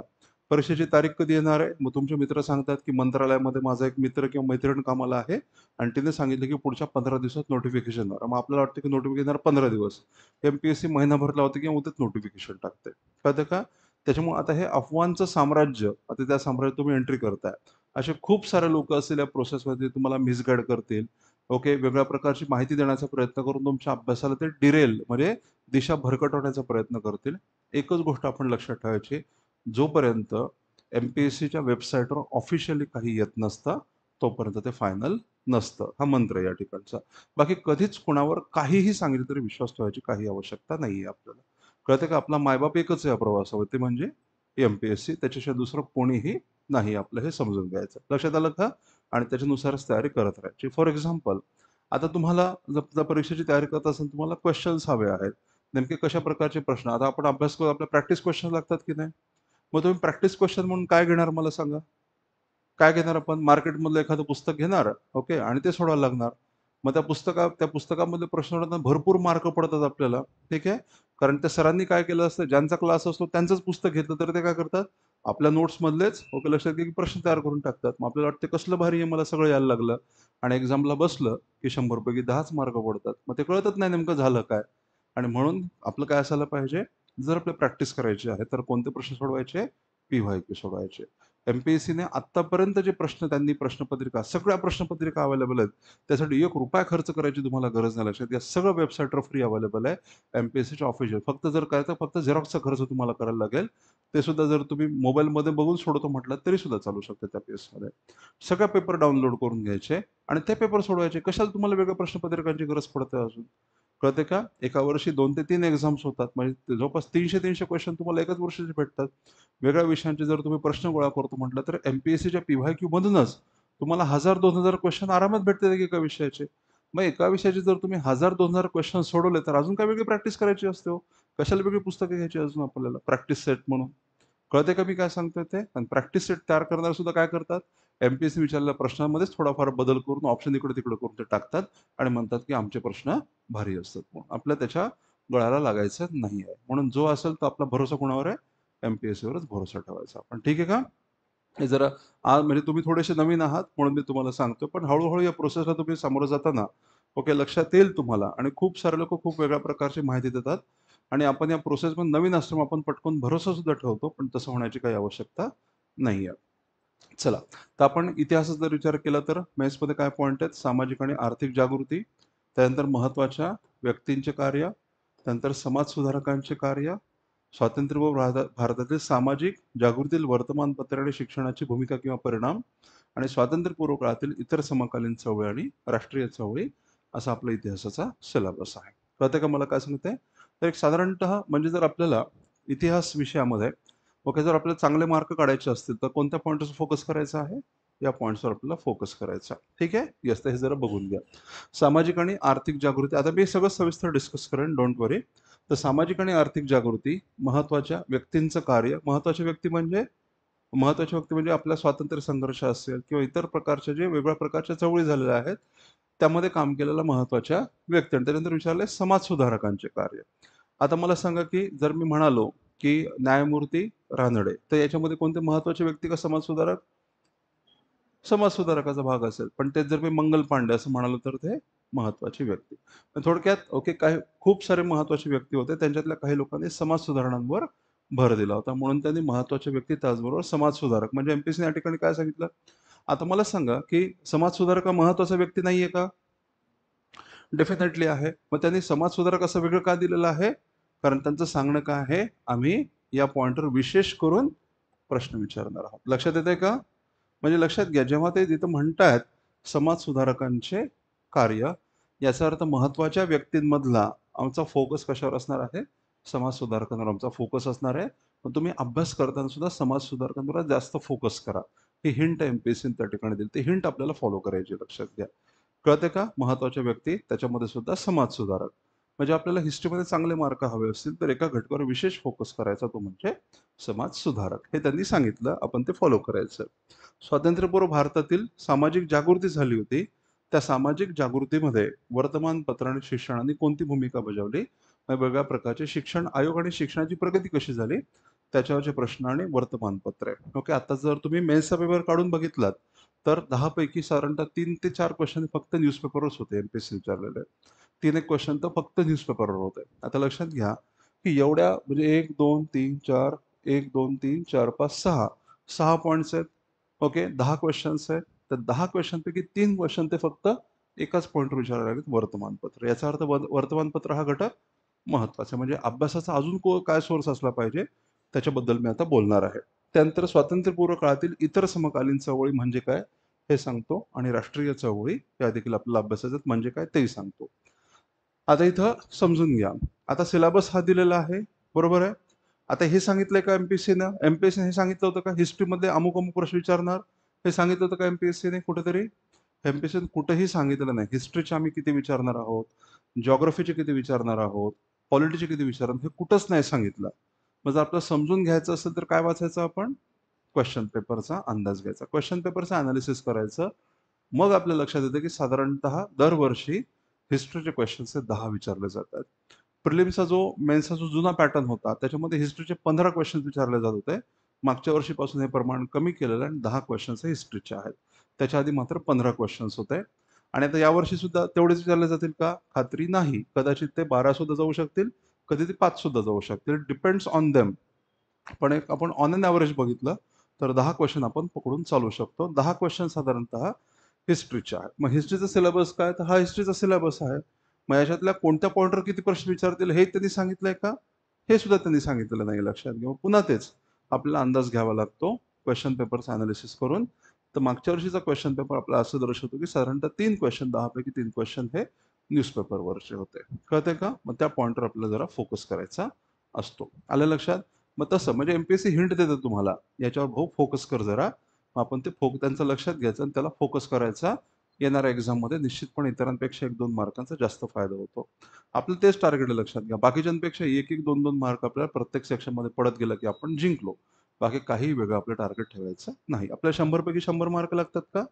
परीक्षेची तारीख कधी येणार आहे? मग तुमचे मित्र सांगतात, की मंत्रालयामध्ये माझा एक मित्र किंवा मैत्रीण कामाला आहे आणि तिने सांगितलं, की पुढच्या 15 दिवसात नोटिफिकेशन येणार. मग आपल्याला वाटतं, की नोटिफिकेशन येणार 15 दिवस. एम-पी-एस-सी महिनाभर लावते किंवा उद्याच नोटिफिकेशन टाकते. कळतं का? त्याच्यामुळे आता हे अफवांचं साम्राज्य, आता त्या साम्राज्यात तुम्ही एंट्री करताय. असे खूप सारे लोकं असतील या प्रोसेसमध्ये, तुम्हाला मिसगाईड करतील. ओके, वेगळ्या प्रकारची माहिती देण्याचा प्रयत्न करून तुमच्या अभ्यासाला ते डिरेल, म्हणजे दिशा भरकटवण्याचा प्रयत्न करतील. एकच गोष्ट आपण लक्षात ठेवायची, जोपर्यंत एम-पी-एस-सीच्या वेबसाईटवर ऑफिशियली काही येत नसतं, तोपर्यंत ते फायनल नसतं. हा मंत्र आहे या ठिकाणचा. बाकी कधीच कोणावर काहीही सांगितलं तरी विश्वास ठेवायची काही आवश्यकता नाहीये आपल्याला. कळतं का? आपला मायबाप एकच आहे या प्रवासावर, ते म्हणजे एम-पी-एस-सी. त्याच्याशिवाय दुसरं कोणीही नाही, आपलं हे समजून घ्यायचं. लक्षात आलं का? आणि त्याच्यानुसारच तयारी करत राहायची. फॉर एक्झाम्पल, आता तुम्हाला जर परीक्षेची तयारी करत असेल, तुम्हाला क्वेश्चन्स हवे आहेत. नेमके कशा प्रकारचे प्रश्न? आता आपण अभ्यास करू, आपल्याला प्रॅक्टिस क्वेश्चन लागतात की नाही? मग तुम्ही प्रॅक्टिस क्वेश्चन म्हणून काय घेणार मला सांगा? काय घेणार आपण? मार्केटमधलं एखादं पुस्तक घेणार, ओके, आणि ते सोडवायला लागणार. मग त्या पुस्तकामधले प्रश्न सोडवताना भरपूर मार्क पडतात आपल्याला, ठीक आहे. कारण त्या सरांनी काय केलं असतं, ज्यांचा क्लास असतो त्यांचंच पुस्तक घेतलं, तर ते काय करतात, आपल्या नोट्समधलेच, ओके, लक्षात घ्या, की प्रश्न तयार करून टाकतात. मग आपल्याला वाटतं कसलं भारी आहे, मला सगळं यायला लागलं, आणि एक्झामला बसलं की 100 पैकी 10च मार्क पडतात. मग ते कळतच नाही नेमकं झालं काय. आणि म्हणून आपलं काय असायला पाहिजे, जर आपल्याला प्रॅक्टिस करायची आहे, तर कोणते प्रश्न सोडवायचे? पी-वाय-क्यू सोडवायचे. एम-पी-एस-सीने आत्तापर्यंत जे प्रश्न, त्यांनी प्रश्नपत्रिका, सगळ्या प्रश्नपत्रिका अवेलेबल आहेत. त्यासाठी ₹1 खर्च करायची तुम्हाला गरज नाही, लक्षात घ्या. सगळं वेबसाईटवर फ्री अवेलेबल आहे. एम-पी-एस-सीच्या ऑफिशियल. फक्त जर करायचं, फक्त झेरॉक्सचा खर्च तुम्हाला करायला लागेल. ते सुद्धा जर तुम्ही मोबाईलमध्ये बघून सोडवतो म्हटलं, तरी सुद्धा चालू शकतं त्या पेजमध्ये. सगळ्या पेपर डाउनलोड करून घ्यायचे आणि ते पेपर सोडवायचे. कशाला तुम्हाला वेगळ्या प्रश्नपत्रिकांची गरज पडते अजून? कळते का? एका वर्षी 2 ते 3 एक्झाम्स होतात. म्हणजे जवळपास 300-300 क्वेश्चन तुम्हाला एकाच वर्षाचे भेटतात. वेगळ्या विषयांचे जर तुम्ही प्रश्न गोळा करतो म्हटलं तर एम-पी-एस-सीच्या पी-वाय-क्यू मधूनच तुम्हाला 1000-2000 क्वेश्चन आरामात भेटतात एका विषयाचे. मग एका विषयाचे जर तुम्ही 1000-2000 क्वेश्चन सोडवले तर अजून काय वेगळी प्रॅक्टिस करायची असते हो. कशाला वेगळी पुस्तकं घ्यायची अजून आपल्याला प्रॅक्टिस सेट म्हणून. कळतंय का मी काय सांगतोय ते? आणि प्रॅक्टिस सेट तयार करणारे सुद्धा काय करतात? एम-पी-एस-सी विचारलेल्या प्रश्नांमध्येच थोडाफार बदल करून ऑप्शन इकडे-तिकडे करून ते टाकतात आणि म्हणतात की आमचे प्रश्न भारी असतात म्हणून. आपल्या त्याच्या गळाला लागायचं नाहीये. म्हणून जो असेल तो आपला भरोसा कोणावर आहे? एम-पी-एस-सीवरच भरोसा ठेवायचा आपण. ठीक आहे का? हे जरा आज म्हणजे तुम्ही थोडेसे नवीन आहात म्हणून मी तुम्हाला सांगतो. पण हळू या प्रोसेसला तुम्ही सामोरं जाताना ओके लक्षात येईल तुम्हाला आणि खूप सारे लोकं खूप वेगळ्या प्रकारची माहिती देतात आणि आपण या प्रोसेसमध्ये नवीन असल्यामुळे आपण पटकन भरोसा सुद्धा ठेवतो. पण तसं होण्याची काही आवश्यकता नाहीये. चला, तर आपण इतिहासाचा जर विचार केला तर मेन्समध्ये काय पॉइंट आहेत? सामाजिक आणि आर्थिक जागृती, त्यानंतर महत्त्वाच्या व्यक्तींचे कार्य, त्यानंतर समाज सुधारकांचे कार्य, स्वातंत्र्यपूर्व भारतातील सामाजिक जागृतीतील वर्तमानपत्रे आणि शिक्षणाची भूमिका किंवा परिणाम आणि स्वातंत्र्यपूर्व काळातील इतर समकालीन चळवळी आणि राष्ट्रीय चळवळी असा आपला इतिहासाचा सिलेबस आहे. कळतंय का मला काय सांगते? तर एक साधारणतः म्हणजे जर आपल्याला इतिहास विषयामध्ये ओके जर आपल्याला चांगले मार्क काढायचे असतील तर कोणत्या पॉईंटवर फोकस करायचा आहे? या पॉईंट्सवर आपल्याला फोकस करायचा आहे. ठीक आहे? येस, तर हे जरा बघून घ्या. सामाजिक आणि आर्थिक जागृती आता मी सगळं सविस्तर डिस्कस करेन, डोंट वरी. तर सामाजिक आणि आर्थिक जागृती, महत्त्वाच्या व्यक्तींचं कार्य, महत्त्वाचे व्यक्ती म्हणजे आपला स्वातंत्र्य संघर्ष असेल किंवा इतर प्रकारचे जे वेगवेगळ्या प्रकारच्या चळवळी झालेल्या आहेत, त्यामध्ये काम केलेल्या महत्त्वाच्या व्यक्ती आणि त्यानंतर विचारले समाजसुधारकांचे कार्य. आता मला सांगा, की जर मी म्हणालो, की न्यायमूर्ती रानडे, तर याच्यामध्ये कोणते महत्त्वाचे व्यक्ती का समाजसुधारक? समाजसुधारकाचा भाग असेल. पण तेच जर मी मंगल पांडे असं म्हणालो तर ते महत्त्वाची व्यक्ती. पण थोडक्यात ओके काही खूप सारे महत्त्वाचे व्यक्ती होते. त्यांच्यातल्या काही लोकांनी समाज सुधारणांवर भर दिला होता. म्हणून त्यांनी महत्त्वाचे व्यक्ती त्याचबरोबर समाजसुधारक म्हणजे एम-पी-एससीने या ठिकाणी काय सांगितलं? आता मला सांगा, की समाजसुधारक हा महत्त्वाचा व्यक्ती नाहीये का? डेफिनेटली आहे. मग त्यांनी समाजसुधारक असं वेगळं का दिलेलं आहे? कारण त्यांचं सांगणं काय आहे? आम्ही या पॉइंटवर विशेष करून प्रश्न विचारणार आहोत. लक्षात येतंय का? म्हणजे लक्षात घ्या, जेव्हा ते तिथं म्हणतायत समाजसुधारकांचे कार्य, याचा अर्थ महत्त्वाच्या व्यक्तींमधला आमचा फोकस कशावर असणार आहे? समाजसुधारकांवर आमचा फोकस असणार आहे. पण तुम्ही अभ्यास करताना सुद्धा समाजसुधारकांवर जास्त फोकस करा. ही हिंट एम-पी-एससीने त्या ठिकाणी दिली. ती हिंट आपल्याला फॉलो करायची लक्षात घ्या. कळतंय का? महत्त्वाच्या व्यक्ती, त्याच्यामध्ये सुद्धा समाजसुधारक. म्हणजे आपल्याला हिस्ट्रीमध्ये चांगले मार्क हवे असतील, तर एका घटकावर विशेष फोकस करायचा, तो म्हणजे समाजसुधारक. हे त्यांनी सांगितलं, आपण ते फॉलो करायचं. स्वातंत्र्यपूर्व भारतातील सामाजिक जागृती झाली होती. त्या सामाजिक जागृतीमध्ये वर्तमानपत्र आणि शिक्षणाने कोणती भूमिका बजावली? वेगवेगळ्या प्रकारचे शिक्षण आयोग आणि शिक्षणाची प्रगती कशी झाली? त्याच्यावरचे प्रश्न आणि वर्तमानपत्रे. ओके, आता जर तुम्ही मेन्सचा पेपर काढून बघितलात, तर 10 पैकी साधारणतः 3 ते 4 क्वेश्चन फक्त न्यूजपेपरवरच होते एम-पी-एससी विचारलेले. 3 एक क्वेश्चन तर फक्त न्यूजपेपरवर होते. आता लक्षात घ्या, की एवढ्या म्हणजे 1, 2, 3, 4 1, 2, 3, 4, 5, 6 6 पॉइंट्स आहेत. ओके, 10 क्वेश्चन्स आहेत. तर 10 क्वेश्चनपैकी 3 क्वेश्चन ते फक्त एकाच पॉइंटवर विचारायला लागलेत, वर्तमानपत्र. याचा अर्थ वर्तमानपत्र हा घटक महत्त्वाचा आहे. म्हणजे अभ्यासाचा अजून काय सोर्स असला पाहिजे, त्याच्याबद्दल मी आता बोलणार आहे. त्यानंतर स्वातंत्र्यपूर्व काळातील इतर समकालीन चळवळी म्हणजे काय? हे सांगतो आणि राष्ट्रीय चळवळी या देखील आपल्याला अभ्यासाच्यात म्हणजे काय तेही सांगतो. आता इथं समजून घ्या. आता सिलेबस हा दिलेला आहे, बरोबर आहे? आता हे सांगितलंय का एम-पी-एससीनं? एम-पी-एससीने हे सांगितलं होतं का हिस्ट्रीमधले अमुक-अमुक प्रश्न विचारणार? हे सांगितलं होतं का एम-पी-एससीने कुठेतरी? एम-पी-एससीने कुठेही सांगितलं नाही. हिस्ट्रीचे आम्ही किती विचारणार आहोत, जिओग्राफीचे किती विचारणार आहोत, पॉलिटीचे किती विचारणार हे कुठंच नाही सांगितलं. मग जर आपल्याला समजून घ्यायचं असेल तर काय वाचायचं आपण? क्वेश्चन पेपरचा अंदाज घ्यायचा. क्वेश्चन पेपरचं एनालिसिस करायचं. मग आपल्या लक्षात येतं की साधारणतः दरवर्षी हिस्ट्रीचे क्वेश्चन्स हे 10 विचारले जातात. प्रिलिम्सचा जो मेन्सचा जो जुना पॅटर्न होता, त्याच्यामध्ये हिस्ट्रीचे 15 क्वेश्चन्स विचारले जात होते. मागच्या वर्षीपासून हे प्रमाण कमी केलेलं आहे आणि 10 क्वेश्चन्स हे हिस्ट्रीचे आहेत. त्याच्या आधी मात्र 15 क्वेश्चन्स होते आणि आता यावर्षी सुद्धा तेवढेच विचारले जातील का? खात्री नाही. कदाचित ते 12 सुद्धा जाऊ शकतील, कधी ते 5 सुद्धा जाऊ शकतील. Depends on them. पण एक आपण ऑन एन एव्हरेज बघितलं, तर 10 क्वेश्चन आपण पकडून चालू शकतो. 10 क्वेश्चन साधारणतः हिस्ट्रीचे आहेत. मग हिस्ट्रीचा सिलेबस काय? तर हा हिस्ट्रीचा सिलेबस आहे. मग याच्यातल्या कोणत्या पॉइंटवर किती प्रश्न विचारतील हे त्यांनी सांगितलंय का? हे सुद्धा त्यांनी सांगितलेलं नाही, लक्षात घ्या. पुन्हा तेच आपल्याला अंदाज घ्यावा लागतो क्वेश्चन पेपरचा अनालिसिस करून. तर मागच्या वर्षीचा क्वेश्चन पेपर आपला असं दर्शवतो की साधारणतः 3 क्वेश्चन 10 पैकी 3 क्वेश्चन हे न्यूजपेपरवरचे होते. कळतंय का? मग त्या पॉइंटवर आपल्याला जरा फोकस करायचा असतो. आलं लक्षात? मग तसं म्हणजे एम-पी-एस-सी हिंट देतं तुम्हाला, याच्यावर भाऊ फोकस कर जरा. मग आपण ते त्यांचं लक्षात घ्यायचं आणि त्याला फोकस करायचा. येणाऱ्या एक्झाममध्ये निश्चितपणे इतरांपेक्षा 1-2 मार्कांचा जास्त फायदा होतो. आपलं तेच टार्गेट आहे लक्षात घ्या. बाकीच्यांपेक्षा 1-1, 2-2 मार्क आपल्याला प्रत्येक सेक्शनमध्ये पडत गेलं, की आपण जिंकलो. बाकी काहीही वेगळं आपलं टार्गेट ठेवायचं नाही. आपल्याला 100 पैकी 100 मार्क लागतात का?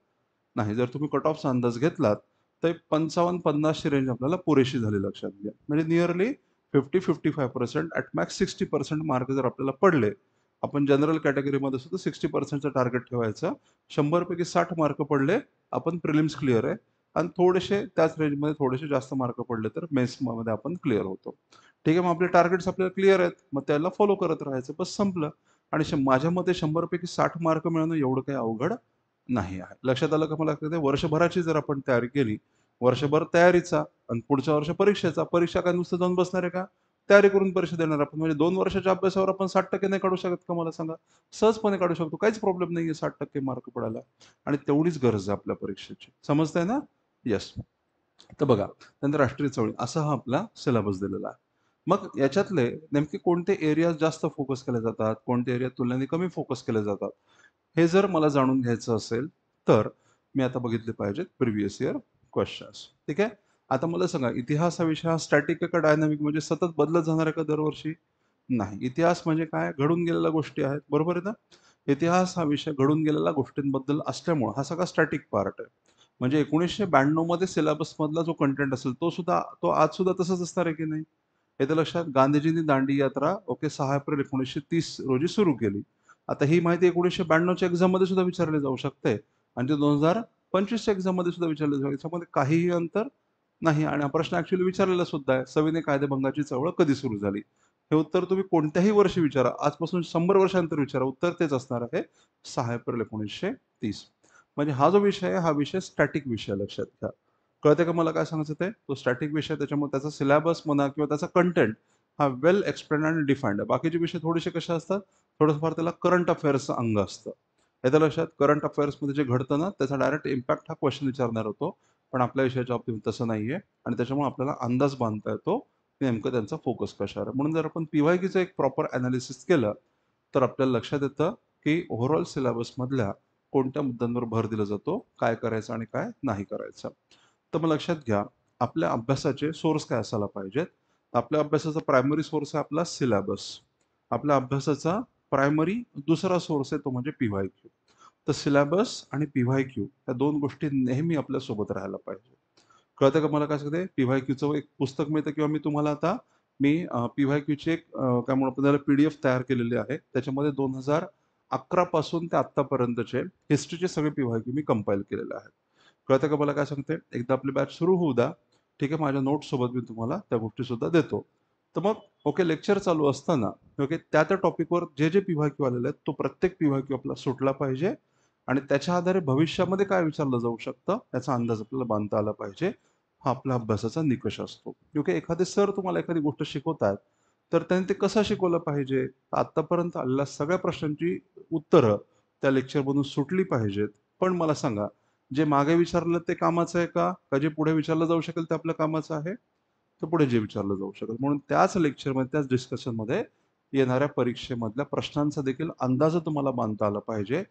नाही. जर तुम्ही कट ऑफचा अंदाज घेतलात, तर 55-50 ची रेंज आपल्याला पुरेशी झाली लक्षात घ्या. म्हणजे निअरली 50-55% ॲट मॅक्स 60% मार्क जर आपल्याला पडले, आपण जनरल कॅटेगरीमध्ये असू तर 60%चं टार्गेट ठेवायचं. 100 पैकी 60 मार्क पडले, आपण प्रिलिम्स क्लिअर आहे आणि थोडेसे त्याच रेंजमध्ये थोडेसे जास्त मार्क पडले तर मेन्समध्ये आपण क्लिअर होतो. ठीक आहे, मग आपले टार्गेट्स आपल्याला क्लिअर आहेत. मग त्याला फॉलो करत राहायचं. बस संपलं. आणि माझ्या मते 100 पैकी 60 मार्क मिळवणं एवढं काही अवघड नाही आहे. लक्षात आलं का मला लक्षात आहे वर्षभराची जर आपण तयारी केली, वर्षभर तयारीचा आणि पुढच्या वर्ष परीक्षेचा. परीक्षा काय नुसतं जाऊन बसणार आहे का? तयारी करून परीक्षा देणार आपण. म्हणजे 2 वर्षाच्या अभ्यासावर आपण 60% नाही काढू शकत का मला सांगा? सहजपणे काढू शकतो. काहीच प्रॉब्लेम नाहीये 60% मार्क पडायला आणि तेवढीच गरज आहे आपल्या परीक्षेची. समजतंय ना? येस. तर बघा, त्यानंतर राष्ट्रीय चळवळी असा हा आपला सिलेबस दिलेला आहे. मग याच्यातले नेमके कोणते एरियाज जास्त फोकस केले जातात, कोणते एरिया तुलनेने कमी फोकस केले जातात, हे जर मला जाणून घ्यायचं असेल, तर मी आता बघितले पाहिजेत प्रिव्हियस इयर क्वेश्चन्स. ठीक आहे? आता मला सांगा, इतिहास हा विषय हा स्टॅटिक आहे का डायनामिक म्हणजे सतत बदलत जाणार आहे का दरवर्षी? नाही. इतिहास म्हणजे काय? घडून गेलेल्या गोष्टी आहेत. बरोबर आहे ना? इतिहास हा विषय घडून गेलेल्या गोष्टींबद्दल असल्यामुळं हा सगळा स्टॅटिक पार्ट आहे. म्हणजे 1992 मध्ये सिलेबसमधला जो कंटेंट असेल, तो आज सुद्धा तसंच असणार आहे की नाही? येतं लक्षात? गांधीजींनी दांडी यात्रा 6 एप्रिल 1930 रोजी सुरू केली. आता ही माहिती 1992 च्या एक्झाममध्ये सुद्धा विचारली जाऊ शकते आणि ते 2025 च्या एक्झाममध्ये सुद्धा विचारले जाऊ याच्यामध्ये काहीही अंतर नाही आणि हा प्रश्न ॲक्चुअली विचारलेला सुद्धा आहे. सविनय कायदेभंगाची चळवळ कधी सुरू झाली? हे उत्तर तुम्ही कोणत्याही वर्षी विचारा. आजपासून 100 वर्षानंतर विचारा. उत्तर तेच असणार आहे. 6 एप्रिल 1930. म्हणजे हा जो विषय आहे, हा विषय स्टॅटिक विषय लक्षात घ्या. कळतंय का मला काय सांगायचं ते? तो स्टॅटिक विषय त्याच्यामुळे त्याचा सिलेबस म्हणा किंवा त्याचा कंटेंट हा वेल एक्सप्लेन्ड आणि डिफाईन्ड आहे. बाकीचे विषय थोडेसे कसे असतात? थोडंफार त्याला करंट अफेअर्सचं अंग असतं. येतं लक्षात? करंट अफेअर्समध्ये जे घडतं ना, त्याचा डायरेक्ट इम्पॅक्ट हा क्वेश्चन विचारणार होतो. पण आपल्या विषयाच्या बाबतीत तसं नाहीये आणि त्याच्यामुळे आपल्याला अंदाज बांधता येतो, की नेमकं त्यांचा फोकस कशावर आहे. म्हणून जर आपण पी-वाय-क्यूचं एक प्रॉपर एनालिसिस केलं, तर आपल्याला लक्षात येतं, की ओव्हरऑल सिलेबसमधल्या कोणत्या मुद्द्यांवर भर दिला जातो, काय करायचं आणि काय नाही करायचं. तर मग लक्षात घ्या, आपल्या अभ्यासाचे सोर्स काय असायला पाहिजेत? आपल्या अभ्यासाचा प्रायमरी सोर्स आहे आपला सिलेबस. आपल्या अभ्यासाचा प्रायमरी दुसरा सोर्स आहे तो म्हणजे पी-वाय-क्यू. तर सिलेबस आणि पी-वाय-क्यू या 2 गोष्टी नेहमी आपल्यासोबत राहायला पाहिजे. कळतं का मला काय सांगते? पी-वाय-क्यूचं एक पुस्तक मिळतं किंवा मी तुम्हाला आता पी-वाय-क्यूची एक काय म्हणू आपण त्याला पी-डी-एफ तयार केलेली आहे. त्याच्यामध्ये 2011 पासून ते आत्तापर्यंतचे हिस्ट्रीचे सगळे पी-वाय-क्यू मी कंपाईल केलेले आहेत. कळतं का मला काय सांगते? एकदा आपली बॅच सुरू होऊ द्या. ठीक आहे. माझ्या नोट्ससोबत मी तुम्हाला त्या गोष्टीसुद्धा देतो. तर मग लेक्चर चालू असताना त्या टॉपिकवर जे पी-वाय-क्यू आलेले आहेत, तो प्रत्येक पी-वाय-क्यू आपला सुटला पाहिजे आणि त्याच्या आधारे भविष्यामध्ये काय विचारलं जाऊ शकतं, याचा अंदाज आपल्याला बांधता आला पाहिजे. हा आपला अभ्यासाचा निकष असतो. एखादे सर तुम्हाला एखादी गोष्ट शिकवतात, तर त्यांनी ते कसं शिकवलं पाहिजे? आत्तापर्यंत आलेल्या सगळ्या प्रश्नांची उत्तरं त्या लेक्चरमधून सुटली पाहिजेत. पण मला सांगा, जे मागे विचारलं ते कामाचं आहे का? का जे पुढे विचारलं जाऊ शकेल ते आपल्या कामाचं आहे? तर पुढे जे विचारलं जाऊ शकेल. म्हणून त्याच लेक्चरमध्ये, त्याच डिस्कशनमध्ये येणाऱ्या परीक्षेमधल्या प्रश्नांचा देखील अंदाज तुम्हाला बांधता आला पाहिजे.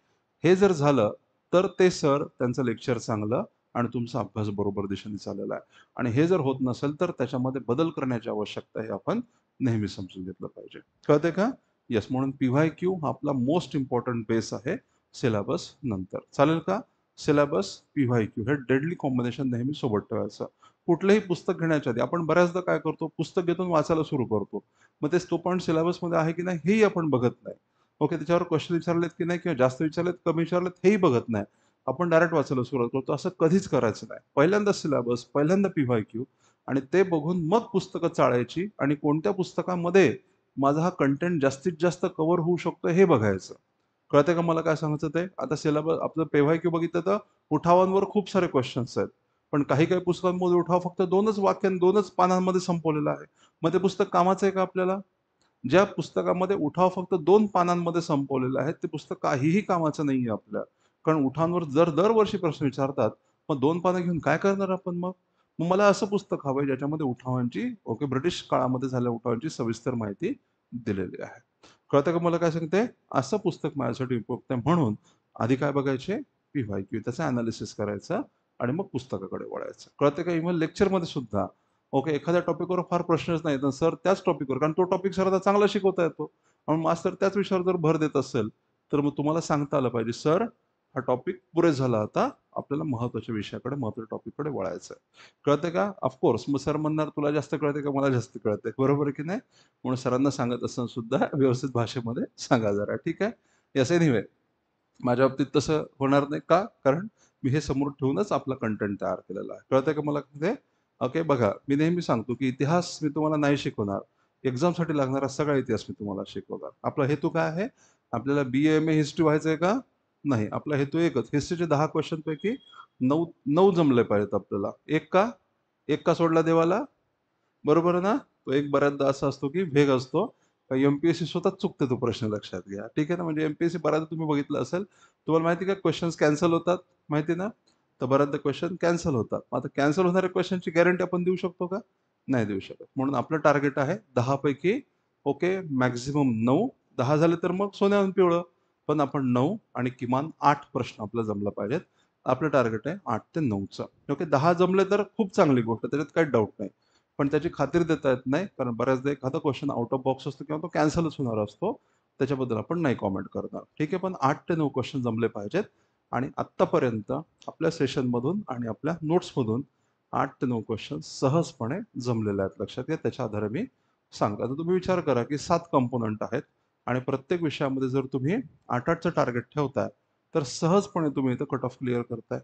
हे जर झालं, तर ते सर त्यांचं लेक्चर चांगलं आणि तुमचा अभ्यास बरोबर दिशेने चाललेला आहे. आणि हे जर होत नसेल, तर त्याच्यामध्ये बदल करण्याची आवश्यकता हे आपण नेहमी समजून घेतलं पाहिजे. कळतंय का? येस. म्हणून पी-वाय-क्यू हा आपला मोस्ट इम्पोर्टंट बेस आहे सिलेबस नंतर. चालेल का? सिलेबस, पी-वाय-क्यू हे डेडली कॉम्बिनेशन नेहमी सोबत ठेवायचं. कुठलंही पुस्तक घेण्याच्या आधी आपण बऱ्याचदा काय करतो, पुस्तक घेतो वाचायला सुरू करतो. मग तो पॉइंट सिलेबसमध्ये आहे की नाही हेही आपण बघत नाही. त्याच्यावर क्वेश्चन विचारलेत की नाही किंवा जास्त विचारलेत, कमी विचारलेत हेही बघत नाही. आपण डायरेक्ट वाचायला सुरुवात करतो. असं कधीच करायचं नाही. पहिल्यांदा सिलेबस, पहिल्यांदा पी-वाय-क्यू आणि ते बघून मग पुस्तकं चाळायची आणि कोणत्या पुस्तकामध्ये माझा हा कंटेंट जास्तीत जास्त कव्हर होऊ शकतो हे बघायचं. कळतंय का मला काय सांगायचं ते? आता सिलेबस आपलं पी-वाय-क्यू बघितलं तर उठावांवर खूप सारे क्वेश्चन्स आहेत. पण काही पुस्तकांमध्ये उठाव फक्त 2च वाक्यात 2च पानांमध्ये संपवलेला आहे. मग ते पुस्तक कामाचं आहे का आपल्याला? ज्या पुस्तकामध्ये उठाव फक्त 2 पानांमध्ये संपवलेला आहे, ते पुस्तक काहीही कामाचं नाहीये आपल्या. कारण उठावांवर जर दरवर्षी प्रश्न विचारतात, मग 2 पानं घेऊन काय करणार आपण मग? मग मला असं पुस्तक हवंय ज्याच्यामध्ये उठावांची ब्रिटिश काळामध्ये झालेल्या उठावांची सविस्तर माहिती दिलेली आहे. कळतं का मला काय सांगते? असं पुस्तक माझ्यासाठी उपयुक्त आहे म्हणून आधी काय बघायचे? पी-वाय-क्यू त्याचं एनालिसिस करायचं आणि मग पुस्तकाकडे वळायचं. कळतं का? इव्हन लेक्चरमध्ये सुद्धा एखाद्या टॉपिकवर फार प्रश्नच नाही तर सर त्याच टॉपिकवर कारण तो टॉपिक सरांना चांगला शिकवता येतो. आणि मास्तर त्याच विषयावर जर भर देत असेल, तर मग तुम्हाला सांगता आलं पाहिजे, "सर, हा टॉपिक पुरे झाला आता. आपल्याला महत्त्वाच्या विषयाकडे, महत्त्वाच्या टॉपिककडे वळायचं आहे." कळतंय का? ऑफकोर्स मग सर म्हणणार, "तुला जास्त कळतंय का मला जास्त कळतंय?" बरोबर आहे की नाही? म्हणून सरांना सांगत असताना सुद्धा व्यवस्थित भाषेमध्ये सांगा जरा. ठीक आहे? येस एनिवे माझ्या बाबतीत तसं होणार नाही. का? कारण मी हे समोर ठेवूनच आपला कंटेंट तयार केलेला आहे. कळतंय का मला ते? बघा, मी नेहमी सांगतो, की इतिहास मी तुम्हाला नाही शिकवणार. एक्झामसाठी लागणारा सगळा इतिहास मी तुम्हाला शिकवणार. आपला हेतू काय आहे? आपल्याला बी-ए, एम-ए हिस्ट्री व्हायचंय का? नाही. आपला हेतू एकच. हिस्ट्रीचे 10 क्वेश्चनपैकी 9 9 जमले पाहिजेत आपल्याला. 1 का? 1 का सोडला देवाला? बरोबर आहे ना? तो एक बऱ्याचदा असा असतो, की भेग असतो. एम-पी-एस-सी स्वतःच चुकते तो प्रश्न लक्षात घ्या. ठीक आहे ना? म्हणजे एम-पी-एस-सी बऱ्याचदा तुम्ही बघितलं असेल. तुम्हाला माहिती आहे का क्वेशन्स कॅन्सल होतात, माहिती आहे ना? तर बऱ्याचदा क्वेशन कॅन्सल होतात. मग आता कॅन्सल होणाऱ्या क्वेशनची गॅरंटी आपण देऊ शकतो का? नाही देऊ शकत. म्हणून आपलं टार्गेट आहे 10 पैकी मॅक्सिमम 9. 10 झाले तर मग सोन्याहून पिवळं. पण आपण 9 आणि किमान 8 प्रश्न आपल्याला जमला पाहिजेत. आपलं टार्गेट आहे 8 ते 9चं. 10 जमले तर खूप चांगली गोष्ट त्याच्यात काही डाऊट नाही. पण त्याची खात्री देता येत नाही. कारण बऱ्याचदा एखादा क्वेशन आउट ऑफ बॉक्स असतो किंवा तो कॅन्सलच होणार असतो. त्याच्याबद्दल आपण नाही कॉमेंट करणार. ठीक आहे. पण 8 ते 9 क्वेशन जमले पाहिजेत आणि आत्तापर्यंत आपल्या सेशनमधून आणि आपल्या नोट्समधून 8 ते 9 क्वेशन सहजपणे जमलेले आहेत. लक्षात घ्या. त्याच्या आधारे मी सांगतो. आता तुम्ही विचार करा, की 7 कंपोनंट आहेत आणि प्रत्येक विषयामध्ये जर तुम्ही 8-8चं टार्गेट ठेवताय, तर सहजपणे तुम्ही इथं कट ऑफ क्लिअर करताय.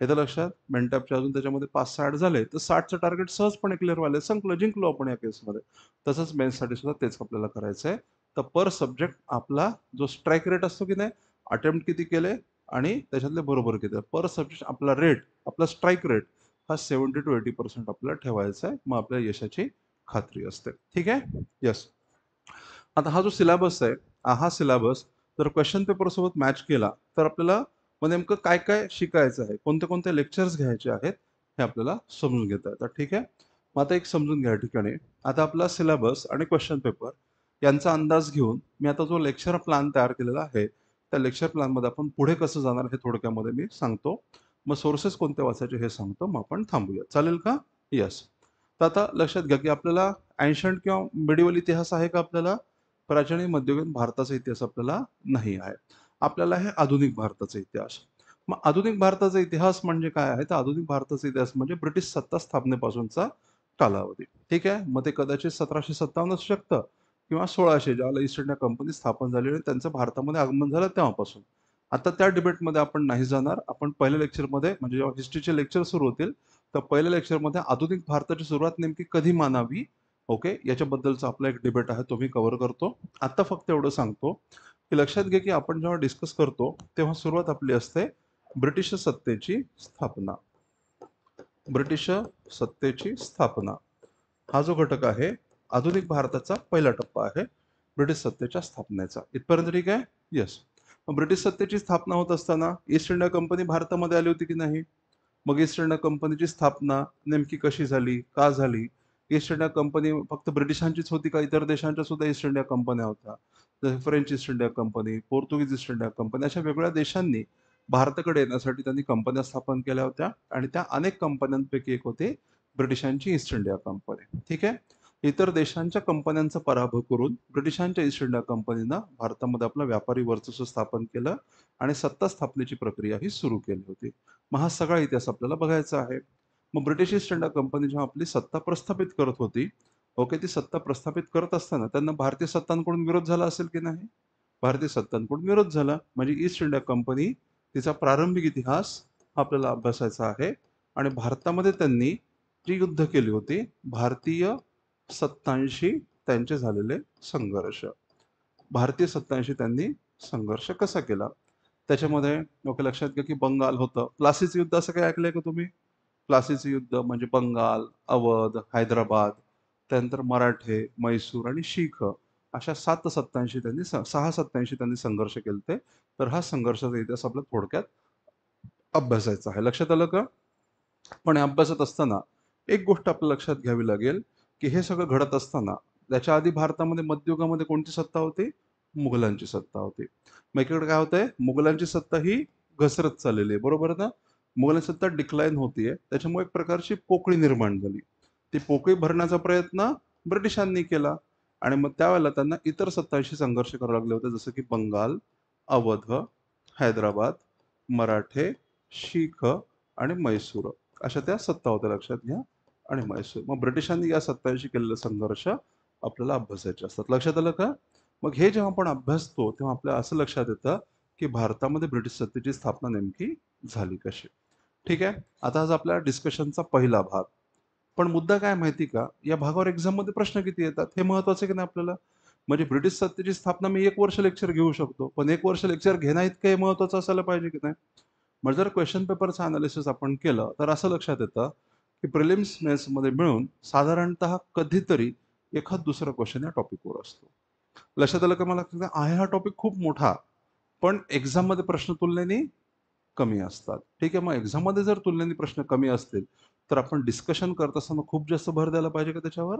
येतं लक्षात? मेंटॅपचे अजून त्याच्यामध्ये 5-6 ॲड झाले, तर 60चं टार्गेट सहजपणे क्लिअर व्हायलंय. संपलं, जिंकलो आपण या केसमध्ये. तसंच मेन्ससाठी सुद्धा तेच आपल्याला करायचं आहे. तर पर सब्जेक्ट आपला जो स्ट्राइक रेट असतो की नाही, अटेम्प्ट किती केले आणि त्याच्यातले बरोबर किती. पर सब्जेक्ट आपला रेट, आपला स्ट्राइक रेट हा 70% to 80% आपल्याला ठेवायचा आहे. मग आपल्या यशाची खात्री असते. ठीक आहे? येस. आता हा जो सिलेबस आहे, हा सिलेबस जर क्वेश्चन पेपरसोबत मॅच केला, तर आपल्याला मग नेमकं काय-काय शिकायचं आहे, कोणते-कोणते लेक्चर्स घ्यायचे आहेत, हे आपल्याला समजून घेता येतं. ठीक आहे? मग आता एक समजून घ्या या ठिकाणी. आता आपला सिलेबस आणि क्वेश्चन पेपर यांचा अंदाज घेऊन मी आता जो लेक्चर प्लॅन तयार केलेला आहे, त्या लेक्चर प्लॅनमध्ये आपण पुढे कसं जाणार हे थोडक्यामध्ये मी सांगतो. मग सोर्सेस कोणते वाचायचे हे सांगतो. मग आपण थांबूया. चालेल का? येस. तर आता लक्षात घ्या, की आपल्याला एन्शंट किंवा मिडिव्हल इतिहास आहे का आपल्याला? प्राचीन आणि मध्ययुगीन भारताचा इतिहास आपल्याला नाही आहे. आपल्याला आहे आधुनिक भारताचा इतिहास. मग आधुनिक भारताचा इतिहास म्हणजे काय आहे? तर आधुनिक भारताचा इतिहास म्हणजे ब्रिटिश सत्ता स्थापनेपासूनचा कालावधी. ठीक आहे? मग ते कदाचित 1757 असू शकतं किंवा 1600 ज्यावेळेला ईस्ट इंडिया कंपनी स्थापन झाली आणि त्यांचं भारतामध्ये आगमन झालं तेव्हापासून. आता त्या डिबेटमध्ये आपण नाही जाणार. आपण पहिल्या लेक्चरमध्ये म्हणजे जेव्हा हिस्ट्रीचे लेक्चर सुरू होतील, तर पहिल्या लेक्चरमध्ये आधुनिक भारताची सुरुवात नेमकी कधी मानावी याच्याबद्दलचा आपला एक डिबेट आहे तो मी कव्हर करतो. आता फक्त एवढं सांगतो, की लक्षात घ्या, की आपण जेव्हा डिस्कस करतो, तेव्हा सुरुवात आपली असते ब्रिटिश सत्तेची स्थापना. ब्रिटिश सत्तेची स्थापना. हा जो घटक आहे, आधुनिक भारताचा पहिला टप्पा आहे, ब्रिटिश सत्तेच्या स्थापनेचा. इथपर्यंत ठीक आहे? येस. मग ब्रिटिश सत्तेची स्थापना होत असताना ईस्ट इंडिया कंपनी भारतामध्ये आली होती की नाही? मग ईस्ट इंडिया कंपनीची स्थापना नेमकी कशी झाली? का झाली? ईस्ट इंडिया कंपनी फक्त ब्रिटिशांचीच होती का इतर देशांच्या सुद्धा ईस्ट इंडिया कंपन्या होत्या? जसे फ्रेंच ईस्ट इंडिया कंपनी, पोर्तुगीज ईस्ट इंडिया कंपनी अशा वेगवेगळ्या देशांनी भारताकडे येण्यासाठी त्यांनी कंपन्या स्थापन केल्या होत्या आणि त्या अनेक कंपन्यांपैकी एक होती ब्रिटिशांची ईस्ट इंडिया कंपनी. ठीक आहे? इतर देशांच्या कंपन्यांचा पराभव करून ब्रिटिशांच्या ईस्ट इंडिया कंपनीनं भारतामध्ये आपलं व्यापारी वर्चस्व स्थापन केलं आणि सत्ता स्थापनेची प्रक्रिया ही सुरू केली होती. मग हा सगळा इतिहास आपल्याला बघायचा आहे. मग ब्रिटिश ईस्ट इंडिया कंपनी जेव्हा आपली सत्ता प्रस्थापित करत होती, ती सत्ता प्रस्थापित करत असताना त्यांना भारतीय सत्तांकडून विरोध झाला असेल की नाही? भारतीय सत्तांकडून विरोध झाला. म्हणजे ईस्ट इंडिया कंपनी तिचा प्रारंभिक इतिहास आपल्याला अभ्यासायचा आहे आणि भारतामध्ये त्यांनी जी युद्ध केली होती, भारतीय सत्तांशी त्यांचे झालेले संघर्ष. भारतीय सत्तांशी त्यांनी संघर्ष कसा केला? त्याच्यामध्ये लक्षात घ्या, की बंगाल होतं. प्लासीचं युद्ध असं काही ऐकलंय का तुम्ही? प्लासीचं युद्ध म्हणजे बंगाल, अवध, हैदराबाद, त्यानंतर मराठे, म्हैसूर आणि शीख अशा 7 सत्तांशी त्यांनी 6 सत्तांशी त्यांनी संघर्ष केलते. तर हा संघर्षाचा इतिहास आपल्याला थोडक्यात अभ्यासायचा आहे. लक्षात आलं का? पण हे अभ्यासत असताना एक गोष्ट आपल्याला लक्षात घ्यावी लागेल, की हे सगळं घडत असताना त्याच्या आधी भारतामध्ये मध्ययुगामध्ये कोणती सत्ता होती? मुघलांची सत्ता होती. मग इकडे काय होतंय? मुघलांची सत्ता ही घसरत चाललेली आहे. बरोबर ना? मुघलांची सत्ता डिक्लाइन होतीये. त्याच्यामुळे एक प्रकारची पोकळी निर्माण झाली. ती पोकळी भरण्याचा प्रयत्न ब्रिटिशांनी केला आणि मग त्यावेळेला त्यांना इतर सत्तांशी संघर्ष करावे लागले होते, जसं की बंगाल, अवध, हैदराबाद, मराठे, शीख आणि म्हैसूर अशा त्या सत्ता होत्या लक्षात घ्या. आणि म्हैसूर. मग ब्रिटिशांनी या सत्तांशी केलेला संघर्ष आपल्याला अभ्यासायचे असतात. लक्षात आलं का? मग हे जेव्हा आपण अभ्यासतो तेव्हा आपल्याला असं लक्षात येतं की भारतामध्ये ब्रिटिश सत्तेची स्थापना नेमकी झाली कशी. ठीक आहे. आता हा आपल्या डिस्कशनचा पहिला भाग. पण मुद्दा काय माहिती का? या भागावर एक्झाममध्ये प्रश्न किती येतात हे महत्वाचं आहे की नाही आपल्याला. म्हणजे ब्रिटिश सत्तेची स्थापना मी 1 वर्ष लेक्चर घेऊ शकतो, पण 1 वर्ष लेक्चर घेण्याइतकं हे महत्वाचं असायला पाहिजे की नाही. मग जर क्वेश्चन पेपरचं अनालिसिस आपण केलं तर असं लक्षात येतं की प्रिलिम्स मेन्समध्ये मिळून साधारणतः कधीतरी एखाद दुसरा क्वेश्चन या टॉपिकवर असतो. लक्षात आलं का? मला आहे हा टॉपिक खूप मोठा, पण एक्झाममध्ये प्रश्न तुलनेने कमी असतात. ठीक आहे. मग एक्झाममध्ये जर तुलनेने प्रश्न कमी असतील तर आपण डिस्कशन करत असताना खूप जास्त भर द्यायला पाहिजे का त्याच्यावर?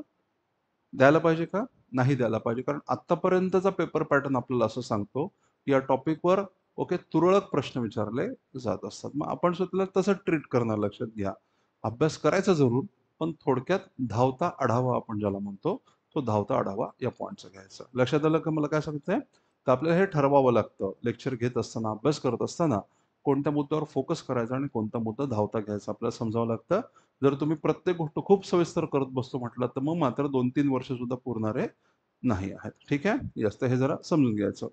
द्यायला पाहिजे का? नाही द्यायला पाहिजे. कारण आत्तापर्यंतचा पेपर पॅटर्न आपल्याला असं सांगतो, की या टॉपिकवर तुरळक प्रश्न विचारले जात असतात. मग आपण स्वतःला तसं ट्रीट करणार लक्षात घ्या. अभ्यास करायचा जरूर, पण थोडक्यात धावता आढावा आपण ज्याला म्हणतो, तो धावता आढावा या पॉइंटचा घ्यायचा. लक्षात आलं का मला काय सांगतंय? तर आपल्याला हे ठरवावं लागतं. लेक्चर घेत असताना, अभ्यास करत असताना कोणत्या मुद्द्यावर फोकस करायचा आणि कोणता मुद्दा धावता घ्यायचा आपल्याला समजावं लागतं. जर तुम्ही प्रत्येक गोष्ट खूप सविस्तर करत बसतो म्हटलं तर मग मात्र 2-3 वर्ष सुद्धा पुरणारे नाही आहेत. ठीक आहे. येस, तर हे जरा समजून घ्यायचं.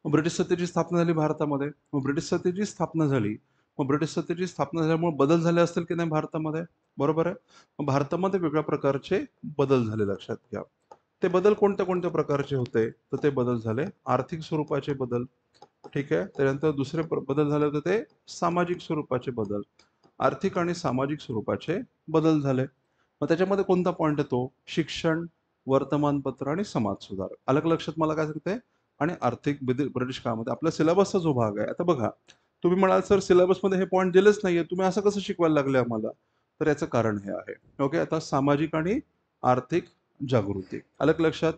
मग ब्रिटिश सत्तेची स्थापना झाली भारतामध्ये. मग ब्रिटिश सत्तेची स्थापना झाली. मग ब्रिटिश सत्तेची स्थापना झाल्यामुळे बदल झाले असतील की नाही भारतामध्ये? बरोबर आहे. मग भारतामध्ये वेगळ्या प्रकारचे बदल झाले लक्षात घ्या. ते बदल कोणत्या कोणत्या प्रकारचे होते? तर ते बदल झाले आर्थिक स्वरूपाचे बदल. ठीक आहे. त्यानंतर दुसरे बदल झाले होते ते सामाजिक स्वरूपाचे बदल. आर्थिक आणि सामाजिक स्वरूपाचे बदल झाले. मग त्याच्यामध्ये कोणता पॉइंट येतो? शिक्षण, वर्तमानपत्र आणि समाज सुधार. आलं का लक्षात मला काय सांगते? आणि आर्थिक ब्रिटिश काळामध्ये आपल्या सिलेबसचा जो भाग आहे. आता बघा, तुम्ही म्हणाल सर सिलेबसमध्ये हे पॉइंट दिलेच नाहीये. तुम्ही असं कसं शिकवायला लागले आम्हाला? तर याचं कारण हे आहे. ओके. आता सामाजिक आणि आर्थिक जागृती. आलं का लक्षात?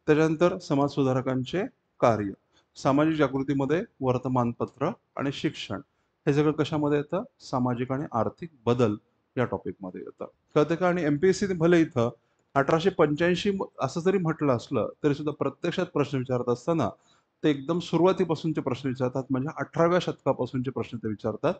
त्याच्यानंतर समाज सुधारकांचे कार्य. सामाजिक जागृतीमध्ये वर्तमानपत्र आणि शिक्षण हे सगळं कशामध्ये येतं? सामाजिक आणि आर्थिक बदल या टॉपिकमध्ये येतं. कळतं का? आणि एमपीएससी भले इथं 1885 असं जरी म्हटलं असलं तरी सुद्धा प्रत्यक्षात प्रश्न विचारत असताना ते एकदम सुरुवातीपासूनचे प्रश्न विचारतात. म्हणजे 18व्या शतकापासूनचे प्रश्न ते विचारतात.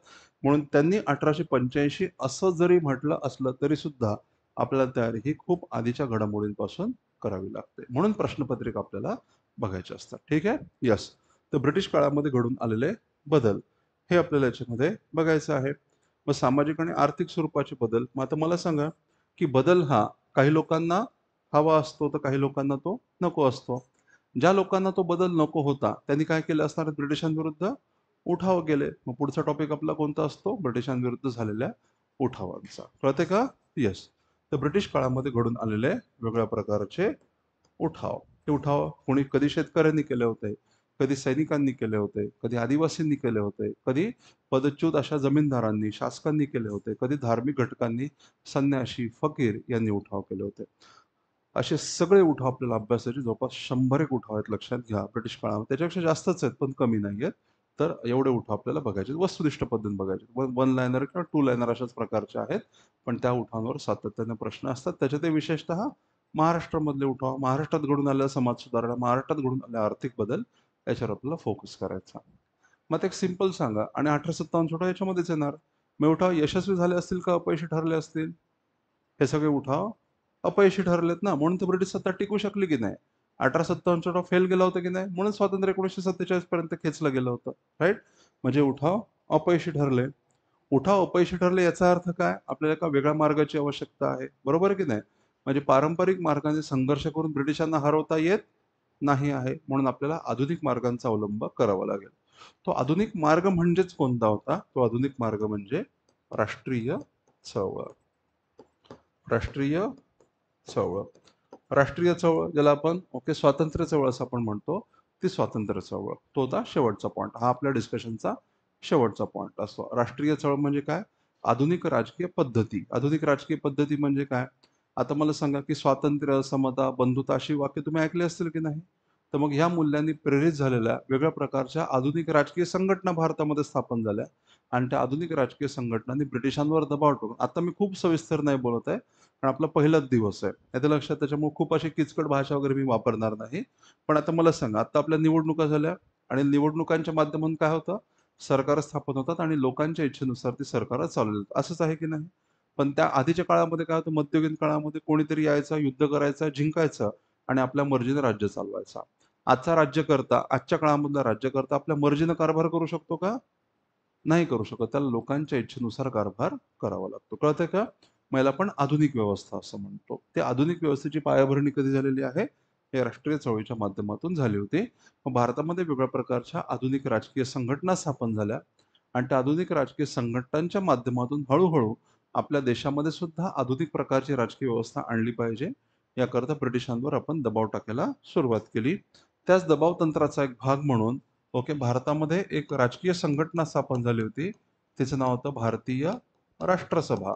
म्हणून त्यांनी 1885 असं जरी म्हटलं असलं तरी सुद्धा आपल्याला तयारी ही खूप आधीच्या घडामोडींपासून करावी लागते. म्हणून प्रश्नपत्रिका आपल्याला बघायचे असतात. ठीक आहे. यस. तर ब्रिटिश काळामध्ये घडून आलेले बदल हे आपल्याला याच्यामध्ये बघायचं आहे. मग सामाजिक आणि आर्थिक स्वरूपाचे बदल. मग आता मला सांगा की बदल हा काही लोकांना हवा असतो तर काही लोकांना तो नको असतो. ज्या लोकांना तो बदल नको होता त्यांनी काय केलं असणार? ब्रिटिशांविरुद्ध उठाव केले. मग पुढचा टॉपिक आपला कोणता असतो? ब्रिटिशांविरुद्ध झालेल्या उठावांचा. कळते का? येस. तर ब्रिटिश काळामध्ये घडून आलेले वेगवेगळ्या प्रकारचे उठाव. ते उठाव कोणी कधी शेतकऱ्यांनी केले होते, कधी सैनिकांनी केले होते, कधी आदिवासींनी केले होते, कधी पदच्युत अशा जमीनदारांनी, शासकांनी केले होते, कधी धार्मिक घटकांनी, संन्याशी, फकीर यांनी उठाव केले होते. असे सगळे उठाव आपल्याला अभ्यासाचे जवळपास 100 उठाव आहेत लक्षात घ्या ब्रिटिश काळामध्ये. त्याच्यापेक्षा जास्तच आहेत पण कमी नाही आहेत. तर एवढे उठाव आपल्याला बघायचे. वस्तुनिष्ठ पद्धतीने बघायचे. वन लाइनर किंवा टू लाइनर अशाच प्रकारचे आहेत. पण त्या उठावांवर सातत्याने प्रश्न असतात. त्याच्यातही विशेषतः महाराष्ट्रामधले उठाव, महाराष्ट्रात घडून आलेला समाज सुधारणा, महाराष्ट्रात घडून आलेला आर्थिक बदल याच्यावर आपल्याला फोकस करायचा. मग एक सिंपल सांगा आणि 1857 उठाव याच्यामध्येच येणार. मग उठाव यशस्वी झाले असतील का अपयशी ठरले असतील? हे सगळे उठाव अपयशी ठरलेत ना, म्हणून तर ब्रिटिश सत्ता टिकू शकली की नाही. 1857 उठाव फेल गेला होता की नाही, म्हणून स्वातंत्र्य 1947 पर्यंत खेचलं गेलं होतं. राईट. म्हणजे उठाव अपयशी ठरले. उठाव अपयशी ठरले याचा अर्थ काय? आपल्याला एका वेगळ्या मार्गाची आवश्यकता आहे. बरोबर की नाही? म्हणजे पारंपरिक मार्गाने संघर्ष करून ब्रिटिशांना हरवता येत नाही आहे. म्हणून आपल्याला आधुनिक मार्गांचा अवलंब करावा लागेल. तो आधुनिक मार्ग म्हणजेच कोणता होता? तो आधुनिक मार्ग म्हणजे राष्ट्रीय चळवळ. राष्ट्रीय चळवळ. राष्ट्रीय चळवळ ज्याला आपण स्वातंत्र्य चळवळ असं आपण म्हणतो, ती स्वातंत्र्य चळवळ. तो होता शेवटचा पॉइंट. हा आपल्या डिस्कशनचा शेवटचा पॉइंट असतो. राष्ट्रीय चळवळ म्हणजे काय? आधुनिक राजकीय पद्धती. आधुनिक राजकीय पद्धती म्हणजे काय? आता मला सांगा, की स्वातंत्र्य, समता, बंधुता अशी वाक्य तुम्ही ऐकली असतील की नाही? तर मग ह्या मूल्यांनी प्रेरित झालेल्या वेगळ्या प्रकारच्या आधुनिक राजकीय संघटना भारतामध्ये स्थापन झाल्या आणि त्या आधुनिक राजकीय संघटनांनी ब्रिटिशांवर दबाव टाकून, आता मी खूप सविस्तर नाही बोलत आहे, कारण आपला पहिलाच दिवस आहे. येतं लक्षात, त्याच्यामुळे खूप अशी किचकट भाषा वगैरे मी वापरणार नाही. पण आता मला सांगा, आता आपल्या निवडणुका झाल्या आणि निवडणुकांच्या माध्यमातून काय होतं? सरकार स्थापन होतात आणि लोकांच्या इच्छेनुसार ती सरकार चालवली जातात. असंच आहे की नाही? पण त्या आधीच्या काळामध्ये काय होतं? मध्ययुगीन काळामध्ये कोणीतरी यायचा, युद्ध करायचा, जिंकायचा आणि आपल्या मर्जीने राज्य चालवायचा. आजचा राज्यकर्ता, आजच्या काळामधला राज्यकर्ता आपल्या मर्जीनं कारभार करू शकतो का? नाही करू शकत. त्याला लोकांच्या इच्छेनुसार कारभार करावा लागतो. कळतंय का? मग याला आपण आधुनिक व्यवस्था असं म्हणतो. त्या आधुनिक व्यवस्थेची पायाभरणी कधी झालेली आहे? हे राष्ट्रीय चळवळीच्या माध्यमातून झाली होती. मग भारतामध्ये वेगळ्या प्रकारच्या आधुनिक राजकीय संघटना स्थापन झाल्या आणि त्या आधुनिक राजकीय संघटनांच्या माध्यमातून हळू-हळू आपल्या देशामध्ये सुद्धा आधुनिक प्रकारची राजकीय व्यवस्था आणली पाहिजे. याकरता ब्रिटिशांवर आपण दबाव टाकायला सुरुवात केली. त्याच दबाव तंत्राचा एक भाग म्हणून भारतामध्ये एक राजकीय संघटना स्थापन झाली होती. तिचं नाव होतं भारतीय राष्ट्रसभा.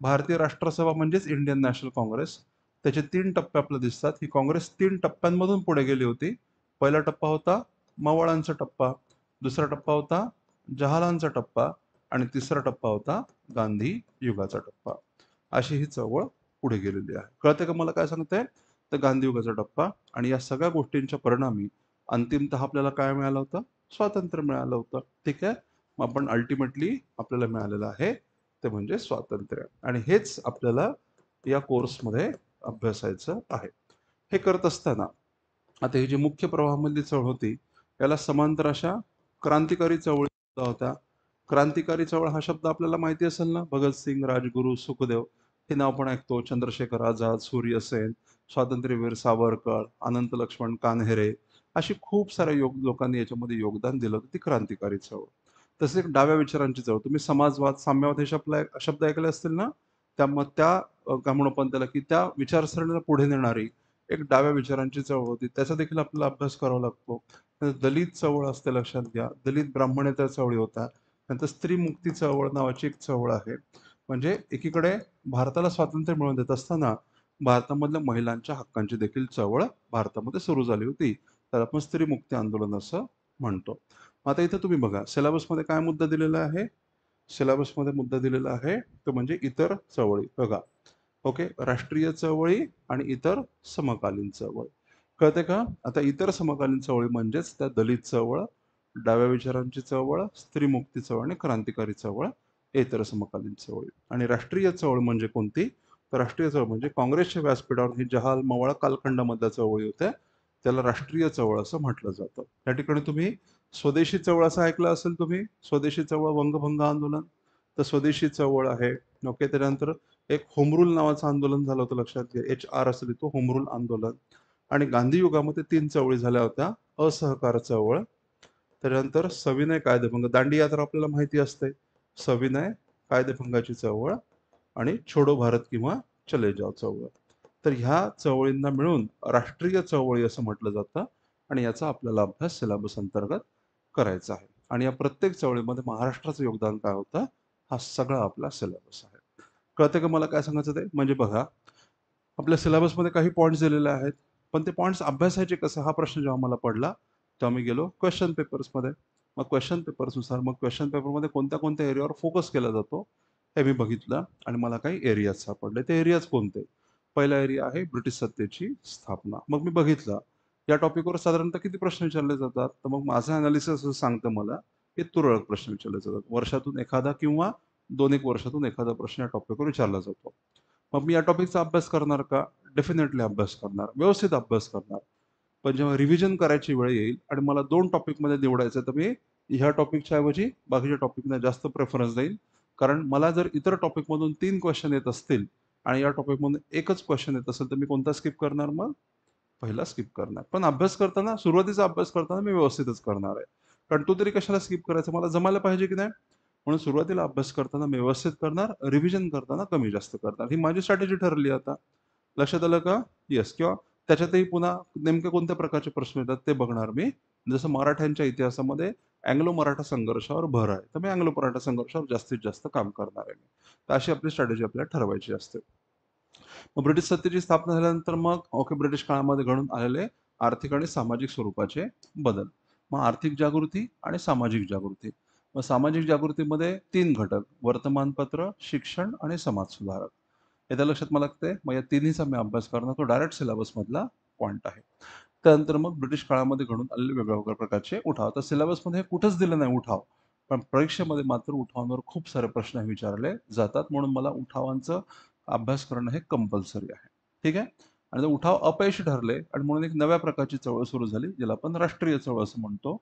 भारतीय राष्ट्रसभा म्हणजेच इंडियन नॅशनल काँग्रेस. त्याचे 3 टप्पे आपल्याला दिसतात. ही काँग्रेस 3 टप्प्यांमधून पुढे गेली होती. पहिला टप्पा होता मवाळांचा टप्पा, दुसरा टप्पा होता जहालांचा टप्पा आणि तिसरा टप्पा होता गांधी युगाचा टप्पा. अशी ही चळवळ पुढे गेलेली आहे. कळतंय का मला काय सांगतंय? तर गांधी युगाचा टप्पा आणि या सगळ्या गोष्टींच्या परिणामी अंतिमतः आपल्याला काय मिळालं होतं? स्वातंत्र्य मिळालं होतं. ठीक आहे? मग आपण अल्टिमेटली आपल्याला मिळालेलं आहे ते म्हणजे स्वातंत्र्य आणि हेच आपल्याला या कोर्समध्ये अभ्यासायचं आहे. हे करत असताना आता ही जी मुख्य प्रवाहामधली चळवळ होती, याला समांतर अशा क्रांतिकारी चळवळी सुद्धा होत्या. क्रांतिकारी चळवळ हा शब्द आपल्याला माहिती असेल ना? भगतसिंग, राजगुरू, सुखदेव हे नाव आपण ऐकतो. चंद्रशेखर आझाद, सूर्य सेन, स्वातंत्र्यवीर सावरकर, अनंत लक्ष्मण कान्हेरे अशी खूप साऱ्या लोकांनी याच्यामध्ये योगदान दिलं होतं. ती क्रांतिकारी चळवळ. तसेच एक डाव्या विचारांची चळवळ. तुम्ही समाजवाद, साम्यवाद हे शब्द ऐकले असतील ना? काय म्हणू आपण त्याला, की त्या विचारसरणीला पुढे नेणारी एक डाव्या विचारांची चळवळ होती. त्याचा देखील आपल्याला अभ्यास करावा लागतो. दलित चळवळ असते, लक्षात घ्या. दलित ब्राह्मणेतर चळवळी होत्या. नंतर स्त्री मुक्ती चळवळ नावाची एक चळवळ आहे. म्हणजे एकीकडे भारताला स्वातंत्र्य मिळवून देत असताना भारतामधल्या महिलांच्या हक्कांची देखील चळवळ भारतामध्ये सुरू झाली होती. तर आपण स्त्री मुक्ती आंदोलन असं म्हणतो. आता इथं तुम्ही बघा, सिलेबसमध्ये काय मुद्दा दिलेला आहे? सिलेबसमध्ये मुद्दा दिलेला आहे तो म्हणजे इतर चळवळी. बघा, राष्ट्रीय चळवळी आणि इतर समकालीन चळवळ. कळते का? आता इतर समकालीन चळवळी म्हणजेच त्या दलित चळवळ, डाव्या विचारांची चळवळ, स्त्री मुक्ती चळवळ आणि क्रांतिकारी चळवळ, हे इतर समकालीन चळवळी. आणि राष्ट्रीय चळवळ म्हणजे कोणती? तर राष्ट्रीय चळवळ म्हणजे काँग्रेसच्या व्यासपीठावर ही जहाल मवाळ कालखंडामधल्या चळवळी होत्या. त्याला राष्ट्रीय चळवळ असं म्हटलं जातं. त्या ठिकाणी तुम्ही स्वदेशी चळवळ असं ऐकलं असेल तुम्ही. स्वदेशी चळवळ वंगभंग आंदोलन. तर स्वदेशी चळवळ आहे. त्यानंतर एक होम रूल नावाचं आंदोलन झालं होतं, लक्षात घ्या. HR असं लिहितो, होम रूल आंदोलन. आणि गांधी युगामध्ये 3 चळवळी झाल्या होत्या. असहकार चळवळ, त्यानंतर सविनय कायदेभंग, दांडी यात्रा आपल्याला माहिती असते. सविनय कायदेभंगाची चळवळ आणि छोडो भारत किंवा चले जाव चळवळ. तर ह्या चळवळींना मिळून राष्ट्रीय चळवळी असं म्हटलं जातं आणि याचा आपल्याला अभ्यास सिलेबस अंतर्गत करायचा आहे. आणि या प्रत्येक चळवळीमध्ये महाराष्ट्राचं योगदान काय होतं? हा सगळा आपला सिलेबस आहे. कळतंय का मला काय सांगायचं ते? म्हणजे बघा, आपल्या सिलेबसमध्ये काही पॉइंट्स दिलेले आहेत. पण ते पॉइंट्स अभ्यासायचे कसं? हा प्रश्न जेव्हा मला पडला, तेव्हा मी गेलो क्वेश्चन पेपर्समध्ये. मग क्वेश्चन पेपर्सनुसार मग क्वेश्चन पेपरमध्ये कोणत्या-कोणत्या एरियावर फोकस केला जातो, हे मी बघितलं आणि मला काही एरियाज सापडले. ते एरियाज कोणते? पहिला एरिया आहे ब्रिटिश सत्तेची स्थापना. मग मी बघितलं, या टॉपिकवर साधारणतः किती प्रश्न विचारले जातात? तर मग माझं एनालिसिस असं सांगतं मला, की तुरळक प्रश्न विचारले जातात. वर्षातून एखादा किंवा 2-1 वर्षातून एखादा प्रश्न या टॉपिकवर विचारला जातो. मग मी या टॉपिकचा अभ्यास करणार का? डेफिनेटली अभ्यास करणार. व्यवस्थित अभ्यास करणार. पण जेव्हा रिव्हिजन करायची वेळ येईल आणि मला 2 टॉपिकमध्ये निवडायचं, तर मी ह्या टॉपिकच्या ऐवजी बाकीच्या टॉपिकना जास्त प्रेफरन्स देईल. कारण मला जर इतर टॉपिकमधून 3 क्वेश्चन येत असतील आणि या टॉपिकमधून एकच क्वेश्चन येत असेल, तर मी कोणता स्किप करणार मग? पहिला स्किप करणार. पण अभ्यास करताना, सुरुवातीचा अभ्यास करताना मी व्यवस्थितच करणार आहे. कारण तो तरी कशाला स्किप करायचा? मला जमायला पाहिजे की नाही? म्हणून सुरुवातीला अभ्यास करताना मी व्यवस्थित करणार, रिव्हिजन करताना कमी जास्त करणार. ही माझी स्ट्रॅटेजी ठरली आता. लक्षात आलं का? येस. किंवा त्याच्यातही पुन्हा नेमके कोणत्या प्रकारचे प्रश्न येतात ते बघणार मी. जसं मराठ्यांच्या इतिहासामध्ये अँग्लो मराठा संघर्षावर भर आहे, तर मी अँग्लो मराठा संघर्षावर जास्तीत जास्त काम करणार आहे. तर अशी आपली स्ट्रॅटेजी आपल्याला ठरवायची असते. मग ब्रिटिश सत्तेची स्थापना झाल्यानंतर मग ब्रिटिश काळामध्ये घडून आलेले आर्थिक आणि सामाजिक स्वरूपाचे बदल. मग आर्थिक जागृती आणि सामाजिक जागृती. मग सामाजिक जागृतीमध्ये 3 घटक: वर्तमानपत्र, शिक्षण आणि समाज सुधारक. एकदा लक्षात मला लागतंय, मग या तिन्हीचा मी अभ्यास करणार, तो डायरेक्ट सिलेबस मधला पॉइंट आहे. त्यानंतर मग ब्रिटिश काळामध्ये घडून आलेले वेगवेगळ्या प्रकारचे उठाव. तर सिलेबसमध्ये हे कुठंच दिलं नाही उठाव, पण परीक्षेमध्ये मात्र उठावांवर खूप सारे प्रश्न विचारले जातात, म्हणून मला उठावांचं अभ्यास करणं हे कंपल्सरी आहे. ठीक आहे. आणि जर उठाव अपयशी ठरले आणि म्हणून एक नव्या प्रकारची चळवळ सुरू झाली, ज्याला आपण राष्ट्रीय चळवळ असं म्हणतो.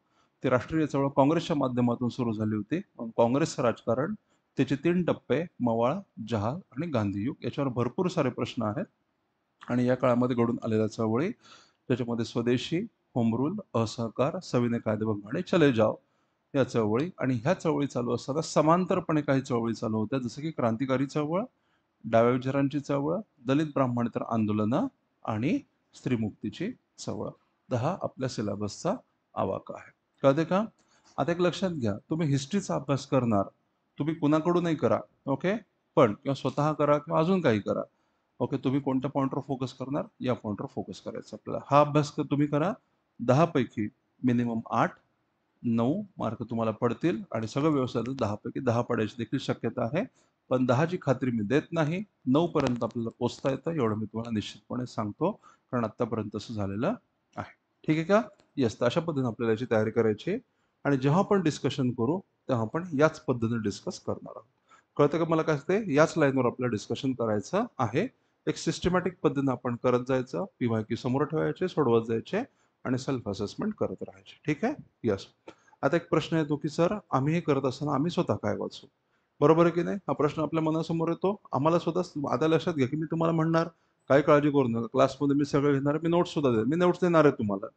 ती राष्ट्रीय चळवळ काँग्रेसच्या माध्यमातून सुरू झाली होती. मग काँग्रेसचं राजकारण, त्याचे 3 टप्पे: मवाळ, जहाल आणि गांधीयुग. याच्यावर भरपूर सारे प्रश्न आहेत. आणि या काळामध्ये घडून आलेल्या चळवळी, त्याच्यामध्ये स्वदेशी, होम रूल, असहकार, सविनय कायदेभंग आणि चले जाव या चळवळी. आणि ह्या चळवळी चालू असताना समांतरपणे काही चळवळी चालू होत्या, जसं की क्रांतिकारी चळवळ, डाव्या विचारांची चळवळ, दलित ब्राह्मणेतर आंदोलनं आणि स्त्रीमुक्तीची चळवळ. तर हा आपल्या सिलेबसचा आवाका आहे. कळते का? आता एक लक्षात घ्या, तुम्ही हिस्ट्रीचा अभ्यास करणार, तुम्ही कुणाकडूनही करा, ओके, पण किंवा स्वतः करा किंवा अजून काही करा, ओके, तुम्ही कोणत्या पॉईंटवर फोकस करणार? या पॉईंटवर फोकस करायचं आपल्याला. हा अभ्यास तुम्ही करा. 10 पैकी मिनिमम 8, 9 मार्क तुम्हाला पडतील आणि सगळं व्यवस्थित झालं 10 पैकी 10 पडायची देखील शक्यता आहे. पण 10 ची खात्री मी देत नाही. 9 पर्यंत आपल्याला पोहोचता येतं, एवढं मी तुम्हाला निश्चितपणे सांगतो, कारण आत्तापर्यंत असं झालेलं आहे. ठीक आहे का? येस. तर अशा पद्धतीने आपल्याला याची तयारी करायची आहे आणि जेव्हा आपण डिस्कशन करू, तेव्हा आपण याच पद्धतीने डिस्कस करणार आहोत. कळतं का मला काय असते? याच लाईनवर आपल्याला डिस्कशन करायचं आहे. एक सिस्टमॅटिक पद्धतीने आपण करत जायचं, पी-वाय-क्यू समोर ठेवायचे, सोडवत जायचे आणि सेल्फ असेसमेंट करत राहायचे. ठीक आहे? येस. आता एक प्रश्न येतो, की सर आम्ही हे करत असताना आम्ही स्वतः काय वाचू? बरोबर आहे की नाही? हा प्रश्न आपल्या मनासमोर येतो. आम्हाला स्वतः आता लक्षात घ्या, की मी तुम्हाला म्हणणार, काही काळजी करू नका. क्लासमध्ये मी सगळं घेणार आहे. मी नोट्स सुद्धा देईन. मी नोट्स देणार आहे तुम्हाला.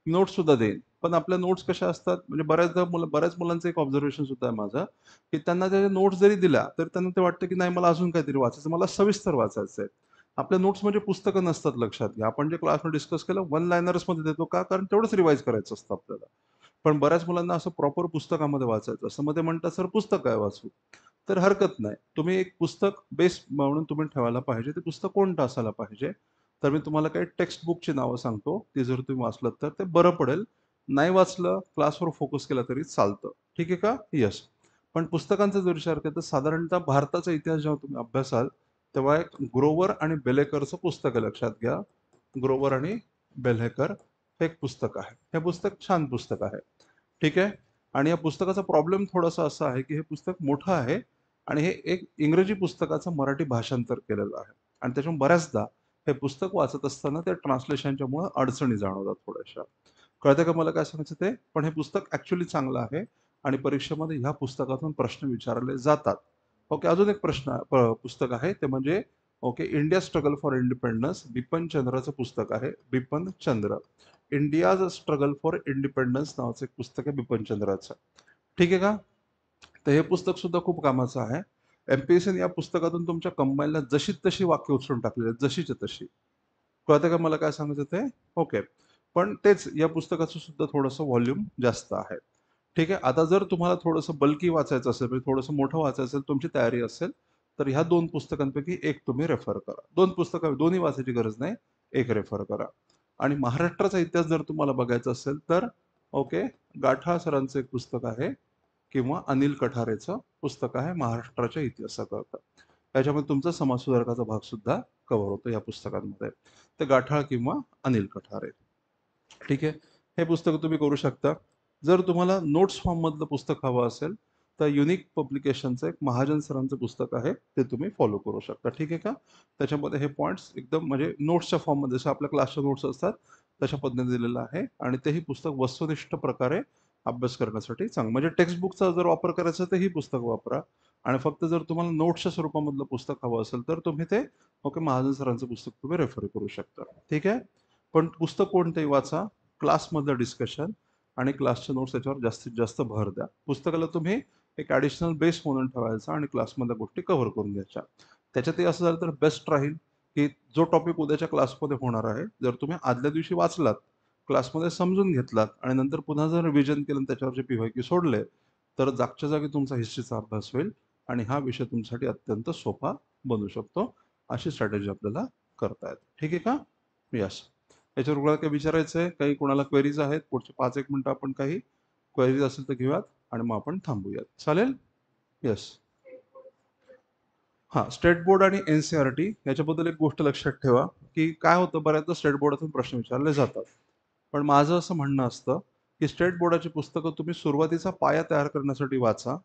नोट्स सुद्धा देईन. पण आपल्या नोट्स कशा असतात, म्हणजे बऱ्याच मुलांचं एक ऑब्झर्वेशन सुद्धा आहे माझं, की त्यांना त्या नोट्स जरी दिल्या, तर त्यांना ते वाटतं, की नाही मला अजून काहीतरी वाचायचं, मला सविस्तर वाचायचं आहे. आपल्या नोट्स म्हणजे पुस्तकं नसतात, लक्षात घ्या. आपण जे क्लासमध्ये डिस्कस केलं, वन लाइनर्समध्ये देतो का? कारण तेवढंच रिवाईज करायचं असतं आपल्याला. पण बऱ्याच मुलांना असं प्रॉपर पुस्तकामध्ये वाचायचं असतं. मग ते म्हणतात, "सर पुस्तक काय वाचू?" तर हरकत नाही. तुम्ही एक पुस्तक बेस म्हणून तुम्ही ठेवायला पाहिजे. ते पुस्तक कोणतं असायला पाहिजे? तर मी तुम्हाला काही टेक्स्ट बुकची नावं सांगतो. ती जर तुम्ही वाचलत तर ते बरं पडेल. नाही वाचलं, क्लासवर फोकस केला तरी चालतं. ठीक आहे का? येस. पण पुस्तकांचा जर विचार केला तर साधारणतः भारताचा इतिहास जेव्हा तुम्ही अभ्यासाल, तेव्हा एक ग्रोव्हर आणि बेलेकरचं पुस्तक आहे, लक्षात घ्या. ग्रोव्हर आणि बेलेकर हे एक पुस्तक आहे. हे पुस्तक छान पुस्तक आहे. ठीक आहे. आणि या पुस्तकाचा प्रॉब्लेम थोडासा असा आहे, की हे पुस्तक मोठं आहे आणि हे एक इंग्रजी पुस्तकाचं मराठी भाषांतर केलेलं आहे. आणि त्याच्यामुळे बऱ्याचदा हे पुस्तक वाचत असताना त्या ट्रान्सलेशनच्यामुळे अडचणी जाणवतात थोड्याशा. कळतंय का मला काय सांगायचं ते? पण हे पुस्तक ॲक्चुअली चांगलं आहे आणि परीक्षेमध्ये ह्या पुस्तकातून प्रश्न विचारले जातात. ओके. अजून एक पुस्तक आहे, ते म्हणजे India struggle for independence, Bipin चंद्रचं पुस्तक आहे. Bipin Chandra. India's struggle for independence नावाचं एक पुस्तक आहे बिपिन चंद्राचं. ठीक आहे का? तर हे पुस्तक सुद्धा खूप कामाचं आहे. एम-पी-एस-सीने या पुस्तकातून तुमच्या कंबाईनला जशी तशी वाक्य उचलून टाकलेली आहेत, जशीच्या तशी. कळतं का मला काय सांगायचं ते? ओके. पण तेच या पुस्तकाचं सुद्धा थोडंसं व्हॉल्यूम जास्त आहे. ठीक आहे. आता जर तुम्हाला थोडंसं बल्की वाचायचं असेल, म्हणजे थोडंसं मोठं वाचायचं असेल, तुमची तयारी असेल, तर ह्या 2 पुस्तकांपैकी एक तुम्ही रेफर करा. 2 पुस्तकं, दोन्ही वाचायची गरज नाही. एक रेफर करा. आणि महाराष्ट्राचा इतिहास जर तुम्हाला बघायचा असेल तर ओके, गाठाळ सरांचं एक पुस्तक आहे किंवा अनिल कठारेचं पुस्तक आहे महाराष्ट्राच्या इतिहासाकरता. त्याच्यामध्ये तुमचा समाजसुधारकाचा भाग सुद्धा कव्हर होतो या पुस्तकांमध्ये. ते गाठाळ किंवा अनिल कठारे. ठीक आहे. हे पुस्तक तुम्ही करू शकता. जर तुम्हाला नोट्स फॉर्ममधलं पुस्तक हवं असेल, तर युनिक पब्लिकेशनचं एक महाजन सरांचं पुस्तक आहे, ते तुम्ही फॉलो करू शकता. ठीक आहे का? त्याच्यामध्ये हे पॉइंट्स एकदम म्हणजे नोट्सच्या फॉर्ममध्ये, जसं आपल्या क्लासच्या नोट्स असतात, तशा पद्धतीने दिलेलं आहे आणि तेही पुस्तक वस्तुनिष्ठ प्रकारे अभ्यास करण्यासाठी चांगलं. म्हणजे टेक्स्ट बुकचा जर वापर करायचा तर ही पुस्तक वापरा आणि फक्त जर तुम्हाला नोट्सच्या स्वरूपामधलं पुस्तक हवं असेल, तर तुम्ही ते महाजन सरांचं पुस्तक तुम्ही रेफर करू शकता. ठीक आहे? पण पुस्तक कोणतंही वाचा, क्लासमधलं डिस्कशन आणि क्लासच्या नोट्स याच्यावर जास्तीत जास्त भर द्या. पुस्तकाला तुम्ही एक ॲडिशनल बेस म्हणून ठेवायचा आणि क्लासमधल्या गोष्टी कव्हर करून घ्यायच्या. त्याच्यातही असं झालं तर बेस्ट राहील, की जो टॉपिक उद्याच्या क्लासमध्ये होणार आहे, जर तुम्ही आदल्या दिवशी वाचलात, क्लासमध्ये समजून घेतलात आणि नंतर पुन्हा जर रिव्हिजन केलं आणि त्याच्यावरचे PYQ सोडले, तर जागच्या जागी तुमचा हिस्ट्रीचा अभ्यास होईल आणि हा विषय तुमच्यासाठी अत्यंत सोपा बनू शकतो. अशी स्ट्रॅटेजी आपल्याला करता येते. ठीक आहे का? येस. याच्यावर कोणाला काही विचारायचं आहे? काही कोणाला क्वेरीज आहेत? पुढचे 5-1 मिनिटं आपण काही क्वेरीज असेल तर घेऊयात आणि मग आपण थांबूयात. चालेल? येस. हां, स्टेट बोर्ड आणि NCERT याच्याबद्दल एक गोष्ट लक्षात ठेवा, की काय होतं बऱ्याचदा स्टेट बोर्डातून प्रश्न विचारले जातात. पण माझं असं म्हणणं असतं, की स्टेट बोर्डाची पुस्तकं तुम्ही सुरुवातीचा पाया तयार करण्यासाठी वाचा.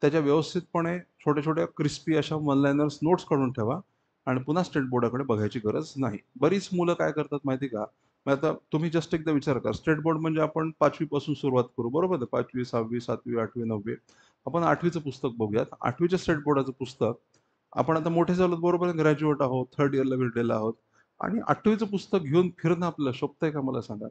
त्याच्या व्यवस्थितपणे छोट्या-छोट्या क्रिस्पी अशा वन लाइनर्स नोट्स काढून ठेवा आणि पुन्हा स्टेट बोर्डाकडे बघायची गरज नाही. बरीच मुलं काय करतात माहिती का? मग आता तुम्ही जस्ट एकदा विचार करा, स्टेट बोर्ड म्हणजे आपण 5वी पासून सुरुवात करू, बरोबर आहे? 5वी, 6वी, 7वी, 8वी, 9वी. आपण 8वीचं पुस्तक बघूयात. 8वीच्या स्टेट बोर्डाचं पुस्तक आपण आता मोठे झालो बरोबर आहे, ग्रॅज्युएट आहोत, थर्ड इयरला गेलेलो आहोत आणि 8वीचं पुस्तक घेऊन फिरणं आपल्याला शोभतंय का मला सांगा?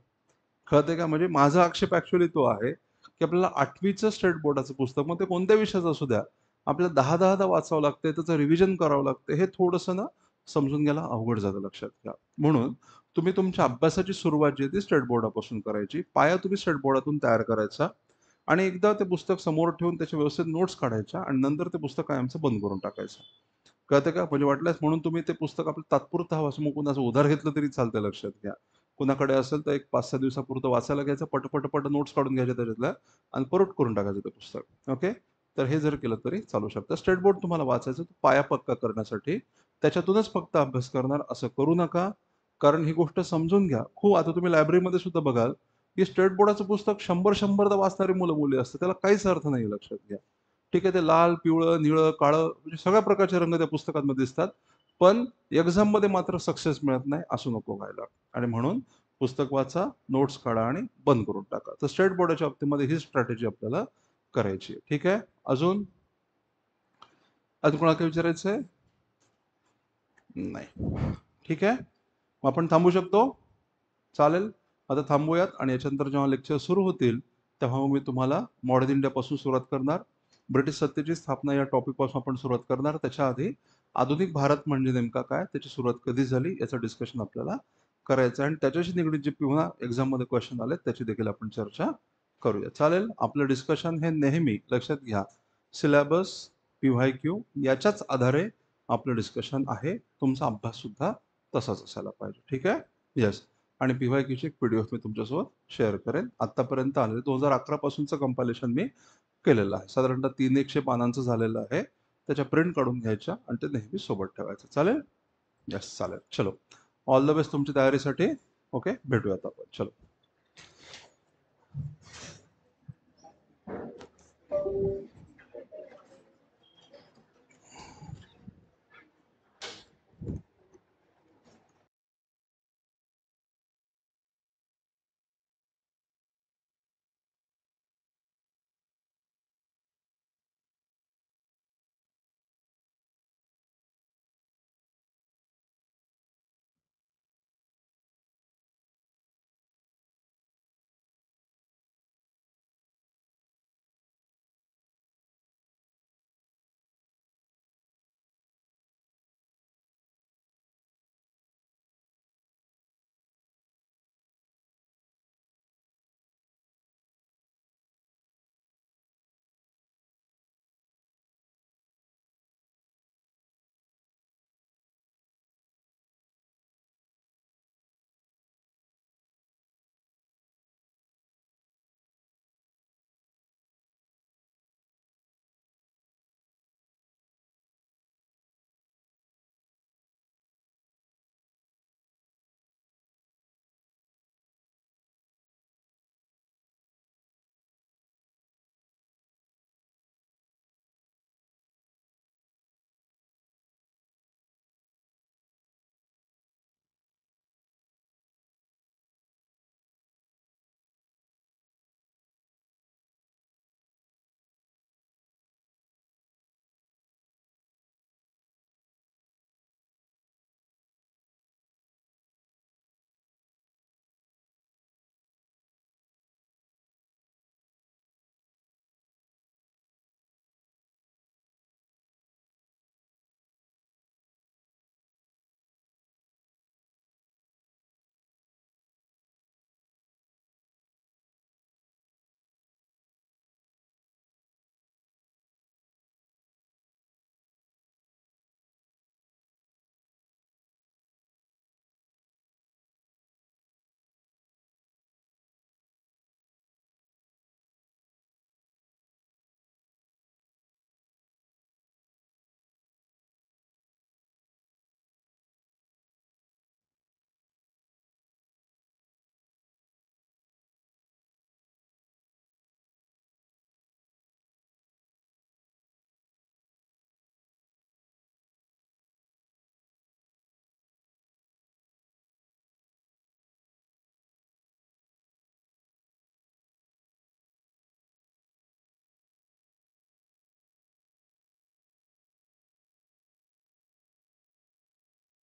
कळतंय का? म्हणजे माझा आक्षेप ॲक्चुअली तो आहे, की आपल्याला 8वीचं स्टेट बोर्डाचं पुस्तक, मग ते कोणत्या विषयाचं असू द्या, आपल्याला 10-10दा वाचावं लागतंय, त्याचं रिव्हिजन करावं लागतं. हे थोडंसं ना समजून घ्यायला अवघड जातं, लक्षात घ्या. म्हणून तुम्ही तुमच्या अभ्यासाची सुरुवात जी आहे ती स्टेट बोर्डापासून करायची. पाया तुम्ही स्टेट बोर्डातून तयार करायचा आणि एकदा ते पुस्तक समोर ठेवून त्याच्या व्यवस्थित नोट्स काढायच्या आणि नंतर ते पुस्तक कायमचं बंद करून टाकायचं. कळतं का? म्हणजे वाटल्यास म्हणून तुम्ही ते पुस्तक आपलं तात्पुरतं हवं असं मग कुणाचं उधार घेतलं तरी चालतं, लक्षात घ्या. कुणाकडे असेल तर एक 5-6 दिवसापुरतं वाचायला घ्यायचं, पट नोट्स काढून घ्यायच्या त्याच्यातल्या आणि परत करून टाकायचं ते पुस्तक. ओके? तर हे जर केलं तरी चालू शकतं. स्टेट बोर्ड तुम्हाला वाचायचं तो पाया पक्का करण्यासाठी. त्याच्यातूनच फक्त अभ्यास करणार असं करू नका. कारण ही गोष्ट समजून घ्या. खूप आता तुम्ही लायब्ररीमध्ये सुद्धा बघाल, की स्टेट बोर्डाचं पुस्तक 100-100दा वाचणारी मुलं-मुली असतात. त्याला काहीच अर्थ नाही, लक्षात घ्या. ठीक आहे, ते लाल, पिवळं, निळं, काळं म्हणजे सगळ्या प्रकारचे रंग त्या पुस्तकांमध्ये दिसतात. पण एक्झाममध्ये मात्र सक्सेस मिळत नाही, असं नको व्हायला. आणि म्हणून पुस्तक वाचा, नोट्स काढा आणि बंद करून टाका. तर स्टेट बोर्डाच्या बाबतीमध्ये ही स्ट्रॅटेजी आपल्याला करायची आहे. ठीक आहे? अजून? अजून कोणाला काही विचारायचं आहे? नाही. ठीक आहे? मग आपण थांबू शकतो? चालेल. आता थांबूयात आणि याच्यानंतर जेव्हा लेक्चर सुरू होतील, तेव्हा मग मी तुम्हाला मॉडर्न इंडियापासून सुरुवात करणार. ब्रिटिश सत्तेची स्थापना या टॉपिकपासून आपण सुरुवात करणार. त्याच्या आधी आधुनिक भारत म्हणजे नेमका काय? त्याची सुरुवात कधी झाली? याचं डिस्कशन आपल्याला करायचं आहे आणि त्याच्याशी निगडीत जे पुन्हा एक्झाममध्ये क्वेश्चन आले त्याची देखील आपण चर्चा करूया. चालेल? आपलं डिस्कशन हे नेहमी लक्षात घ्या, सिलेबस, PYQ याच्याच आधारे आपलं डिस्कशन आहे. तुमचा अभ्याससुद्धा तसाच असायला पाहिजे. ठीक आहे? येस. आणि PYQची एक PDF मी तुमच्यासोबत शेअर करेन. आत्तापर्यंत आलेलं 2011 पासूनचं कंपायलेशन मी केलेलं आहे. साधारणतः 300 पानांचं झालेलं आहे. त्याच्या प्रिंट काढून घ्यायच्या आणि ते नेहमी सोबत ठेवायचं. चालेल? येस, चालेल. चलो. ऑल द बेस्ट तुमच्या तयारीसाठी. ओके, भेटूयात आपण. चलो.